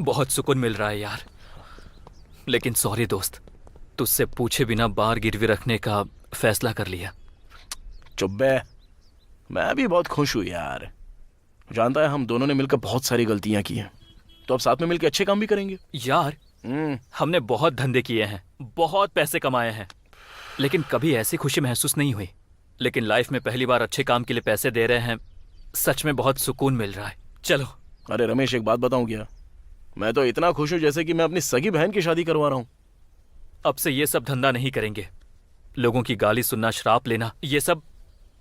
बहुत सुकून मिल रहा है यार। लेकिन सॉरी दोस्त, तुझसे पूछे बिना बाहर गिरवी रखने का फैसला कर लिया। चुप बे, मैं भी बहुत खुश हूँ यार। जानता है, हम दोनों ने मिलकर बहुत सारी गलतियां की हैं, तो अब साथ में मिलकर अच्छे काम भी करेंगे यार। हमने बहुत धंधे किए हैं, बहुत पैसे कमाए हैं, लेकिन कभी ऐसी खुशी महसूस नहीं हुई। लेकिन लाइफ में पहली बार अच्छे काम के लिए पैसे दे रहे हैं, सच में बहुत सुकून मिल रहा है। चलो। अरे रमेश, एक बात बताऊं क्या? मैं तो इतना खुश हूं जैसे कि मैं अपनी सगी बहन की शादी करवा रहा हूं। अब से ये सब धंधा नहीं करेंगे। लोगों की गाली सुनना, श्राप लेना, ये सब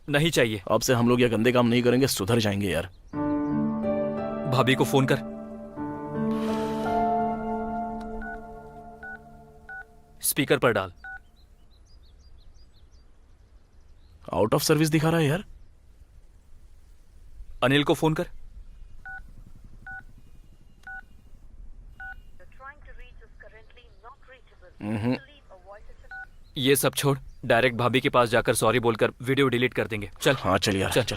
नहीं चाहिए। अब से हम लोग ये गंदे काम नहीं करेंगे, सुधर जाएंगे यार। भाभी को फोन कर। स्पीकर पर डाल। आउट ऑफ सर्विस दिखा रहा है यार। अनिल को फोन कर। ये सब छोड़, डायरेक्ट भाभी के पास जाकर सॉरी बोलकर वीडियो डिलीट कर देंगे। चल। हाँ चल यार, चल।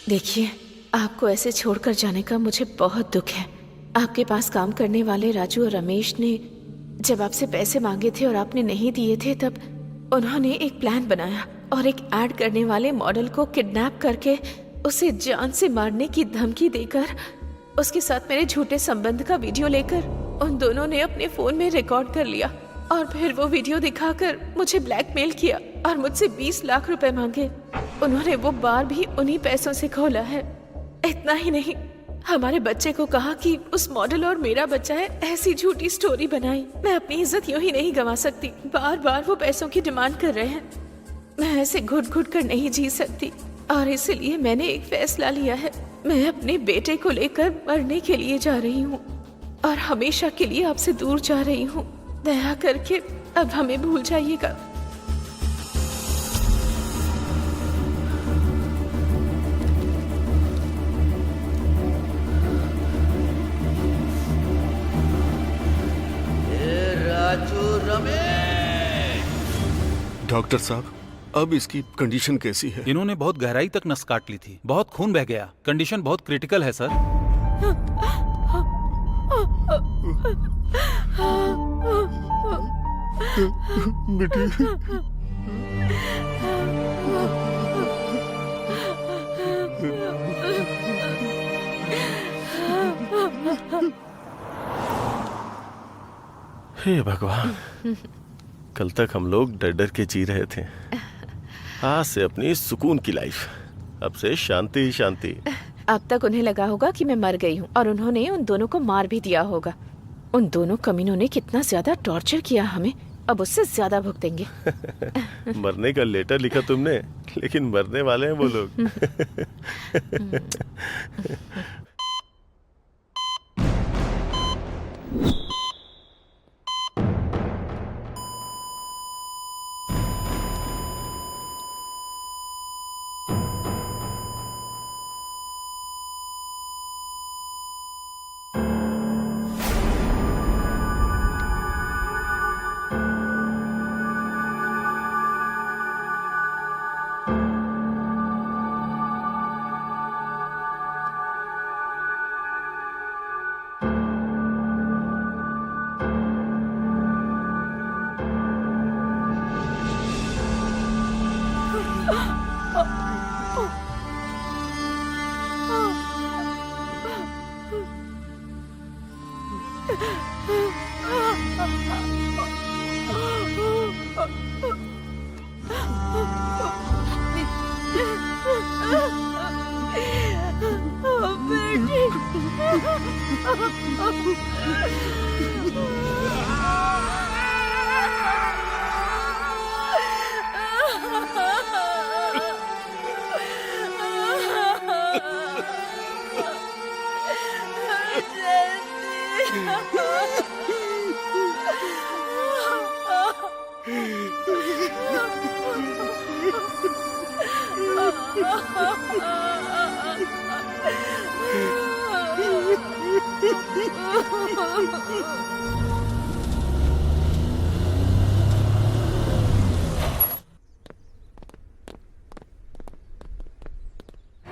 देखिए, आपको ऐसे छोड़कर जाने का मुझे बहुत दुख है। आपके पास काम करने वाले राजू और रमेश ने जब आपसे पैसे मांगे थे और आपने नहीं दिए थे, तब उन्होंने एक प्लान बनाया और एक ऐड करने वाले मॉडल को किडनैप करके उसे जान से मारने की धमकी देकर उसके साथ मेरे झूठे संबंध का वीडियो लेकर उन दोनों ने अपने फोन में रिकॉर्ड कर लिया और फिर वो वीडियो दिखाकर मुझे ब्लैकमेल किया और मुझसे 20 लाख रुपए मांगे। उन्होंने वो बार भी उन्हीं पैसों से खोला है। इतना ही नहीं, हमारे बच्चे को कहा कि उस मॉडल और मेरा बच्चा है, ऐसी झूठी स्टोरी बनाई। मैं अपनी इज्जत यूं ही नहीं गंवा सकती। बार बार वो पैसों की डिमांड कर रहे हैं। मैं ऐसे घुट घुट कर नहीं जी सकती और इसलिए मैंने एक फैसला लिया है। मैं अपने बेटे को लेकर मरने के लिए जा रही हूँ और हमेशा के लिए आपसे दूर जा रही हूँ। दया करके अब हमें भूल जाइएगा। राजू रमेश। डॉक्टर साहब, अब इसकी कंडीशन कैसी है? इन्होंने बहुत गहराई तक नस काट ली थी, बहुत खून बह गया। कंडीशन बहुत क्रिटिकल है सर। बेटी, हे भगवान, कल तक हम लोग डर डर के जी रहे थे। आज से अपनी सुकून की लाइफ, अब से शांति ही शांति। अब तक उन्हें लगा होगा कि मैं मर गई हूँ और उन्होंने उन दोनों को मार भी दिया होगा। उन दोनों कमीनों ने कितना ज्यादा टॉर्चर किया हमें, अब उससे ज्यादा भुगतेंगे। मरने का लेटर लिखा तुमने, लेकिन मरने वाले हैं वो लोग।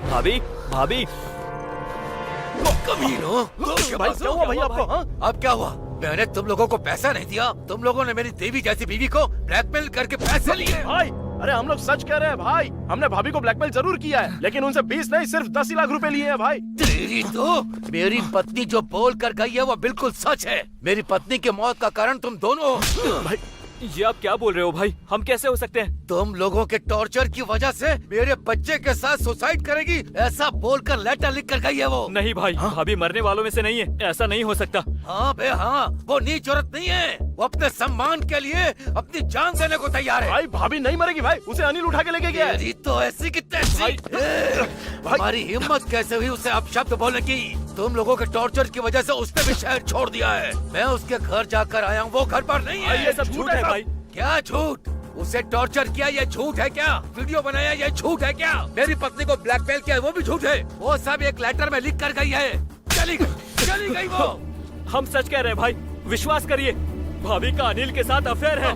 भाभी, भाभी, कमीनो, भाई क्या हुआ भाई आपको? हाँ? अब क्या हुआ? मैंने तुम लोगों को पैसा नहीं दिया, तुम लोगों ने मेरी देवी जैसी बीवी को ब्लैकमेल करके पैसे लिए। भाई, अरे हम लोग सच कह रहे हैं भाई। हमने भाभी को ब्लैकमेल जरूर किया है, लेकिन उनसे 20 नहीं सिर्फ 10 लाख रुपए लिए हैं भाई। तेरी तो मेरी पत्नी जो बोल कर गई है वो बिल्कुल सच है। मेरी पत्नी की मौत का कारण तुम दोनों हो। भाई ये आप क्या बोल रहे हो भाई? हम कैसे हो सकते हैं? तुम लोगों के टॉर्चर की वजह से मेरे बच्चे के साथ सुसाइड करेगी ऐसा बोलकर लेटर लिख कर गई है वो। नहीं भाई, भाभी मरने वालों में से नहीं है, ऐसा नहीं हो सकता। हाँ बे हाँ, वो नीच औरत नहीं है, वो अपने सम्मान के लिए अपनी जान देने को तैयार है। भाई भाभी नहीं मरेगी भाई, उसे अनिल उठा के लेके गया है। तेरी तो ऐसी की तैसी। हमारी हिम्मत कैसे हुई उसे अपशब्द बोलने की? तुम लोगों के टॉर्चर की वजह से उसने भी शहर छोड़ दिया है। मैं उसके घर जाकर आया हूँ, वो घर पर नहीं है। ये सब झूठ है भाई। क्या झूठ? उसे टॉर्चर किया ये झूठ है क्या? वीडियो बनाया ये झूठ है क्या? मेरी पत्नी को ब्लैकमेल किया वो भी झूठ है। वो सब एक लेटर में लिख कर गई है। चली गई वो। हम सच कह रहे हैं भाई, विश्वास करिए, भाभी का अनिल के साथ अफेयर है।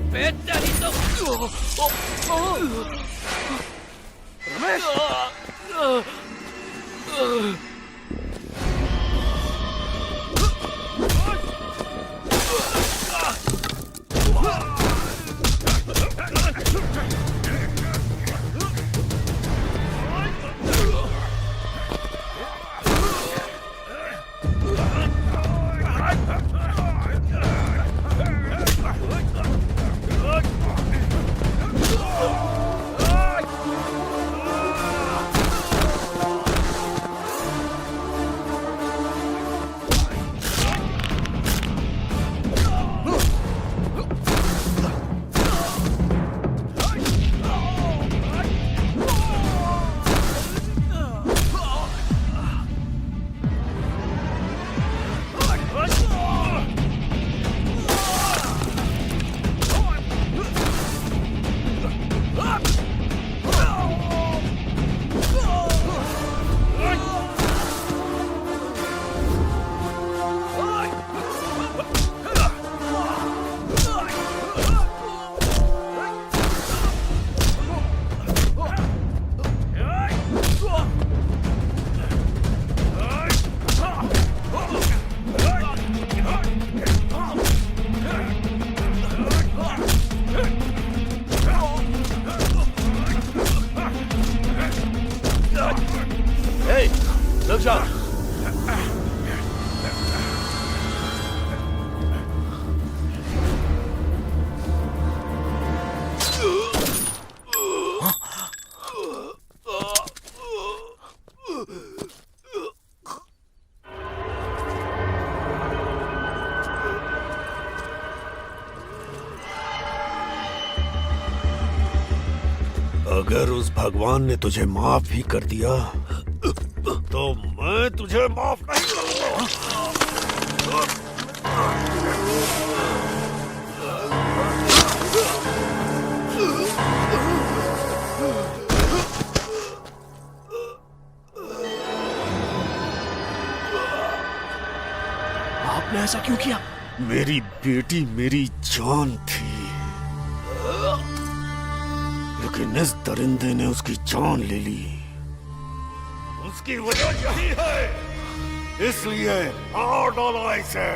रुक जाओ। अगर उस भगवान ने तुझे माफ भी कर दिया तो मैं तुझे माफ नहीं करूंगा। आपने ऐसा क्यों किया? मेरी बेटी मेरी जान थी, लेकिन इस दरिंदे ने उसकी जान ले ली। उसकी वजह यही है, इसलिए मार डाला इसे।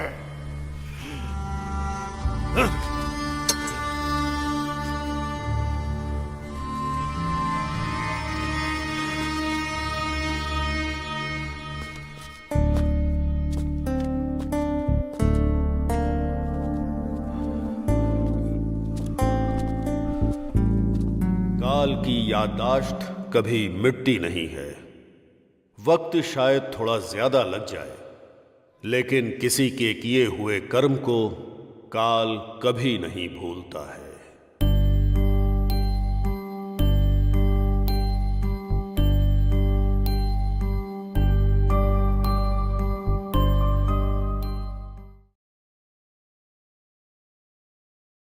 काल की याददाश्त कभी मिटती नहीं है। वक्त शायद थोड़ा ज्यादा लग जाए, लेकिन किसी के किए हुए कर्म को काल कभी नहीं भूलता है।